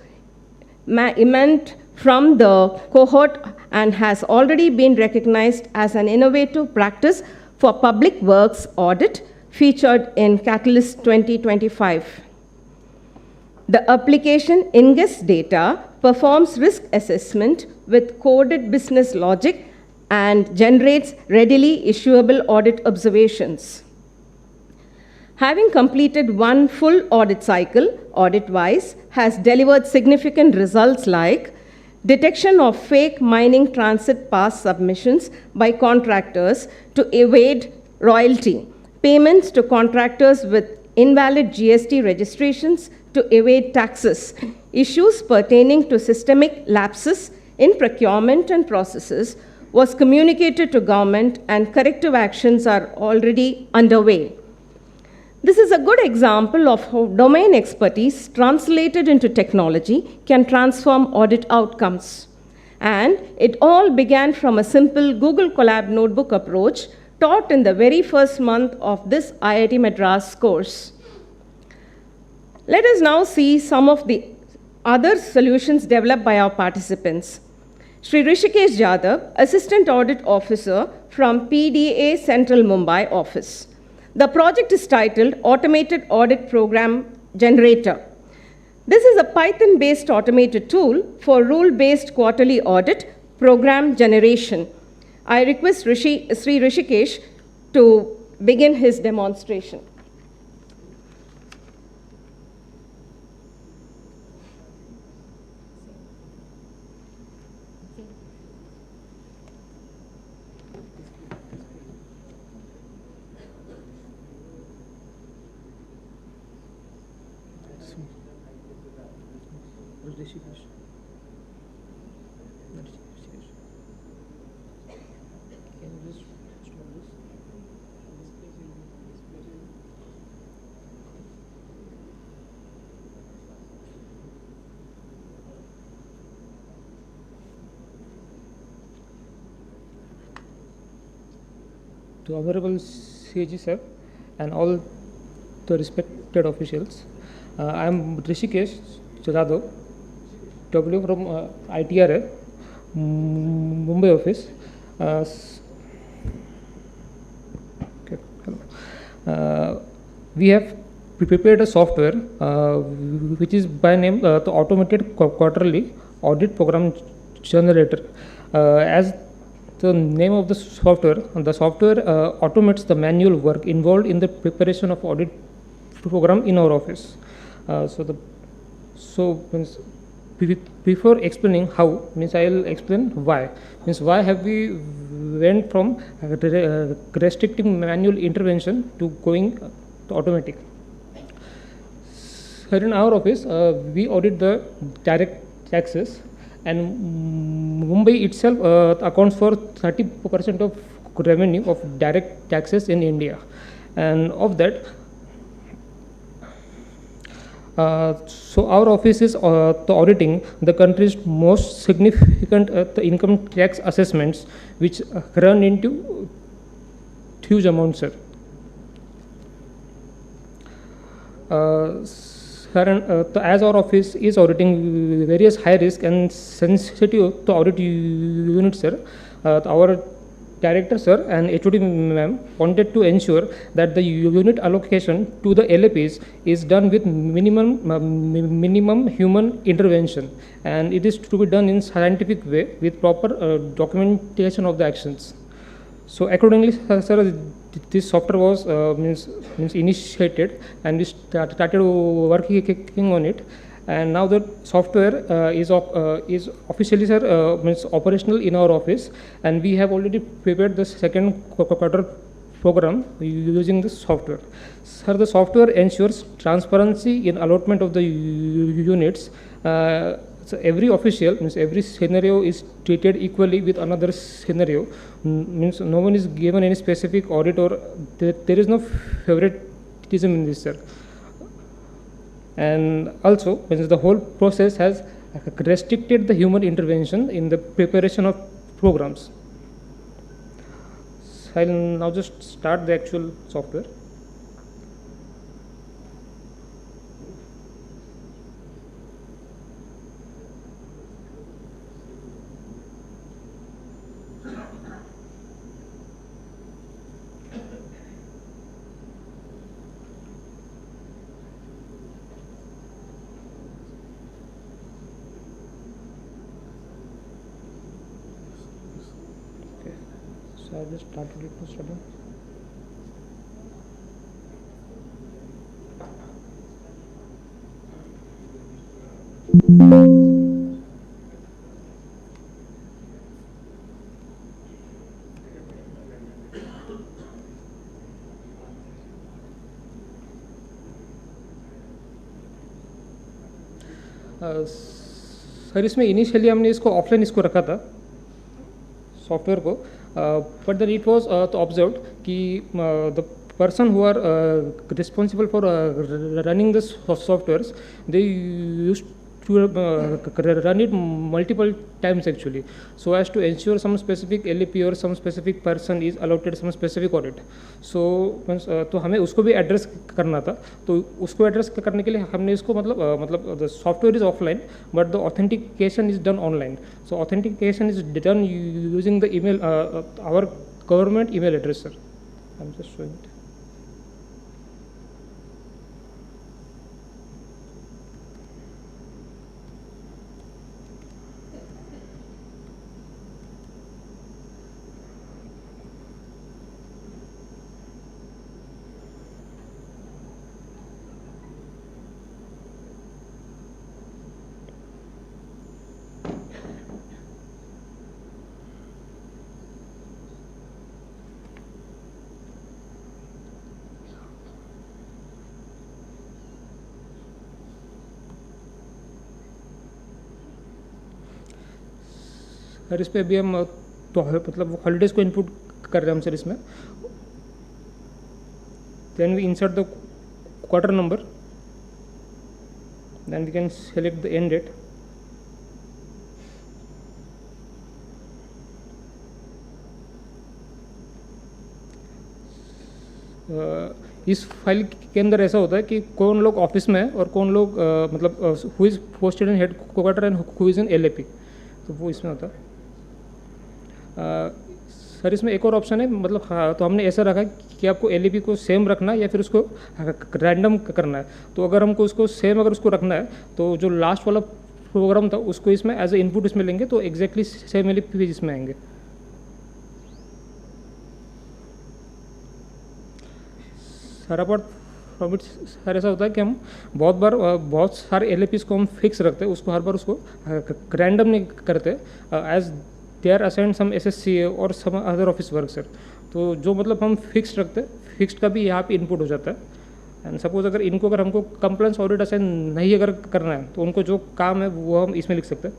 emerged from the cohort and has already been recognized as an innovative practice for public works audit featured in Catalyst 2025. The application ingests data, performs risk assessment with coded business logic, and generates readily issuable audit observations. Having completed one full audit cycle, AuditWise has delivered significant results like detection of fake mining transit pass submissions by contractors to evade royalty, payments to contractors with invalid GST registrations to evade taxes, issues pertaining to systemic lapses in procurement and processes was communicated to government and corrective actions are already underway. This is a good example of how domain expertise translated into technology can transform audit outcomes. And it all began from a simple Google Colab notebook approach taught in the very first month of this IIT Madras course. Let us now see some of the other solutions developed by our participants. Sri Rishikesh Jadhav, Assistant Audit Officer from PDA Central Mumbai office. The project is titled Automated Audit Program Generator. This is a Python-based automated tool for rule-based quarterly audit program generation. I request Sri Rishikesh to begin his demonstration. To Honorable CAG sir and all the respected officials, I am Rishikesh Jadhav, W from ITRA, Mumbai office. We have prepared a software which is by name the Automated Quarterly Audit Program Generator. As the name of the software automates the manual work involved in the preparation of audit program in our office. Before explaining how, I will explain why. Why have we went from restricting manual intervention to going to automatic? Here in our office, we audit the direct taxes, and Mumbai itself accounts for 30% of revenue of direct taxes in India. And of that, so our office is auditing the country's most significant income tax assessments, which run into huge amounts, sir. As our office is auditing various high risk and sensitive to audit units, sir, our director sir and HOD ma'am wanted to ensure that the unit allocation to the LAPs is done with minimum human intervention, and it is to be done in scientific way with proper documentation of the actions. So accordingly, sir, this software was initiated, and we started working on it, and now the software is officially, sir, operational in our office, and we have already prepared the second quarter program using this software. Sir, the software ensures transparency in allotment of the units. So every official, every scenario is treated equally with another scenario. No one is given any specific audit, or there is no favoritism in this, sir. And also, the whole process has restricted the human intervention in the preparation of programs. So I'll now just start the actual software. So I just started it to study. Sir इसमें initially हमने इसको offline इसको रखा था software को, but then it was तो observed कि the person who are responsible for running the softwares, they used to run it multiple times actually, so as to ensure some specific LAP or some specific person is allotted some specific audit. So तो हमें उसको भी address करना था, तो उसको address करने के लिए हमने इसको मतलब the software is offline but the authentication is done online. So authentication is done using the email, our government email address, sir. I'm just showing it. Sir इस पर अभी हम तो मतलब हॉलीडेज़ को इनपुट कर रहे हैं हम सर इसमें, then we insert the quarter number, then we can select the end date, इस फाइल के अंदर ऐसा होता है कि कौन लोग ऑफिस में है और कौन लोग मतलब who is posted in head quarter and who is in LAP, तो वो इसमें होता है। सर इसमें एक और ऑप्शन है, मतलब हाँ, तो हमने ऐसा रखा कि आपको LAP को सेम रखना है या फिर उसको रैंडम करना है। तो अगर हमको उसको सेम अगर उसको रखना है तो जो लास्ट वाला प्रोग्राम था उसको इसमें एज ए इनपुट इसमें लेंगे तो एग्जैक्टली सेम LAP इसमें आएंगे। Sir apart from it sir ऐसा होता है कि हम बहुत सारे LAPs को हम फिक्स रखते हैं, उसको हर बार उसको रैंडम नहीं करते as they are assigned some SSCA और some other office work sir. तो जो मतलब हम फिक्स्ड रखते हैं, फिक्स्ड का भी यहाँ पे इनपुट हो जाता है। एंड सपोज अगर हमको कंप्लायंस ऑडिट असाइन नहीं अगर करना है तो उनको जो काम है वो हम इसमें लिख सकते हैं।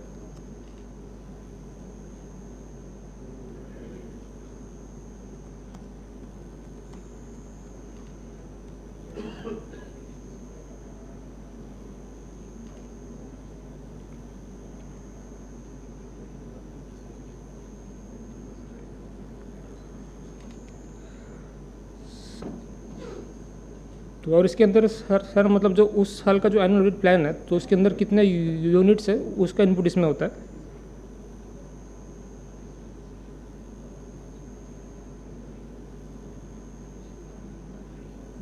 तो और इसके अंदर सर मतलब जो उस साल का जो एनुअल ऑडिट प्लान है तो उसके अंदर कितने यूनिट्स है उसका इनपुट इसमें होता है।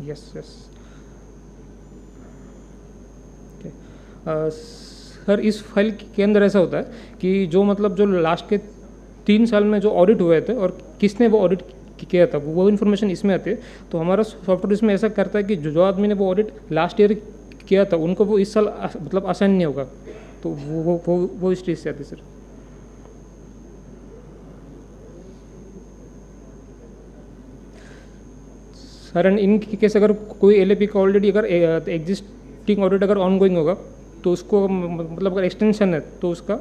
यस सर इस फाइल के अंदर ऐसा होता है कि जो मतलब जो लास्ट के 3 साल में जो ऑडिट हुए थे और किसने वो ऑडिट किया था वो इन्फॉर्मेशन इसमें आती है। तो हमारा सॉफ्टवेयर इसमें ऐसा करता है कि जो आदमी ने वो ऑडिट लास्ट ईयर किया था उनको वो इस साल मतलब असाइन नहीं होगा, तो वो इस चीज़ से आती है sir. Sir and in case अगर कोई LAP का ऑलरेडी अगर एग्जिस्टिंग ऑडिट अगर ऑनगोइंग होगा तो उसको मतलब अगर एक्सटेंशन है तो उसका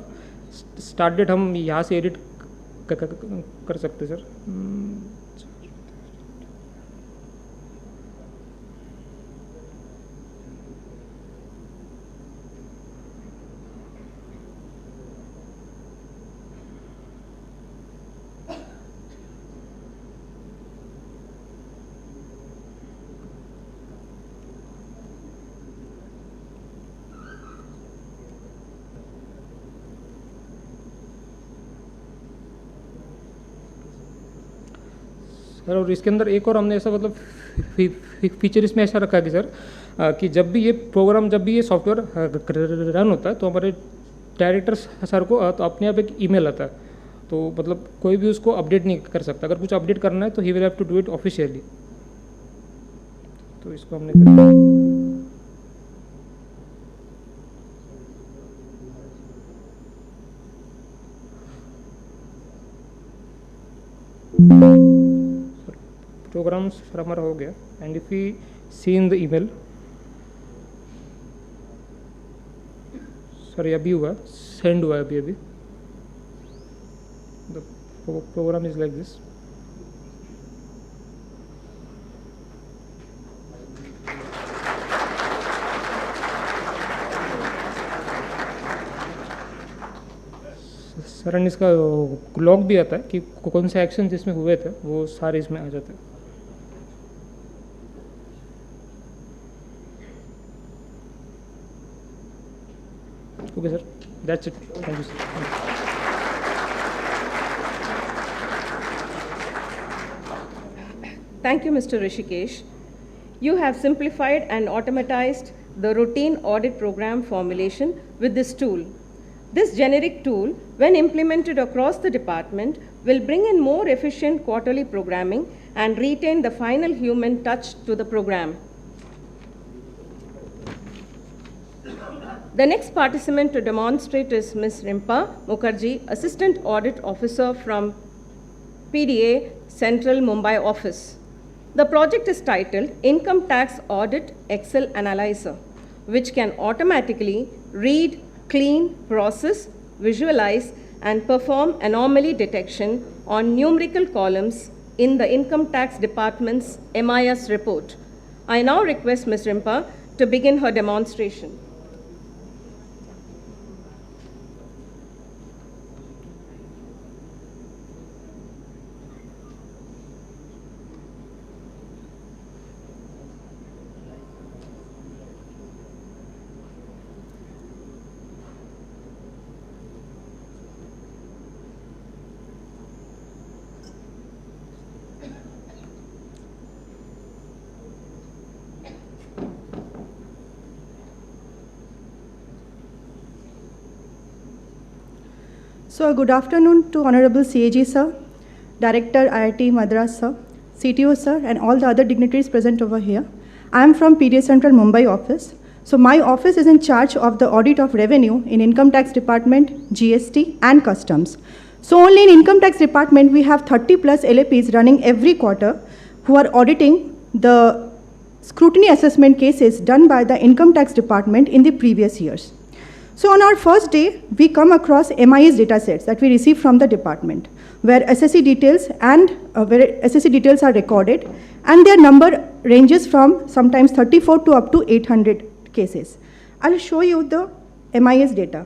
स्टार्ट डेट हम यहाँ से एडिट कर सकते हैं सर। सर और इसके अंदर एक और हमने ऐसा मतलब फीचर इसमें ऐसा रखा है कि सर कि जब भी ये सॉफ्टवेयर रन होता है तो हमारे डायरेक्टर सर को तो अपने आप एक ईमेल आता है, तो मतलब कोई भी उसको अपडेट नहीं कर सकता। अगर कुछ अपडेट करना है तो he will have to do it officially. तो इसको हमने प्रोग्राम सर हमारा हो गया। And if we see in the email sorry अभी हुआ, सेंड हुआ अभी अभी. The program is like this. Sir इसका लॉग भी आता है कि कौन से एक्शन जिसमें हुए थे वो सारे इसमें आ जाते हैं. Okay, sir. That's it. Thank you, sir. Thank you, Mr. Rishikesh. You have simplified and automatized the routine audit program formulation with this tool. This generic tool, when implemented across the department, will bring in more efficient quarterly programming and retain the final human touch to the program. The next participant to demonstrate is Ms. Rimpa Mukherjee, Assistant Audit Officer from PDA Central Mumbai office. The project is titled Income Tax Audit Excel Analyzer, which can automatically read, clean, process, visualize, and perform anomaly detection on numerical columns in the Income Tax Department's MIS report. I now request Ms. Rimpa to begin her demonstration. So good afternoon to Honorable CAG sir, Director IIT Madras sir, CTO sir, and all the other dignitaries present over here. I am from PDA Central Mumbai office. So my office is in charge of the audit of revenue in Income Tax Department, GST, and Customs. So only in Income Tax Department we have 30 plus LAPs running every quarter who are auditing the scrutiny assessment cases done by the Income Tax Department in the previous years. So on our first day, we come across MIS datasets that we receive from the department, where SSC details are recorded, and their number ranges from sometimes 34 to up to 800 cases. I'll show you the MIS data.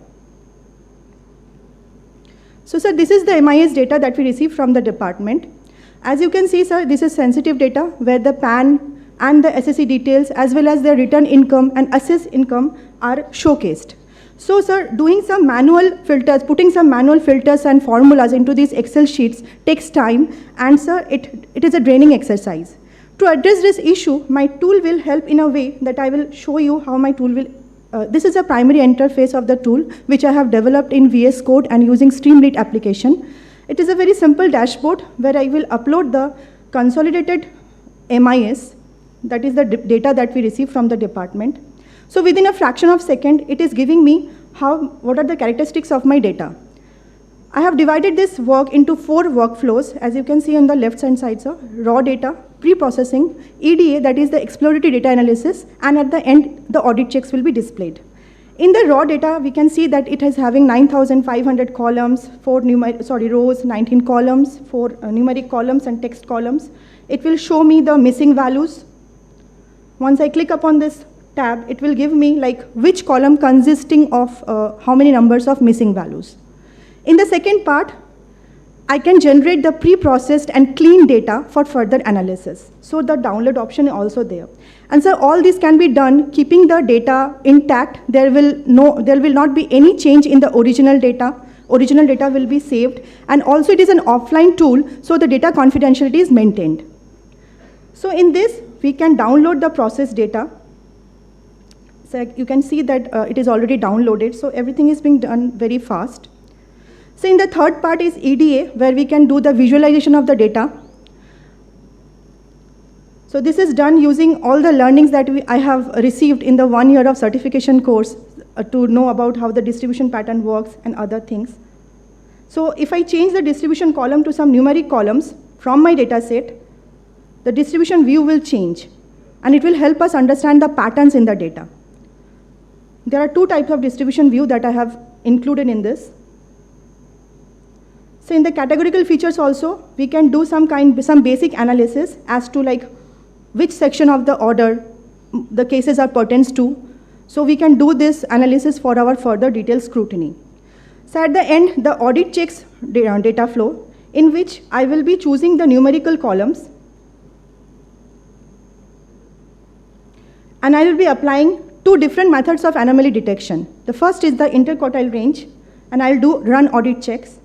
So sir, this is the MIS data that we receive from the department. As you can see, sir, this is sensitive data where the PAN and the SSC details as well as the return income and assessed income are showcased. So sir, doing some manual filters, putting some manual filters and formulas into these Excel sheets takes time, and sir, it is a draining exercise. To address this issue, my tool will help in a way that I will show you how my tool will. This is a primary interface of the tool, which I have developed in VS Code and using Streamlit application. It is a very simple dashboard where I will upload the consolidated MIS, that is the data that we receive from the department. So within a fraction of a second, it is giving me what are the characteristics of my data. I have divided this work into 4 workflows, as you can see on the left hand side, sir. Raw data, pre-processing, EDA, that is the exploratory data analysis, and at the end, the audit checks will be displayed. In the raw data, we can see that it is having 9,500 columns, 4 rows, 19 columns, 4 numeric columns and text columns. It will show me the missing values. Once I click upon this tab, it will give me like which column consisting of how many numbers of missing values. In the second part, I can generate the pre-processed and clean data for further analysis. So the download option is also there. And so all this can be done keeping the data intact. There will not be any change in the original data. Original data will be saved. And also it is an offline tool, so the data confidentiality is maintained. So in this, we can download the process data. So you can see that it is already downloaded, so everything is being done very fast. So in the third part is EDA, where we can do the visualization of the data. So this is done using all the learnings that I have received in the 1 year of certification course to know about how the distribution pattern works and other things. So if I change the distribution column to some numeric columns from my data set, the distribution view will change, and it will help us understand the patterns in the data. there are two types of distribution view that I have included in this. So in the categorical features also, we can do some basic analysis as to like which section of the order the cases are pertains to. So we can do this analysis for our further detailed scrutiny. So at the end, the audit checks data flow, in which I will be choosing the numerical columns, and I will be applying two different methods of anomaly detection. The first is the interquartile range, and I'll run audit checks.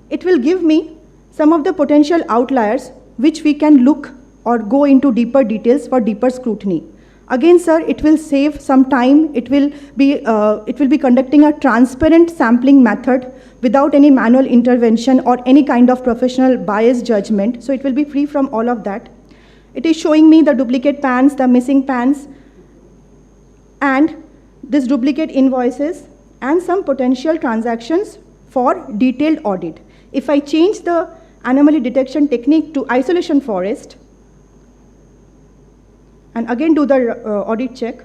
It will give me some of the potential outliers which we can look or go into deeper details for deeper scrutiny. Again, sir, it will save some time. It will be conducting a transparent sampling method without any manual intervention or any kind of professional bias judgment. So it will be free from all of that. It is showing me the duplicate PANs, the missing PANs, and this duplicate invoices, and some potential transactions for detailed audit. If I change the anomaly detection technique to isolation forest, and again do the audit check,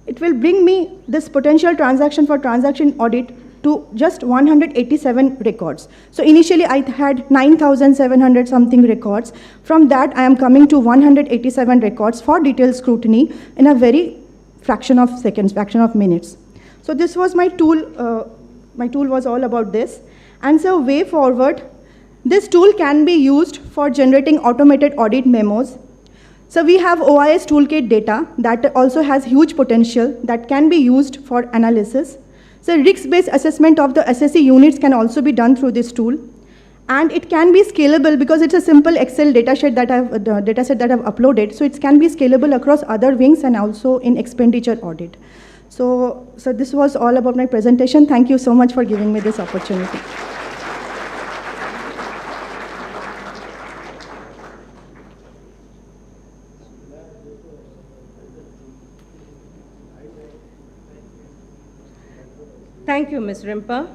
it will bring me this potential transaction for transaction audit to just 187 records. So initially I had 9,700 something records. From that I am coming to 187 records for detailed scrutiny in a very fraction of seconds, fraction of minutes. So this was my tool. My tool was all about this. And so way forward, this tool can be used for generating automated audit memos. So we have OIS toolkit data that also has huge potential that can be used for analysis. So risk-based assessment of the SSE units can also be done through this tool. And it can be scalable because it's a simple Excel dataset that I've uploaded. So it can be scalable across other wings and also in expenditure audit. So this was all about my presentation. Thank you so much for giving me this opportunity. Thank you, Ms. Rimpa.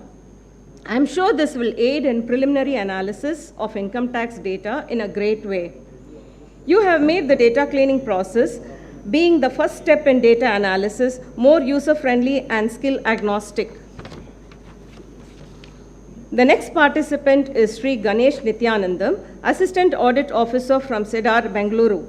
I'm sure this will aid in preliminary analysis of income tax data in a great way. You have made the data cleaning process, being the first step in data analysis, more user-friendly and skill-agnostic. The next participant is Sri Ganesh Nityanandam, Assistant Audit Officer from CEDAR, Bengaluru.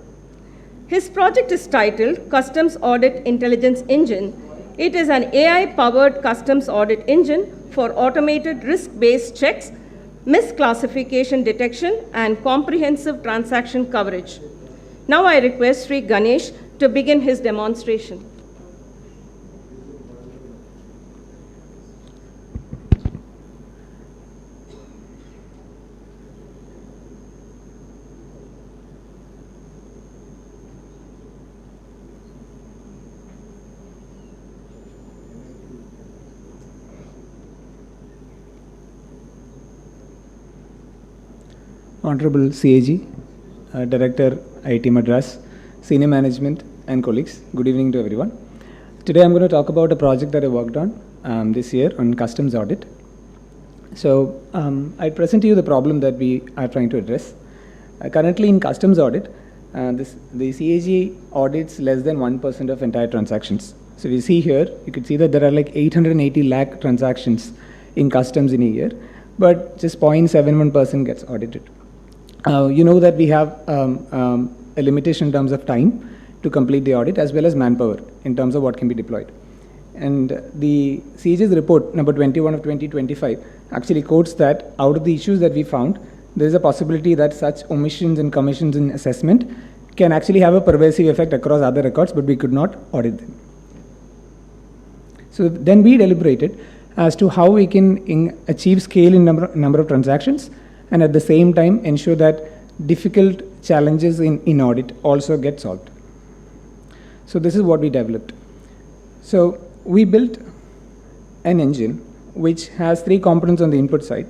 His project is titled Customs Audit Intelligence Engine. It is an AI-powered customs audit engine for automated risk-based checks, misclassification detection, and comprehensive transaction coverage. Now I request Sri Ganesh to begin his demonstration. Honorable CAG, Director, IIT Madras, Senior Management and colleagues, good evening to everyone. Today I'm going to talk about a project that I worked on this year on customs audit. So I present to you the problem that we are trying to address. Currently in customs audit, the CAG audits less than 1% of entire transactions. So we see here, you can see that there are like 880 lakh transactions in customs in a year, but just 0.71% gets audited. You know that we have a limitation in terms of time to complete the audit as well as manpower in terms of what can be deployed. And the CAG's report number 21 of 2025 actually quotes that out of the issues that we found, there is a possibility that such omissions and commissions in assessment can actually have a pervasive effect across other records, but we could not audit them. So then we deliberated as to how we can achieve scale in number of transactions and at the same time ensure that difficult challenges in audit also get solved. So this is what we developed. So we built an engine which has three components on the input side.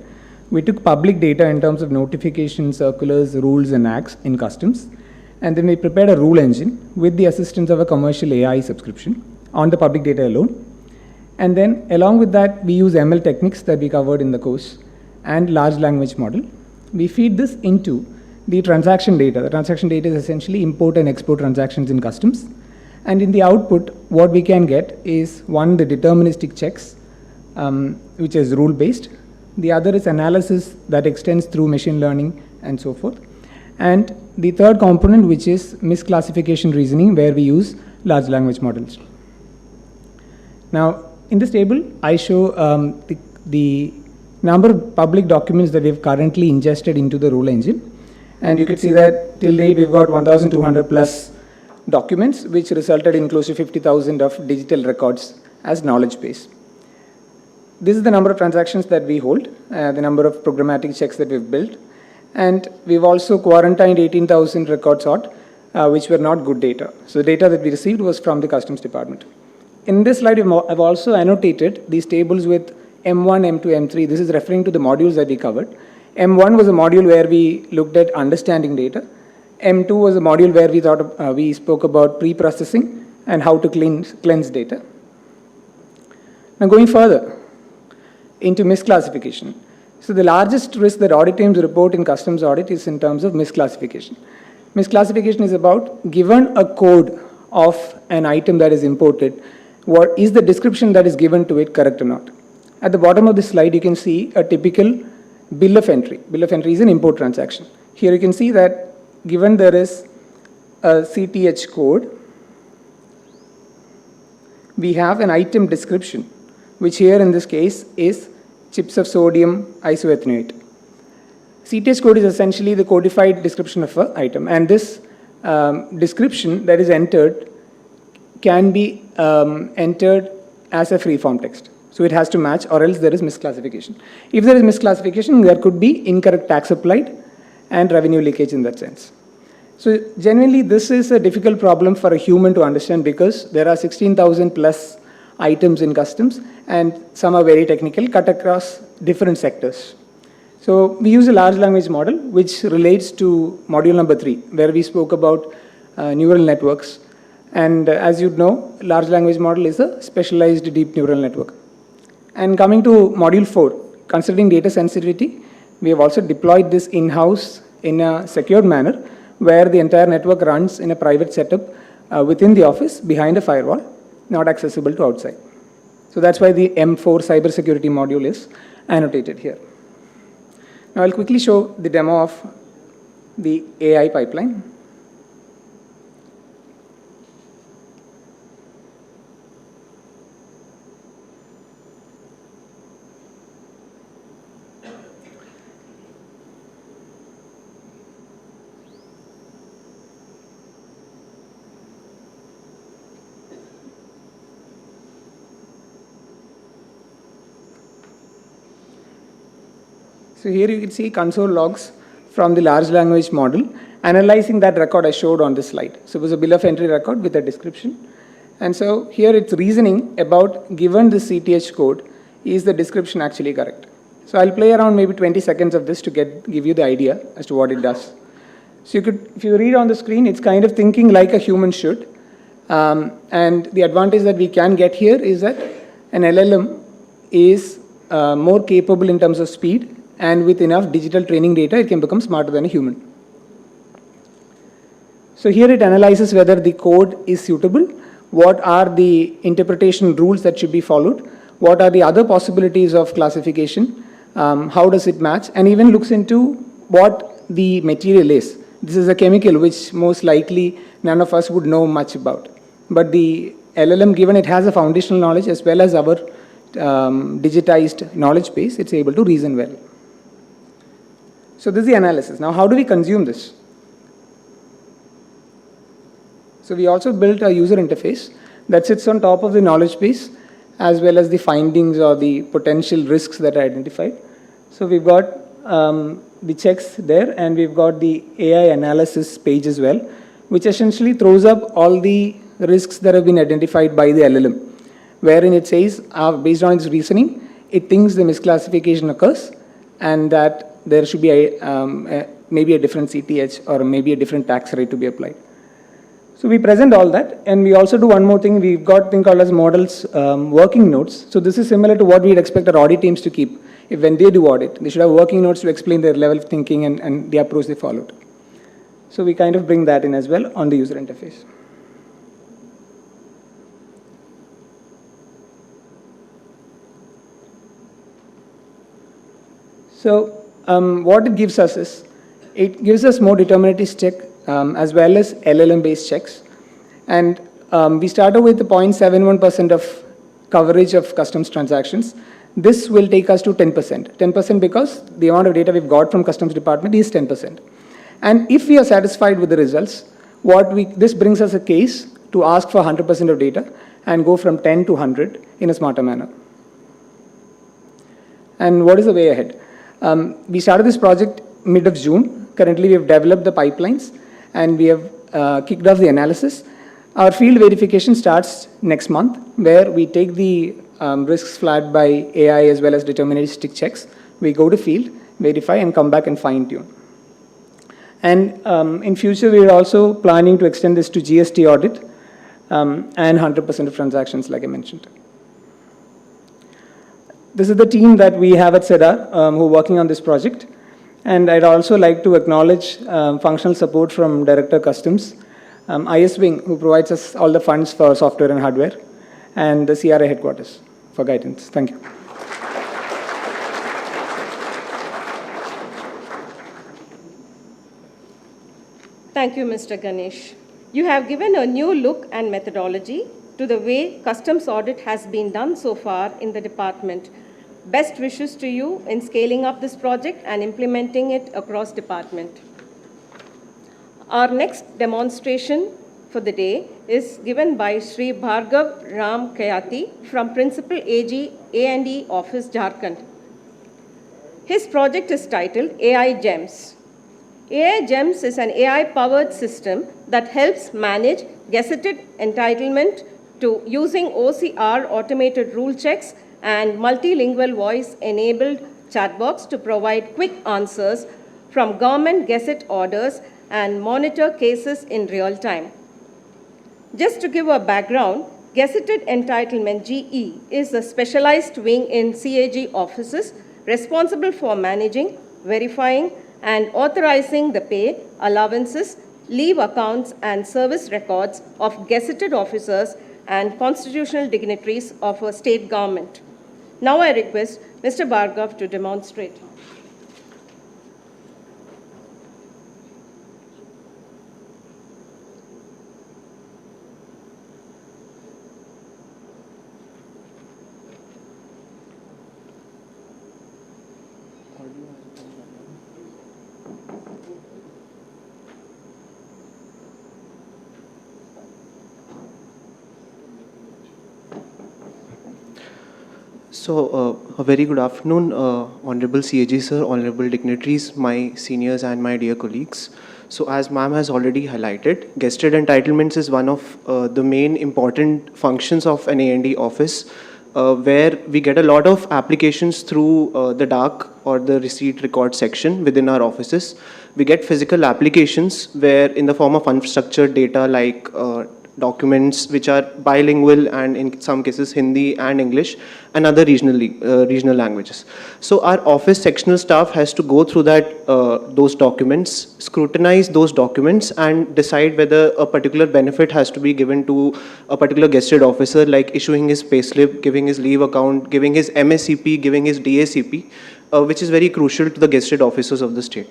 We took public data in terms of notifications, circulars, rules and acts in customs, and then we prepared a rule engine with the assistance of a commercial AI subscription on the public data alone. And then along with that, we use ML techniques that we covered in the course and large language model. We feed this into the transaction data. The transaction data is essentially import and export transactions in customs. And in the output, what we can get is one, the deterministic checks, which is rule-based. The other is analysis that extends through machine learning and so forth. And the third component, which is misclassification reasoning, where we use large language models. Now, in this table, I show the number of public documents that we've currently ingested into the rule engine. And you can see that till date, we've got 1,200 plus documents, which resulted in close to 50,000 of digital records as knowledge base. This is the number of transactions that we hold, the number of programmatic checks that we've built. And we've also quarantined 18,000 records out, which were not good data. So the data that we received was from the customs department. In this slide, I've also annotated these tables with M1, M2, M3. This is referring to the modules that we covered. M1 was a module where we looked at understanding data. M2 was a module where we spoke about pre-processing and how to cleanse data. Now going further into misclassification. So the largest risk that audit teams report in customs audit is in terms of misclassification. Misclassification is about, given a code of an item that is imported, what is the description that is given to it correct or not? At the bottom of this slide, you can see a typical bill of entry. Bill of entry is an import transaction. Here you can see that given there is a CTH code, we have an item description, which here in this case is chips of sodium isoethanoate. CTH code is essentially the codified description of an item, and this description that is entered can be entered as a free-form text. So it has to match, or else there is misclassification. If there is misclassification, there could be incorrect tax applied and revenue leakage in that sense. So generally, this is a difficult problem for a human to understand because there are 16,000 plus items in customs, and some are very technical, cut across different sectors. So we use a large language model, which relates to module number 3, where we spoke about neural networks. And as you know, large language model is a specialized deep neural network. And coming to module 4, considering data sensitivity, we have also deployed this in-house in a secured manner, where the entire network runs in a private setup within the office behind a firewall, not accessible to outside. So that's why the M4 cybersecurity module is annotated here. Now I'll quickly show the demo of the AI pipeline. So here you can see console logs from the large language model, analyzing that record I showed on this slide. So it was a bill of entry record with a description. And so here it's reasoning about, given the CTH code, is the description actually correct? So I'll play around maybe 20 seconds of this to give you the idea as to what it does. So if you read on the screen, it's kind of thinking like a human should. And the advantage that we can get here is that an LLM is more capable in terms of speed, and with enough digital training data, it can become smarter than a human. So here it analyzes whether the code is suitable, what are the interpretation rules that should be followed, what are the other possibilities of classification, how does it match, and even looks into what the material is. This is a chemical which most likely none of us would know much about. But the LLM, given it has a foundational knowledge as well as our digitized knowledge base, it's able to reason well. So this is the analysis. Now, how do we consume this? So we also built a user interface that sits on top of the knowledge base, as well as the findings or the potential risks that are identified. So we've got the checks there, and we've got the AI analysis page as well, which essentially throws up all the risks that have been identified by the LLM, wherein it says, based on its reasoning, it thinks the misclassification occurs, and that there should be maybe a different CTH or maybe a different tax rate to be applied. So we present all that, and we also do one more thing. We've got a thing called as models working notes. So this is similar to what we'd expect our audit teams to keep. If when they do audit, they should have working notes to explain their level of thinking and the approach they followed. So we kind of bring that in as well on the user interface. So what it gives us is, it gives us more determinatives check as well as LLM-based checks. And we started with the 0.71% of coverage of customs transactions. This will take us to 10%. 10% because the amount of data we've got from customs department is 10%. And if we are satisfied with the results, this brings us a case to ask for 100% of data and go from 10 to 100 in a smarter manner. And what is the way ahead? We started this project mid of June. Currently, we have developed the pipelines and we have kicked off the analysis. Our field verification starts next month, where we take the risks flagged by AI as well as deterministic checks. We go to field, verify, and come back and fine-tune. And in future, we are also planning to extend this to GST audit and 100% of transactions, like I mentioned. This is the team that we have at CEDAR who are working on this project. And I'd also like to acknowledge functional support from Director Customs, IS Wing, who provides us all the funds for software and hardware, and the CRA headquarters for guidance. Thank you. Thank you, Mr. Ganesh. You have given a new look and methodology to the way customs audit has been done so far in the department. Best wishes to you in scaling up this project and implementing it across department. Our next demonstration for the day is given by Sri Bhargav Ram Kayati from Principal AG A&E Office, Jharkhand. His project is titled AI GEMS. AI GEMS is an AI-powered system that helps manage gazetted entitlement to using OCR automated rule checks and multilingual voice-enabled chatbots to provide quick answers from government gazette orders and monitor cases in real time. Just to give a background, gazetted entitlement GE is a specialized wing in CAG offices responsible for managing, verifying, and authorizing the pay, allowances, leave accounts, and service records of gazetted officers and constitutional dignitaries of a state government. Now I request Mr. Bhargav to demonstrate. So, a very good afternoon, Honorable CAG Sir, Honorable dignitaries, my seniors and my dear colleagues. So, as ma'am has already highlighted, gazetted entitlements is one of the main important functions of an A&E office, where we get a lot of applications through the DAC or the receipt record section within our offices. We get physical applications where in the form of unstructured data like documents which are bilingual and in some cases Hindi and English and other regional languages. So our office sectional staff has to go through those documents, scrutinize those documents and decide whether a particular benefit has to be given to a particular gazetted officer, like issuing his payslip, giving his leave account, giving his MSCP, giving his DACP, which is very crucial to the gazetted officers of the state.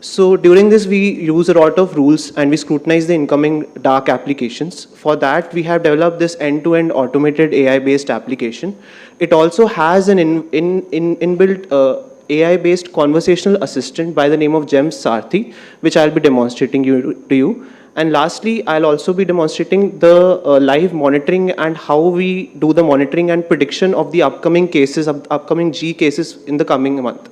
So during this, we use a lot of rules and we scrutinize the incoming DAC applications. For that, we have developed this end-to-end automated AI-based application. It also has an inbuilt AI-based conversational assistant by the name of GEMS Sarthi, which I'll be demonstrating to you. And lastly, I'll also be demonstrating the live monitoring and how we do the monitoring and prediction of the upcoming cases, upcoming G cases in the coming month.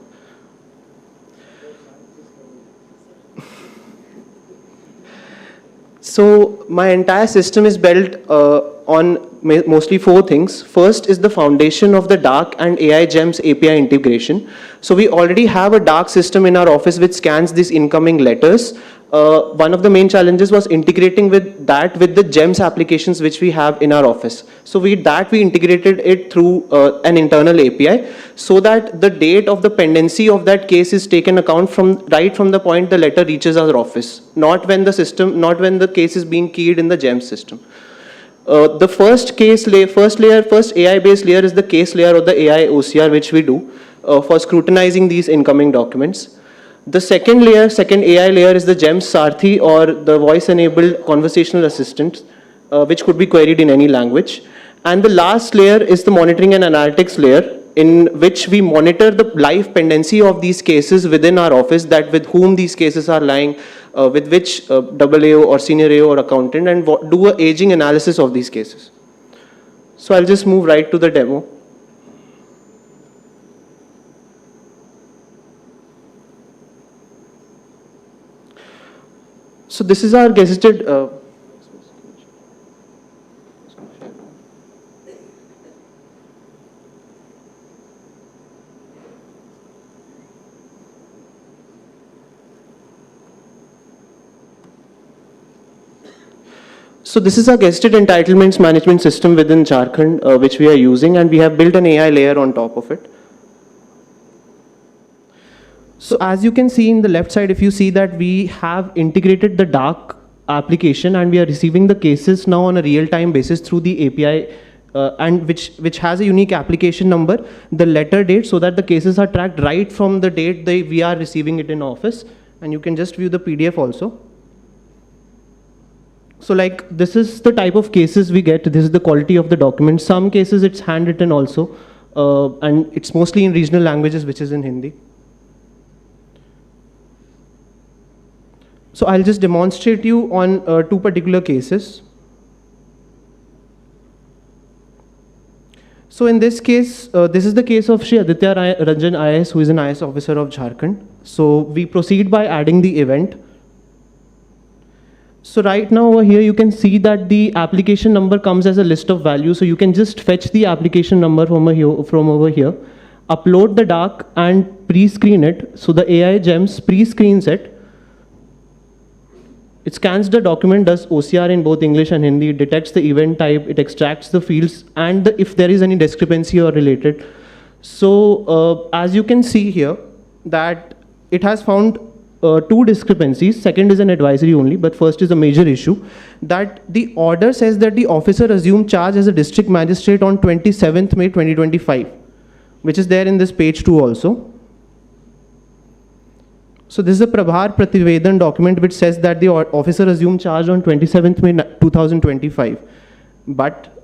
So my entire system is built on mostly 4 things. First is the foundation of the DAC and AI GEMS API integration. So we already have a DAC system in our office which scans these incoming letters. One of the main challenges was integrating with the GEMS applications which we have in our office. So we integrated it through an internal API so that the date of the pendency of that case is taken account right from the point the letter reaches our office, not when the case is being keyed in the GEMS system. The first AI-based layer is the case layer or the AI OCR which we do. for scrutinizing these incoming documents. The second layer, second AI layer, is the GEMS Sarthi, or the voice-enabled conversational assistant, which could be queried in any language. And the last layer is the monitoring and analytics layer, in which we monitor the live pendency of these cases within our office, that with whom these cases are lying, with which AO or senior AO or accountant, and do an aging analysis of these cases. So I'll just move right to the demo. So this is our gazetted So this is our gazetted entitlements management system within Jharkhand, which we are using, and we have built an AI layer on top of it. So as you can see in the left side, if you see that we have integrated the dark application, and we are receiving the cases now on a real-time basis through the API, and which has a unique application number, the letter date, so that the cases are tracked right from the date we are receiving it in office. And you can just view the PDF also. So like, this is the type of cases we get. This is the quality of the document. Some cases it's handwritten also, and it's mostly in regional languages, which is in Hindi. So I'll just demonstrate you on two particular cases. So in this case, this is the case of Shri Aditya Ranjan IAS, who is an IAS officer of Jharkhand. So we proceed by adding the event. So right now over here, you can see that the application number comes as a list of values. So you can just fetch the application number from over here, upload the doc and pre-screen it. So the AI GEMS pre-screens it. It scans the document, does OCR in both English and Hindi, it detects the event type, it extracts the fields, and if there is any discrepancy or related. So as you can see here, that it has found two discrepancies. Second is an advisory only, but first is a major issue, that the order says that the officer assumed charge as a district magistrate on 27th May 2025, which is there in this page 2 also. So this is a Prabhar Prativedan document which says that the officer assumed charge on 27th May 2025. But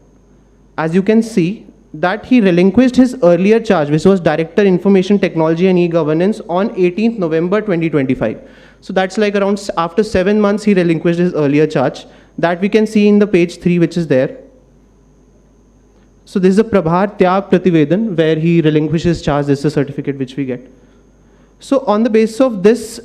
as you can see, that he relinquished his earlier charge, which was Director Information Technology and E-Governance, on 18th November 2025. So that's like around after 7 months he relinquished his earlier charge. That we can see in the page 3, which is there. So this is a Prabhar Tyag Prativedan where he relinquishes charge. This is a certificate which we get. So on the basis of this,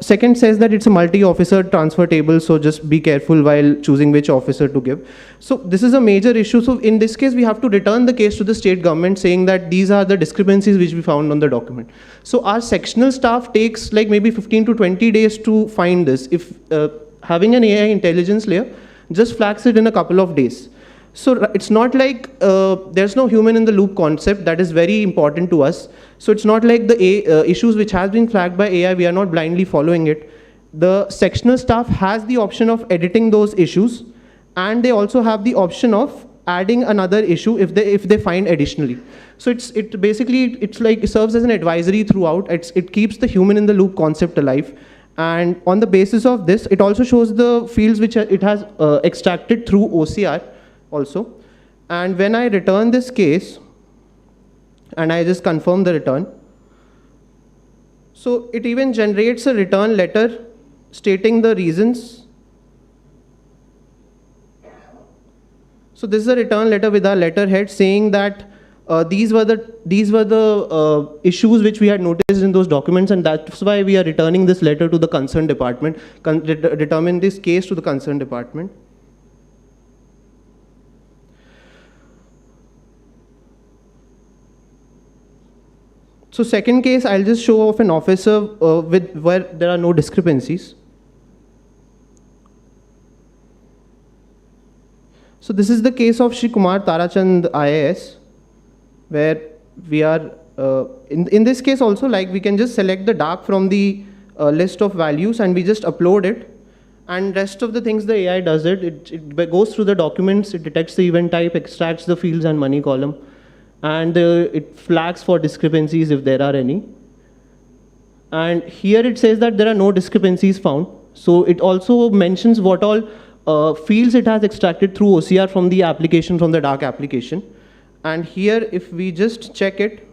second says that it's a multi-officer transfer table, so just be careful while choosing which officer to give. So this is a major issue. So in this case, we have to return the case to the state government saying that these are the discrepancies which we found on the document. So our sectional staff takes like maybe 15 to 20 days to find this. If having an AI intelligence layer just flags it in a couple of days. So it's not like there's no human in the loop concept. That is very important to us. So it's not like the issues which has been flagged by AI, we are not blindly following it. The sectional staff has the option of editing those issues, and they also have the option of adding another issue if they find additionally. So it basically serves as an advisory throughout. It keeps the human in the loop concept alive. And on the basis of this, it also shows the fields which it has extracted through OCR also. And when I return this case, and I just confirm the return, so it even generates a return letter stating the reasons. So this is a return letter with our letterhead saying that these were the issues which we had noticed in those documents, and that's why we are returning this letter to the concerned department, determine this case to the concerned department. So second case, I'll just show off an officer where there are no discrepancies. So this is the case of Shri Kumar Tarachand IAS, where we are, in this case also, like we can just select the dark from the list of values and we just upload it. And rest of the things the AI does it goes through the documents, it detects the event type, extracts the fields and money column. and it flags for discrepancies if there are any. And here it says that there are no discrepancies found. So it also mentions what all fields it has extracted through OCR from the application, from the dark application. And here, if we just check it,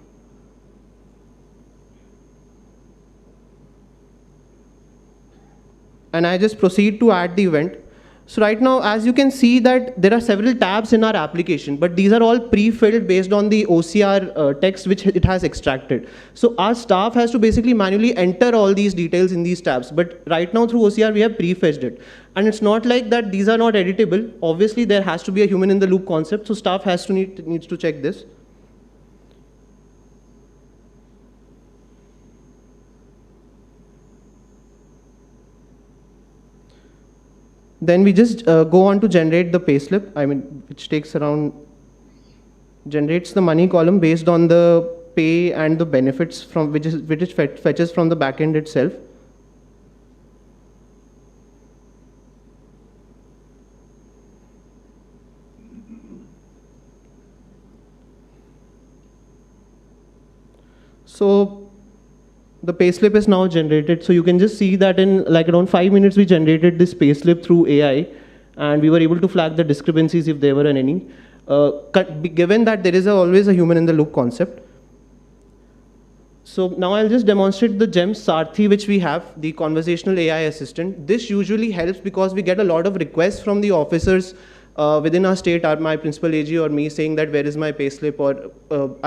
and I just proceed to add the event. So right now, as you can see that there are several tabs in our application, but these are all pre-filled based on the OCR text which it has extracted. So our staff has to basically manually enter all these details in these tabs. But right now through OCR, we have pre-fetched it. And it's not like that these are not editable. Obviously, there has to be a human in the loop concept. So staff has to needs to check this. Then we just go on to generate the payslip, which takes around, generates the money column based on the pay and the benefits from which fetches from the backend itself. So the payslip is now generated. So you can just see that in like around 5 minutes, we generated this payslip through AI, and we were able to flag the discrepancies if there were any. Given that there is always a human in the loop concept. So now I'll just demonstrate the GEMS Sarthi which we have, the conversational AI assistant. This usually helps because we get a lot of requests from the officers within our state, or my principal AG or me, saying that where is my payslip, or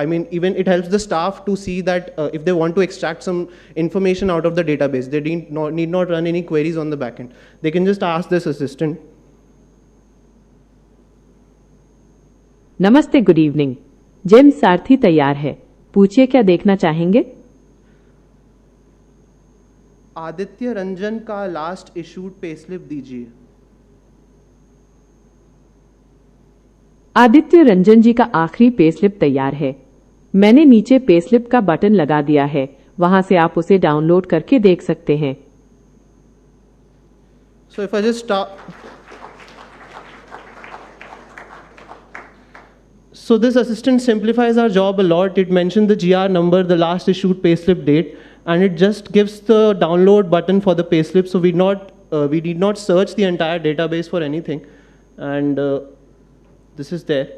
even it helps the staff to see that if they want to extract some information out of the database, they need not run any queries on the backend. They can just ask this assistant. नमस्ते, good evening. James सारथी तैयार है, पूछिए क्या देखना चाहेंगे। आदित्य रंजन का last issued payslip दीजिए। आदित्य रंजन जी का आखिरी पेस्लिप तैयार है। मैंने नीचे पेस्लिप का बटन लगा दिया है, वहां से आप उसे डाउनलोड करके देख सकते हैं। So if I just start, so this assistant simplifies our job a lot. It mentions the GR number, the last issued payslip date, and it just gives the download button for the payslip. So we need not search the entire database for anything, and this is there.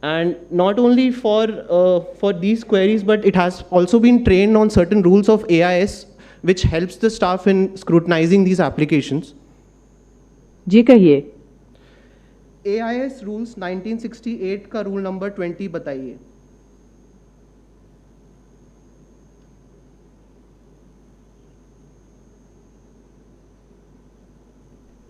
And not only for these queries, but it has also been trained on certain rules of AIS, which helps the staff in scrutinizing these applications. जी कहिए। AIS rules 1968 का rule number 20 बताइए।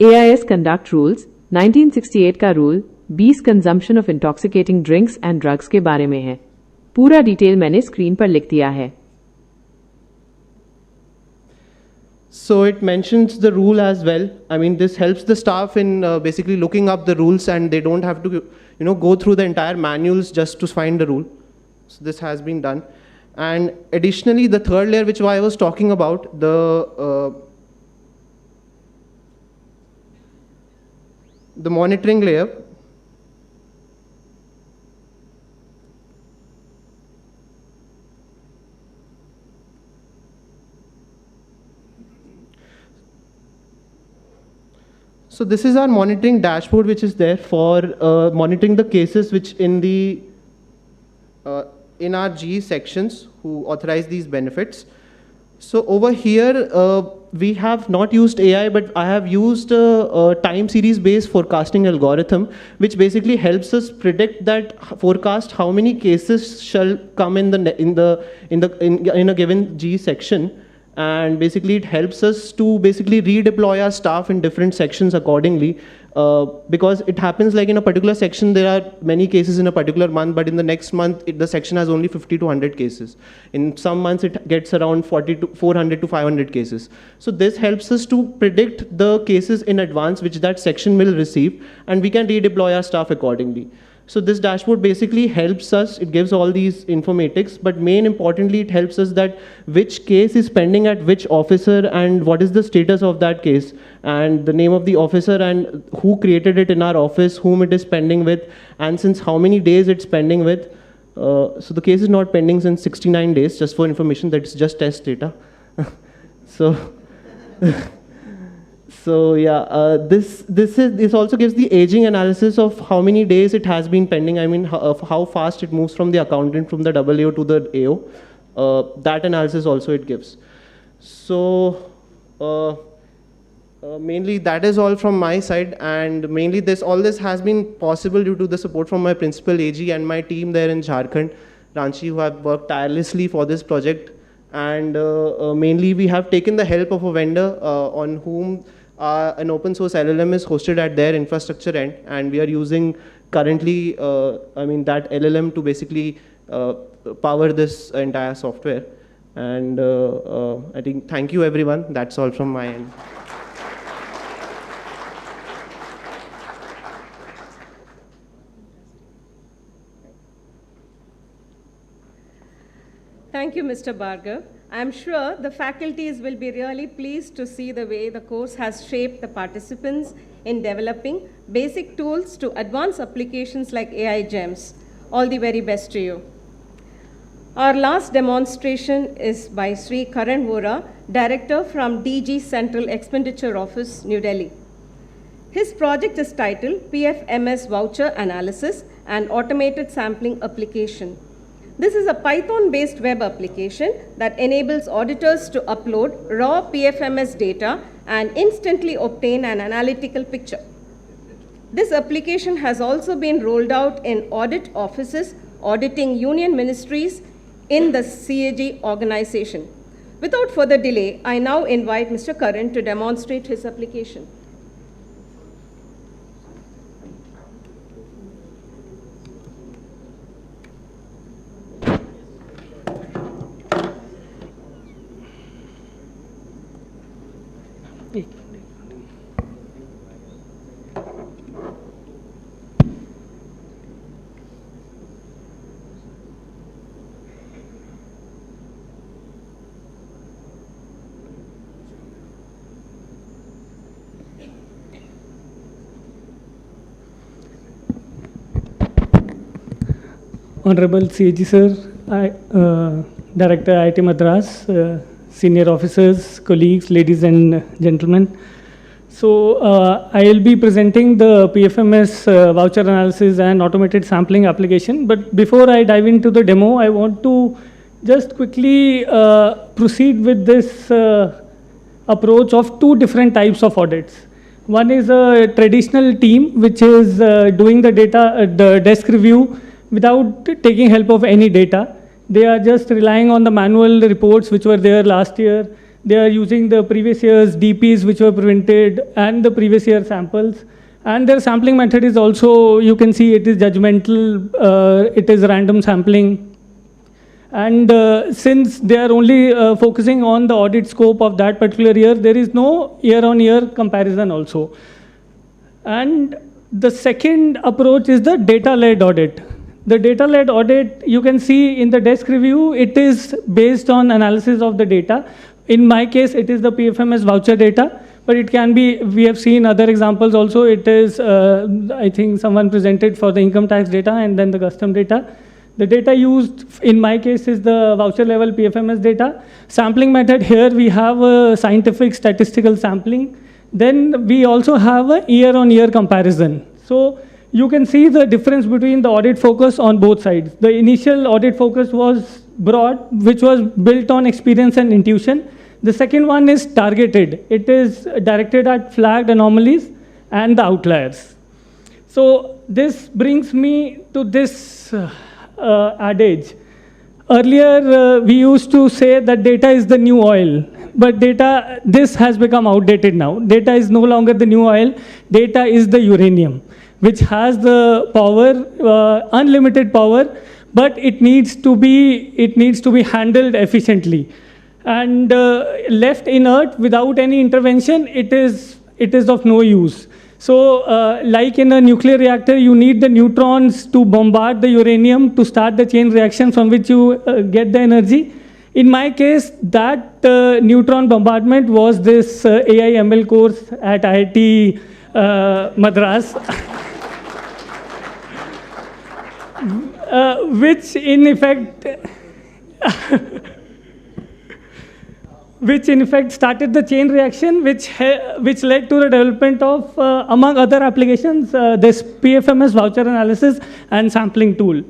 AIS conduct rules 1968 का rule 20 consumption of intoxicating drinks and drugs के बारे में है। पूरा detail मैंने स्क्रीन पर लिख दिया है। So it mentions the rule as well. I mean, this helps the staff in basically looking up the rules, and they don't have to, go through the entire manuals just to find the rule. So this has been done. And additionally, the third layer, which I was talking about, the monitoring layer. So this is our monitoring dashboard, which is there for monitoring the cases which in our GE sections who authorize these benefits. So over here, we have not used AI, but I have used a time series based forecasting algorithm, which basically helps us predict forecast how many cases shall come in a given GE section. And basically it helps us to basically redeploy our staff in different sections accordingly, because it happens like in a particular section there are many cases in a particular month, but in the next month the section has only 50 to 100 cases. In some months it gets around 400 to 500 cases. So this helps us to predict the cases in advance which that section will receive, and we can redeploy our staff accordingly. So this dashboard basically helps us, it gives all these informatics, but main importantly, it helps us that which case is pending at which officer and what is the status of that case, and the name of the officer and who created it in our office, whom it is pending with, and since how many days it's pending with. So the case is not pending since 69 days, just for information, that's just test data. So, so yeah, this also gives the aging analysis of how many days it has been pending. I mean, how fast it moves from the accountant, from the AO to the AO. That analysis also it gives. So mainly that is all from my side, and mainly all this has been possible due to the support from my principal AG and my team there in Jharkhand, Ranchi, who have worked tirelessly for this project. And mainly we have taken the help of a vendor on whom an open source LLM is hosted at their infrastructure end, and we are using currently that LLM to basically power this entire software. And I think thank you everyone, that's all from my end. Thank you, Mr. Bhargav. I'm sure the faculties will be really pleased to see the way the course has shaped the participants in developing basic tools to advance applications like AI gems. All the very best to you. Our last demonstration is by Sri Karan Vora, Director from DG Central Expenditure Office, New Delhi. His project is titled PFMS Voucher Analysis and Automated Sampling Application. This is a Python-based web application that enables auditors to upload raw PFMS data and instantly obtain an analytical picture. This application has also been rolled out in audit offices, auditing union ministries in the CAG organization. Without further delay, I now invite Mr. Karan to demonstrate his application. Honorable CAG Sir, Director IIT Madras, senior officers, colleagues, ladies and gentlemen. So I will be presenting the PFMS voucher analysis and automated sampling application. But before I dive into the demo, I want to just quickly proceed with this approach of two different types of audits. One is a traditional team which is doing the data, the desk review without taking help of any data. They are just relying on the manual reports which were there last year. They are using the previous year's DPs which were printed and the previous year samples. And their sampling method is also, you can see it is judgmental, it is random sampling. And since they are only focusing on the audit scope of that particular year, there is no year-on-year comparison also. And the second approach is the data-led audit. The data-led audit, you can see in the desk review, it is based on analysis of the data. In my case, it is the PFMS voucher data, but it can be, we have seen other examples also. It is, I think someone presented for the income tax data and then the custom data. The data used in my case is the voucher level PFMS data. Sampling method here, we have a scientific statistical sampling. Then we also have a year-on-year comparison. So you can see the difference between the audit focus on both sides. The initial audit focus was broad, which was built on experience and intuition. The second one is targeted. It is directed at flagged anomalies and the outliers. So this brings me to this adage. Earlier, we used to say that data is the new oil, but this has become outdated now. Data is no longer the new oil. Data is the uranium, which has the power, unlimited power, but it needs to be handled efficiently. And left inert without any intervention, it is of no use. So like in a nuclear reactor, you need the neutrons to bombard the uranium to start the chain reaction from which you get the energy. In my case, that neutron bombardment was this AI ML course at IIT Madras. which in effect started the chain reaction, which led to the development of, among other applications, this PFMS voucher analysis and sampling tool.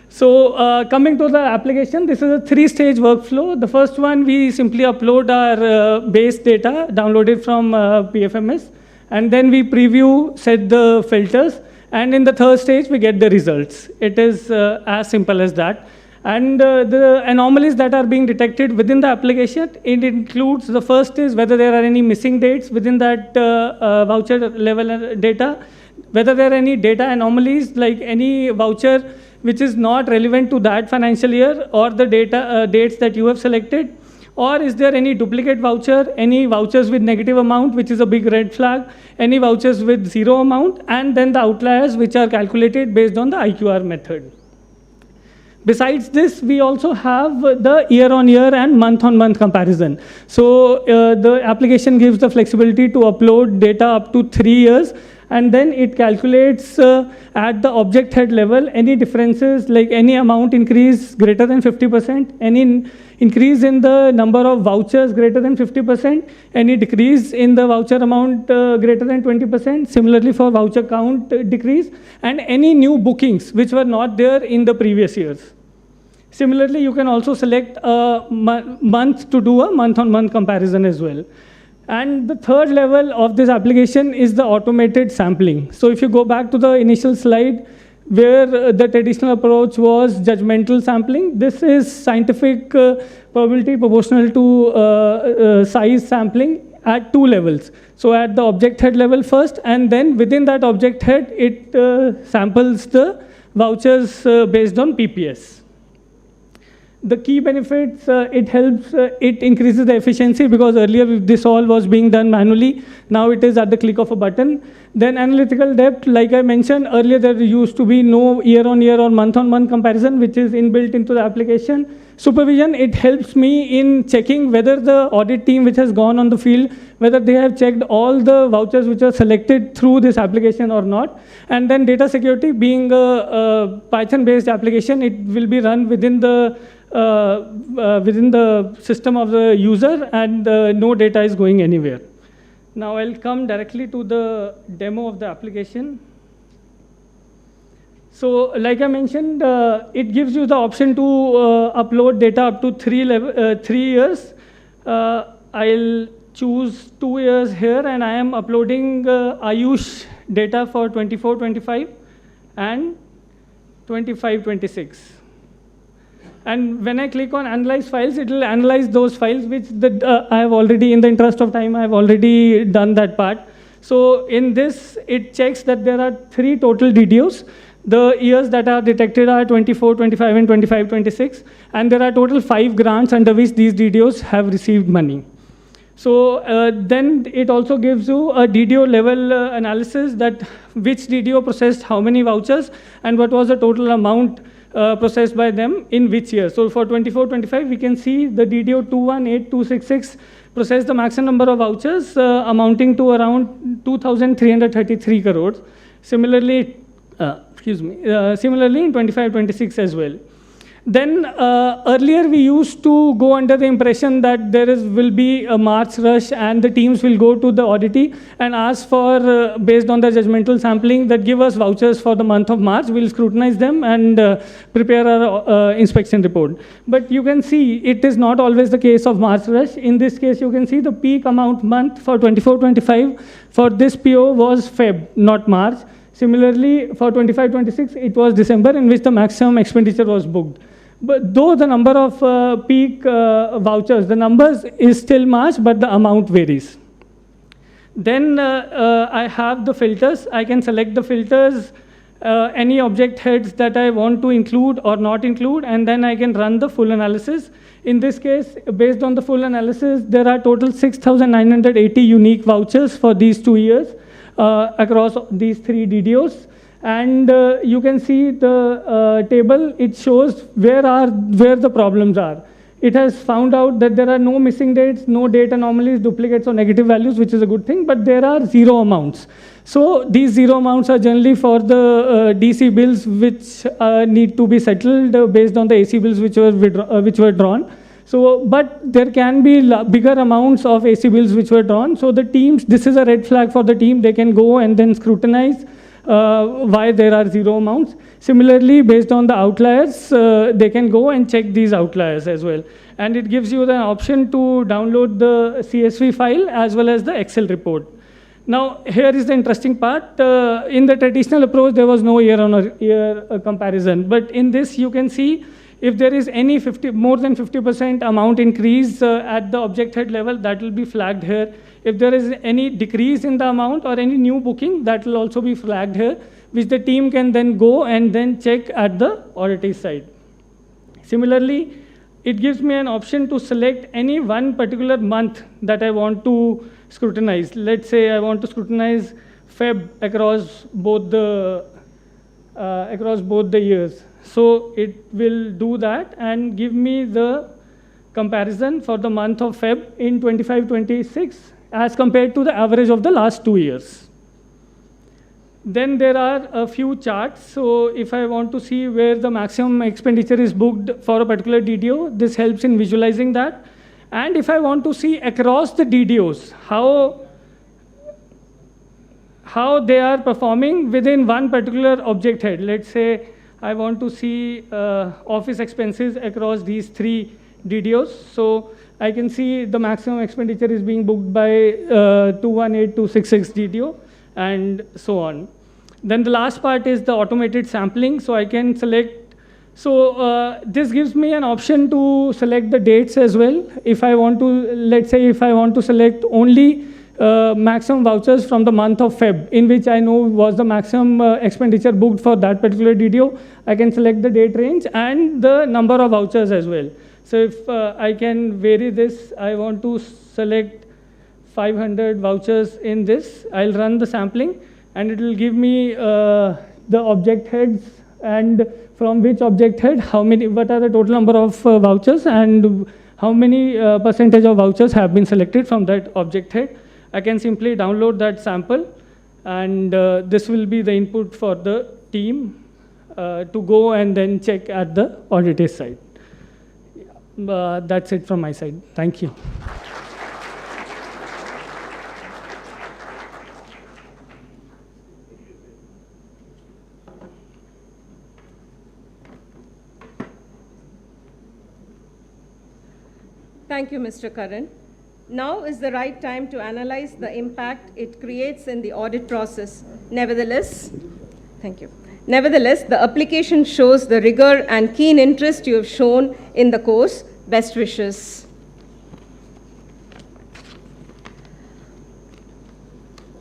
So coming to the application, this is a 3-stage workflow. The first one, we simply upload our base data downloaded from PFMS, and then we preview, set the filters, and in the third stage, we get the results. It is as simple as that. And the anomalies that are being detected within the application, it includes, the first is whether there are any missing dates within that voucher level data, whether there are any data anomalies, like any voucher which is not relevant to that financial year or the data dates that you have selected, or is there any duplicate voucher, any vouchers with negative amount, which is a big red flag, any vouchers with 0 amount, and then the outliers which are calculated based on the IQR method. Besides this, we also have the year-on-year and month-on-month comparison. So the application gives the flexibility to upload data up to 3 years, and then it calculates at the object head level any differences, like any amount increase greater than 50%, any increase in the number of vouchers greater than 50%, any decrease in the voucher amount greater than 20%, similarly for voucher count decrease, and any new bookings which were not there in the previous years. Similarly, you can also select a month to do a month-on-month comparison as well. And the third level of this application is the automated sampling. So if you go back to the initial slide, where the traditional approach was judgmental sampling, this is scientific probability proportional to size sampling at 2 levels. So at the object head level first, and then within that object head, it samples the vouchers based on PPS. The key benefits, it helps, it increases the efficiency, because earlier this all was being done manually. Now it is at the click of a button. Then analytical depth, like I mentioned earlier, there used to be no year-on-year or month-on-month comparison, which is inbuilt into the application. Supervision, it helps me in checking whether the audit team which has gone on the field, whether they have checked all the vouchers which are selected through this application or not. And then data security, being a Python-based application, it will be run within the system of the user, and no data is going anywhere. Now I'll come directly to the demo of the application. So like I mentioned, it gives you the option to upload data up to 3 years. I'll choose 2 years here, and I am uploading Ayush data for 24-25 and 25-26. And when I click on Analyze Files, it will analyze those files, which I have already, in the interest of time, I have already done that part. So in this, it checks that there are 3 total DDOs. The years that are detected are 24, 25, and 25, 26. And there are total 5 grants under which these DDOs have received money. So then it also gives you a DDO level analysis, that which DDO processed how many vouchers, and what was the total amount processed by them in which year. So for 24-25, we can see the DDO 218266 processed the maximum number of vouchers amounting to around 2,333 crores. Similarly, similarly in 25-26 as well. Then earlier we used to go under the impression that will be a March rush, and the teams will go to the auditee and ask for, based on the judgmental sampling, that give us vouchers for the month of March. We'll scrutinize them and prepare our inspection report. But you can see it is not always the case of March rush. In this case, you can see the peak amount month for 24-25 for this PO was Feb, not March. Similarly, for 25-26, it was December, in which the maximum expenditure was booked. But though the number of peak vouchers, the numbers is still March, but the amount varies. Then I have the filters. I can select the filters, any object heads that I want to include or not include, and then I can run the full analysis. In this case, based on the full analysis, there are total 6,980 unique vouchers for these 2 years across these 3 DDOs. And you can see the table. It shows where the problems are. It has found out that there are no missing dates, no date anomalies, duplicates, or negative values, which is a good thing, but there are 0 amounts. So these zero amounts are generally for the DC bills which need to be settled based on the AC bills which were drawn. So, but there can be bigger amounts of AC bills which were drawn. So the teams, this is a red flag for the team. They can go and then scrutinize why there are zero amounts. Similarly, based on the outliers, they can go and check these outliers as well. And it gives you the option to download the CSV file as well as the Excel report. Now, here is the interesting part. In the traditional approach, there was no year-on-year comparison. But in this, you can see if there is any more than 50% amount increase at the object head level, that will be flagged here. If there is any decrease in the amount or any new booking, that will also be flagged here, which the team can then go and then check at the auditee side. Similarly, it gives me an option to select any one particular month that I want to scrutinize. Let's say I want to scrutinize Feb across both the years. So it will do that and give me the comparison for the month of Feb in 25-26 as compared to the average of the last 2 years. Then there are a few charts. So if I want to see where the maximum expenditure is booked for a particular DDO, this helps in visualizing that. And if I want to see across the DDOs, how they are performing within one particular object head. Let's say I want to see office expenses across these 3 DDOs. So I can see the maximum expenditure is being booked by 218266 DDO and so on. Then the last part is the automated sampling. So I can select, this gives me an option to select the dates as well. If I want to, let's say if I want to select only maximum vouchers from the month of Feb, in which I know was the maximum expenditure booked for that particular DDO, I can select the date range and the number of vouchers as well. So if I can vary this, I want to select 500 vouchers in this. I'll run the sampling and it will give me the object heads and from which object head, what are the total number of vouchers and how many percentage of vouchers have been selected from that object head. I can simply download that sample and this will be the input for the team to go and then check at the auditee side. That's it from my side. Thank you. Thank you, Mr. Karan. Now is the right time to analyze the impact it creates in the audit process. Nevertheless, thank you. Nevertheless, the application shows the rigor and keen interest you have shown in the course. Best wishes.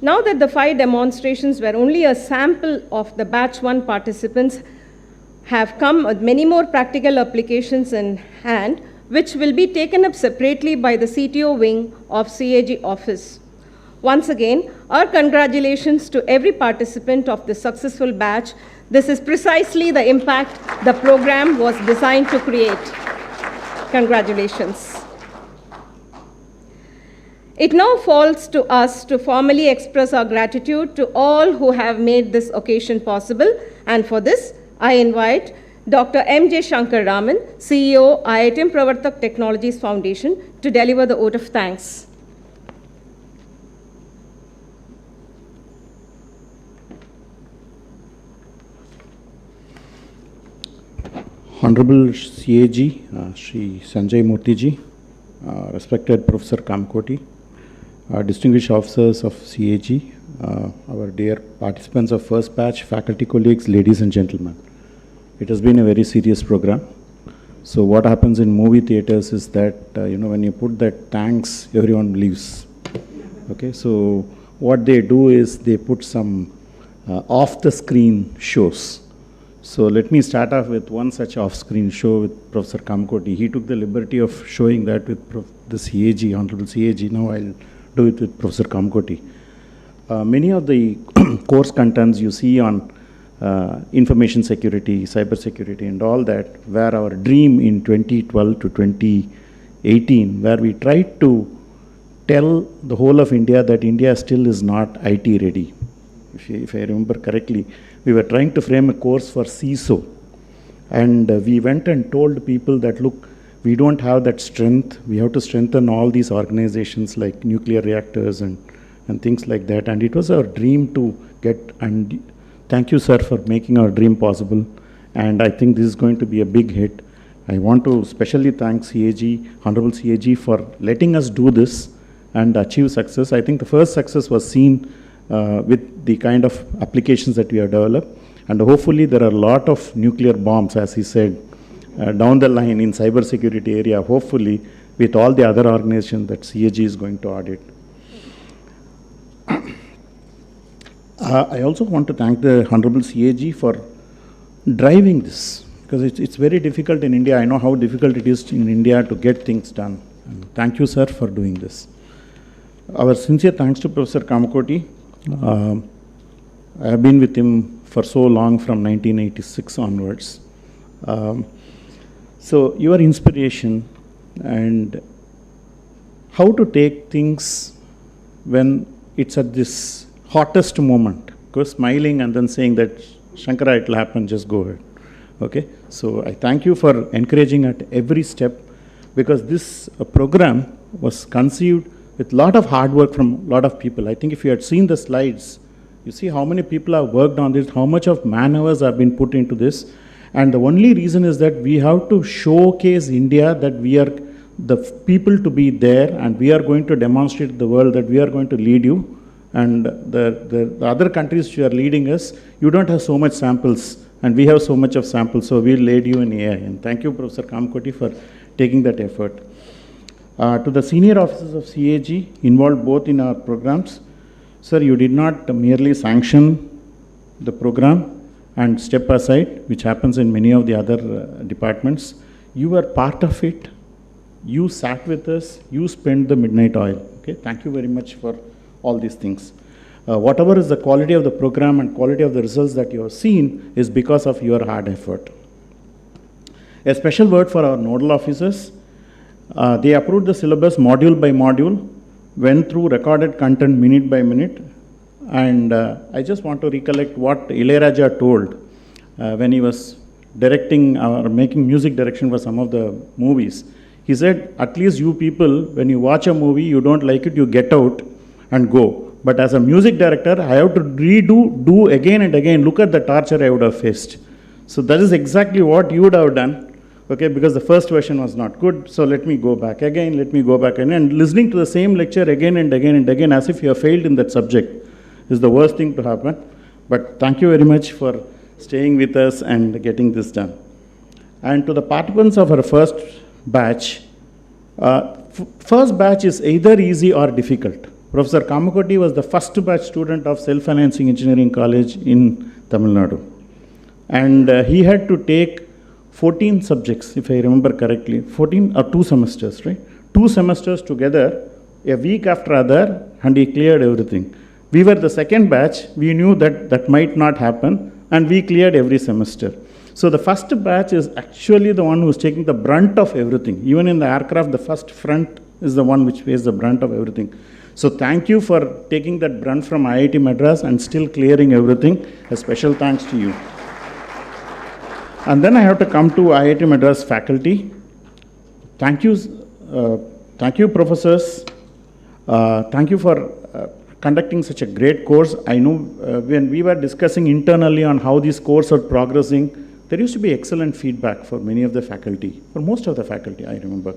Now that the 5 demonstrations were only a sample of the batch 1 participants have come with many more practical applications in hand, which will be taken up separately by the CTO wing of CAG office. Once again, our congratulations to every participant of the successful batch. This is precisely the impact the program was designed to create. Congratulations. It now falls to us to formally express our gratitude to all who have made this occasion possible, and for this, I invite Dr. M.J. Shankar Raman, CEO, IITM Pravartak Technologies Foundation, to deliver the vote of thanks. Honorable CAG, Shri Sanjay Murthy ji, respected Professor Kamkoti, distinguished officers of CAG, our dear participants of first batch, faculty colleagues, ladies and gentlemen. It has been a very serious program. So what happens in movie theaters is that, when you put that thanks, everyone leaves. Okay, so what they do is they put some off-the-screen shows. So let me start off with one such off-screen show with Professor Kamkoti. He took the liberty of showing that with the CAG, Honorable CAG. Now I'll do it with Professor Kamkoti. Many of the course contents you see on information security, cybersecurity and all that were our dream in 2012 to 2018, where we tried to tell the whole of India that India still is not IT ready. if I remember correctly, we were trying to frame a course for CISO. And we went and told people that, look, we don't have that strength. We have to strengthen all these organizations like nuclear reactors and things like that. And it was our dream to get, and thank you, sir, for making our dream possible. And I think this is going to be a big hit. I want to especially thank CAG, Honorable CAG, for letting us do this and achieve success. I think the first success was seen with the kind of applications that we have developed. And hopefully there are a lot of nuclear bombs, as he said, down the line in cybersecurity area, hopefully with all the other organizations that CAG is going to audit. I also want to thank the Honorable CAG for driving this, because it's very difficult in India. I know how difficult it is in India to get things done. And thank you, sir, for doing this. Our sincere thanks to Professor Kamakoti. I have been with him for so long, from 1986 onwards. So your inspiration and how to take things when it's at this hottest moment, because smiling and then saying that, Shankara, it will happen, just go ahead. Okay, so I thank you for encouraging at every step, because this program was conceived with a lot of hard work from a lot of people. I think if you had seen the slides, you see how many people have worked on this, how much of man hours have been put into this. And the only reason is that we have to showcase India, that we are the people to be there, and we are going to demonstrate to the world that we are going to lead you. And the other countries which are leading us, you don't have so much samples, and we have so much of samples, so we'll lead you in AI. And thank you, Professor Kamakoti, for taking that effort. To the senior officers of CAG involved both in our programs, sir, you did not merely sanction the program and step aside, which happens in many of the other departments. You were part of it. You sat with us. You spent the midnight oil. Okay, thank you very much for all these things. Whatever is the quality of the program and quality of the results that you have seen is because of your hard effort. A special word for our nodal officers. They approved the syllabus module by module, went through recorded content minute by minute, and I just want to recollect what Ilayaraja told when he was directing or making music direction for some of the movies. He said, at least you people, when you watch a movie, you don't like it, you get out and go. But as a music director, I have to do again and again, look at the torture I would have faced. So that is exactly what you would have done. Okay, because the first version was not good, so let me go back again, and listening to the same lecture again and again and again as if you have failed in that subject is the worst thing to happen. But thank you very much for staying with us and getting this done. And to the participants of our first batch, first batch is either easy or difficult. Professor Kamakoti was the first batch student of Self-Financing Engineering College in Tamil Nadu. And he had to take 14 subjects, if I remember correctly, 14 or 2 semesters, right? 2 semesters together, a week after other, and he cleared everything. We were the second batch, we knew that that might not happen, and we cleared every semester. So the first batch is actually the one who's taking the brunt of everything. Even in the aircraft, the first front is the one which faces the brunt of everything. So thank you for taking that brunt from IIT Madras and still clearing everything. A special thanks to you. And then I have to come to IIT Madras faculty. Thank you, professors. Thank you for conducting such a great course. I know when we were discussing internally on how this course are progressing, there used to be excellent feedback for many of the faculty, for most of the faculty, I remember.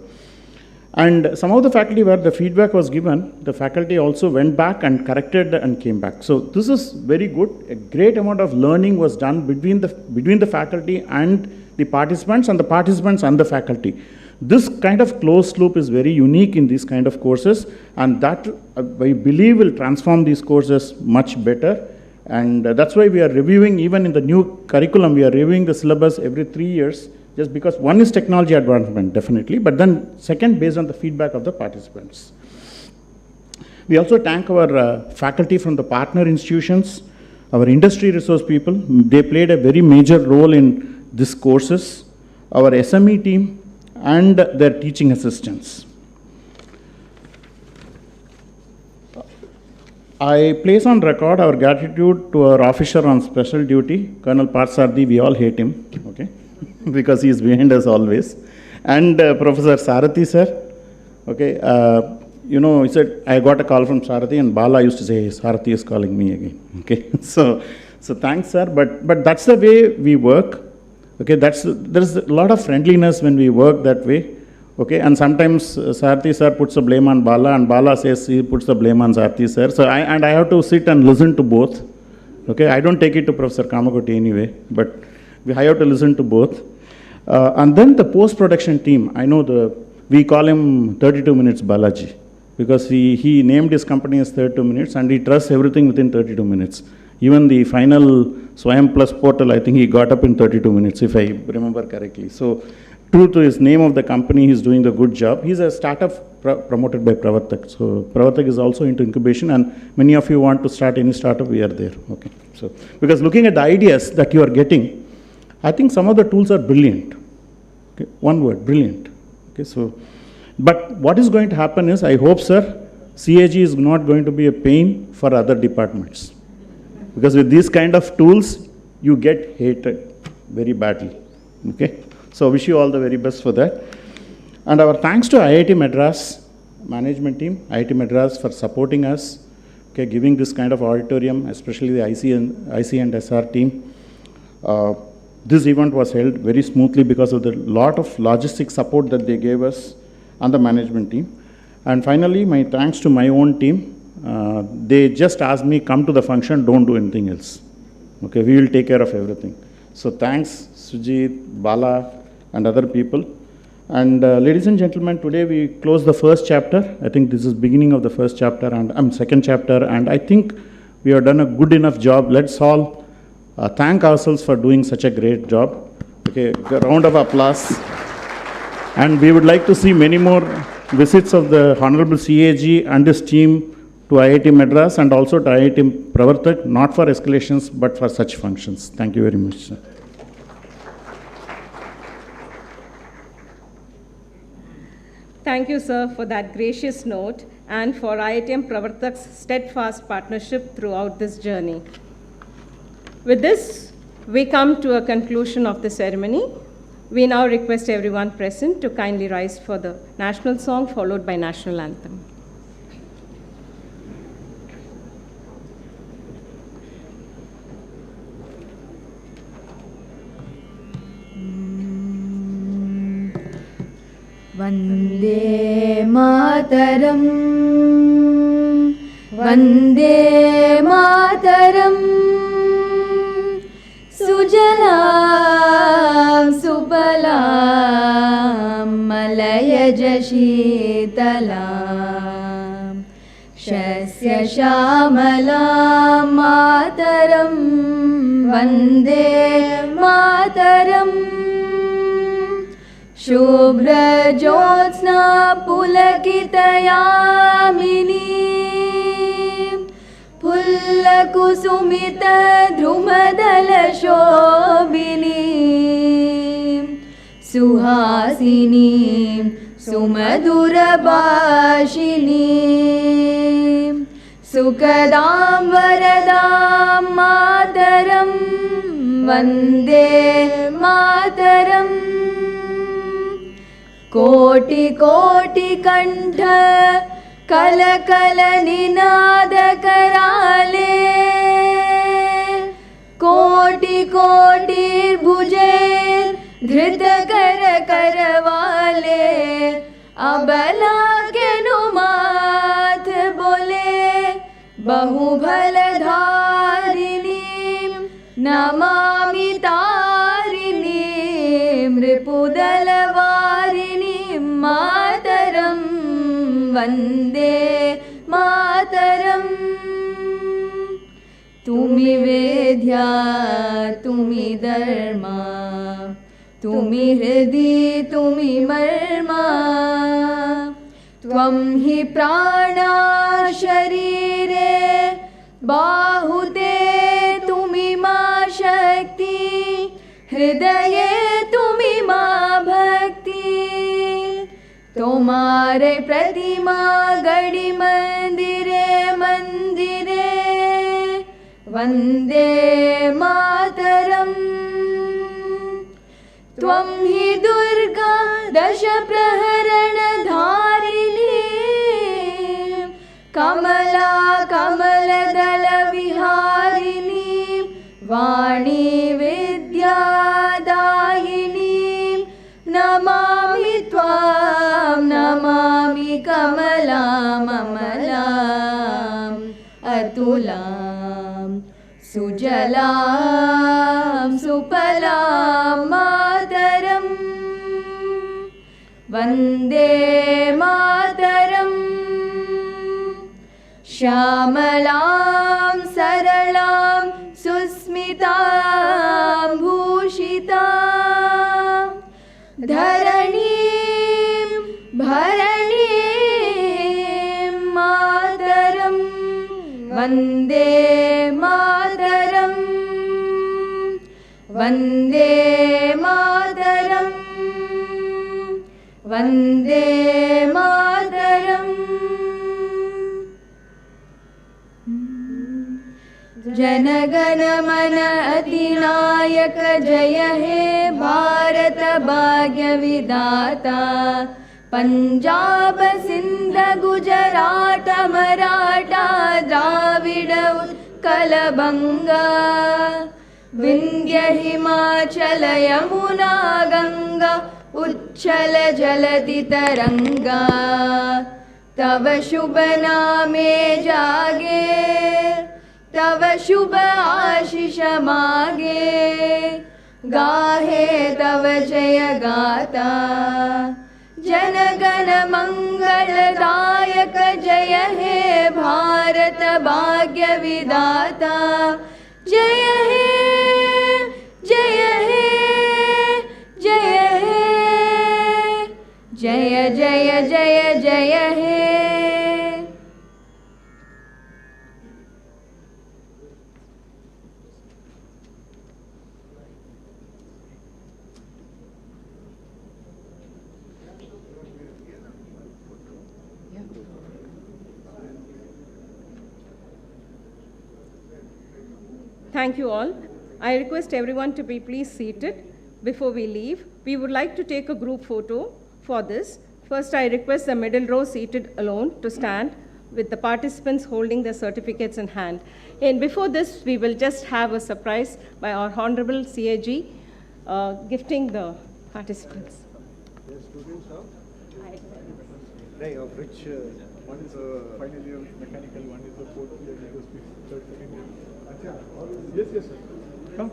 And some of the faculty where the feedback was given, the faculty also went back and corrected and came back. So this is very good. A great amount of learning was done between the faculty and the participants and the faculty. This kind of closed loop is very unique in these kind of courses, and that I believe will transform these courses much better. And that's why we are reviewing, even in the new curriculum, we are reviewing the syllabus every 3 years. Just because one is technology advancement, definitely, but then second, based on the feedback of the participants. We also thank our faculty from the partner institutions, our industry resource people. They played a very major role in these courses, our SME team, and their teaching assistants. I place on record our gratitude to our officer on special duty, Colonel Parsardi. We all hate him, okay, because he is behind us always. And Professor Sarathi, sir, okay, he said, I got a call from Sarathi, and Bala used to say, Sarathi is calling me again, okay. So thanks, sir, but that's the way we work, okay. There's a lot of friendliness when we work that way. Okay, and sometimes Sarathi sir puts the blame on Bala, and Bala says he puts the blame on Sarathi sir. So I have to sit and listen to both. Okay, I don't take it to Professor Kamakoti anyway, but I have to listen to both. And then the post-production team, I know we call him 32 minutes Balaji, because he named his company as 32 minutes, and he trusts everything within 32 minutes. Even the final Swayam Plus portal, I think he got up in 32 minutes, if I remember correctly. So true to his name of the company, he's doing the good job. He's a startup promoted by Pravartak. So Pravartak is also into incubation, and many of you want to start any startup, we are there. Okay. So because looking at the ideas that you are getting, I think some of the tools are brilliant. Okay. One word, brilliant. Okay. So, but what is going to happen is, I hope, sir, CAG is not going to be a pain for other departments. Because with these kind of tools, you get hated very badly. Okay. So wish you all the very best for that. And our thanks to IIT Madras management team, IIT Madras, for supporting us, okay, giving this kind of auditorium, especially the IC and SR team. This event was held very smoothly because of the lot of logistic support that they gave us and the management team. And finally, my thanks to my own team. They just asked me, come to the function, don't do anything else. Okay, we will take care of everything. So thanks, Sujit, Bala, and other people. And ladies and gentlemen, today we close the first chapter. I think this is beginning of the first chapter and second chapter, and I think we have done a good enough job. Let's all thank ourselves for doing such a great job. Okay, a round of applause. And we would like to see many more visits of the Honorable CAG and his team to IIT Madras and also to IIT Pravartak, not for escalations, but for such functions. Thank you very much, sir. Thank you, sir, for that gracious note and for IITM Pravartak's steadfast partnership throughout this journey. With this, we come to a conclusion of the ceremony. We now request everyone present to kindly rise for the national song followed by national anthem. Vande Mataram, Vande Mataram, Sujalam Subalam, Malayaj Sheetalam, Shasya Shamalam Mataram, Vande Mataram. Shubhra Jyotsna Pulakitayamini Pulla Kusumita Dhrumadala Shobhini Suhasini Sumadura Bhashini Sukadam Varadam Mataram Vande Mataram Koti Koti Kantha Kala Kala Ninada Karale Koti Koti Bhujair Dhrita Kara Karavale Abala Kenumat Bole Bahu Bhaladharini Namami Tarini Mripudalavarini Mataram Vande Mataram Tumi Vedya Tumi Dharma Tumi Hridi Tumi Marma Tvam hi prana sharire Bahute Tumi ma shakti Hridaye Tumi ma bhakti Tomare pratima gadi mandire mandire Vande Mataram त्वं हि दुर्गा दशप्रहरणधारिणी कमला कमलदलविहारिणी वाणी विद्यादायिनी नमामि त्वां नमामि कमलाम् अमलाम् अतुलां सुजलां सुफलां मातरम् वन्दे मातरम् श्यामलां सरलां सुस्मितां भूषितां धरणीं भरणीं मातरं वन्दे मातरम् वन्दे मातरम् वन्दे मातरम् जनगण मन अधिनायक जय हे भारत भाग्य विधाता पंजाब सिंध गुजरात मराठा द्राविड उत्कल बंगा विंध्य हिमाचल यमुना गंगा उच्छल जलधि तरंगा तव शुभ नामे जागे तव शुभ आशीष मागे गाहे तव जय गाता जनगण मंगलदायक जय हे भारत भाग्य विधाता जय हे जय हे जय हे जय जय जय जय हे Thank you all. I request everyone to be please seated. Before we leave, we would like to take a group photo for this. First, I request the middle row seated alone to stand with the participants holding their certificates in hand. And before this, we will just have a surprise by our Honorable CAG gifting the participants. The students of? Of which one is final year mechanical, one is the fourth year, third, second year. Yes, yes, sir. Come.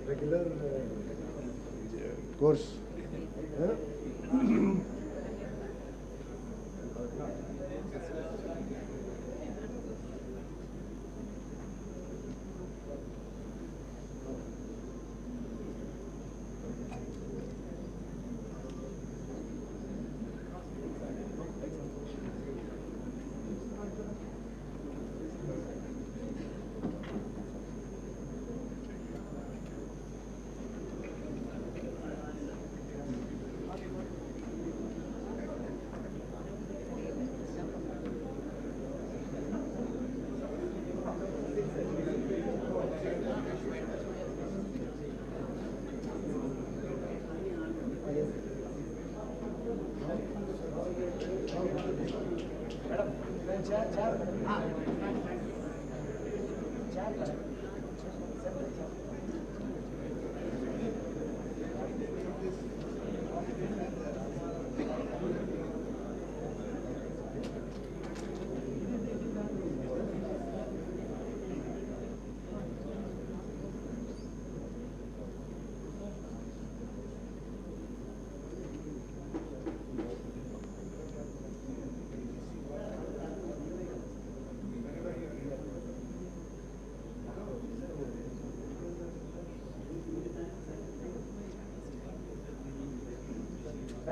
Regular course.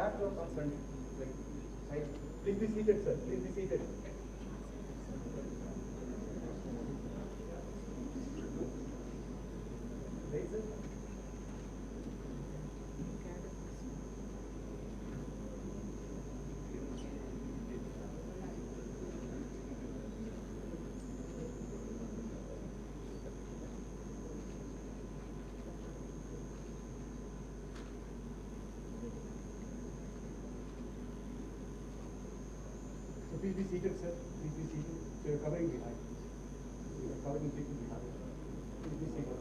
back row comes front. Please be seated, sir. Please be seated. Right, sir? Please be seated, sir. Please be seated. So you're covering behind. You're covering people behind. Please be seated.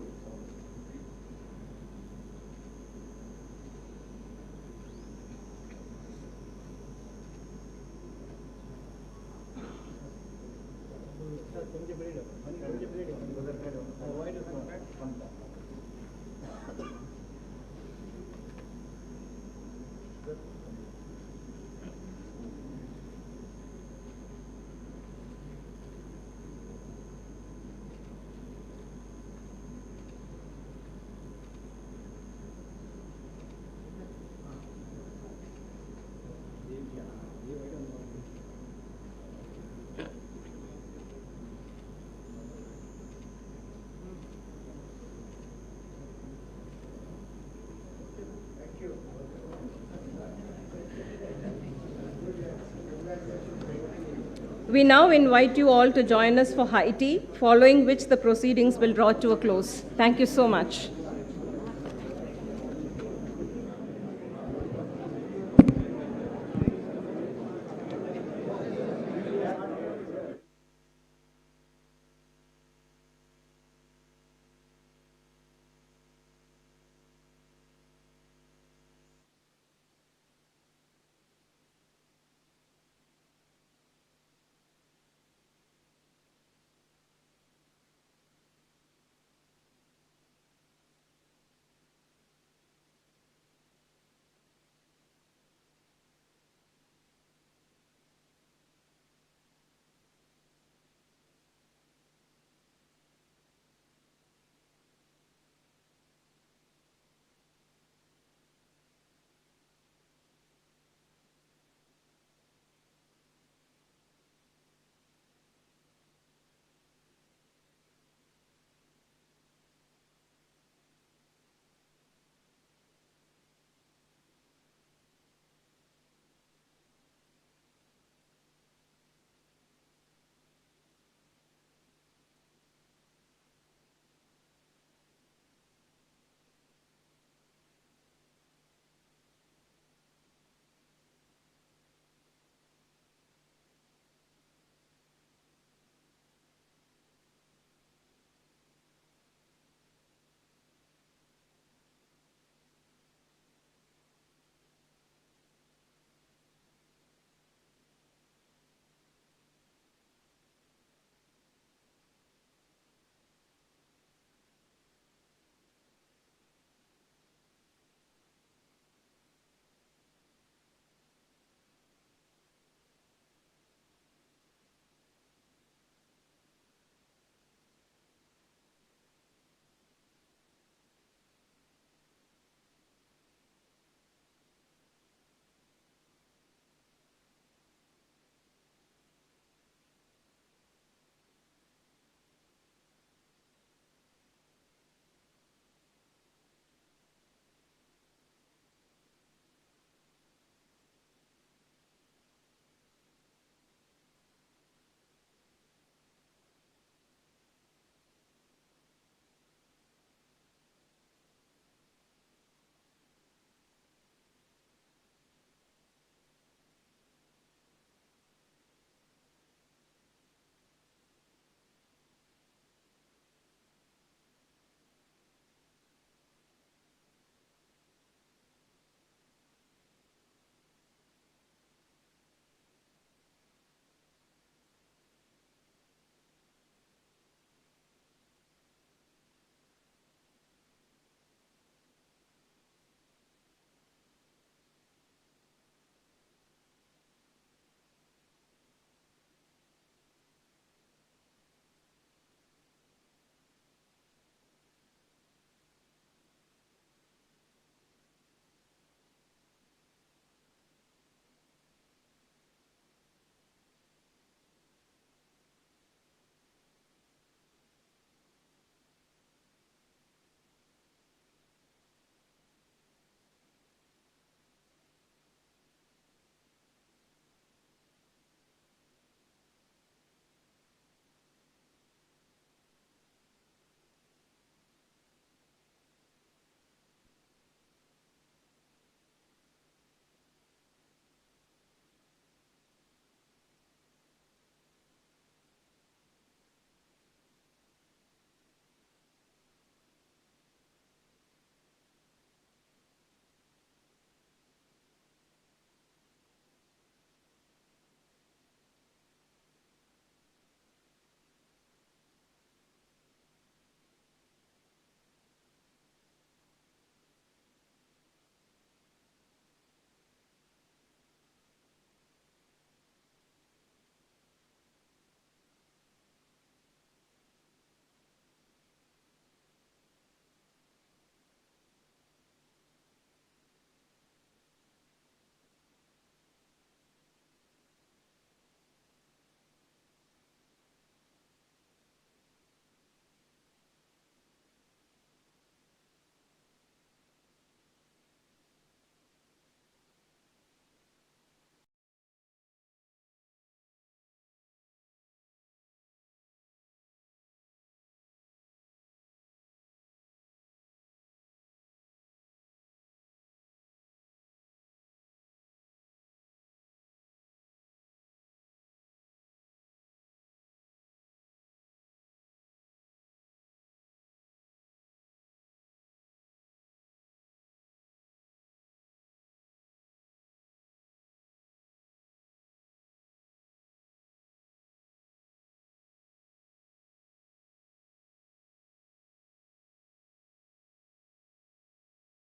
We now invite you all to join us for high tea, following which the proceedings will draw to a close. Thank you so much.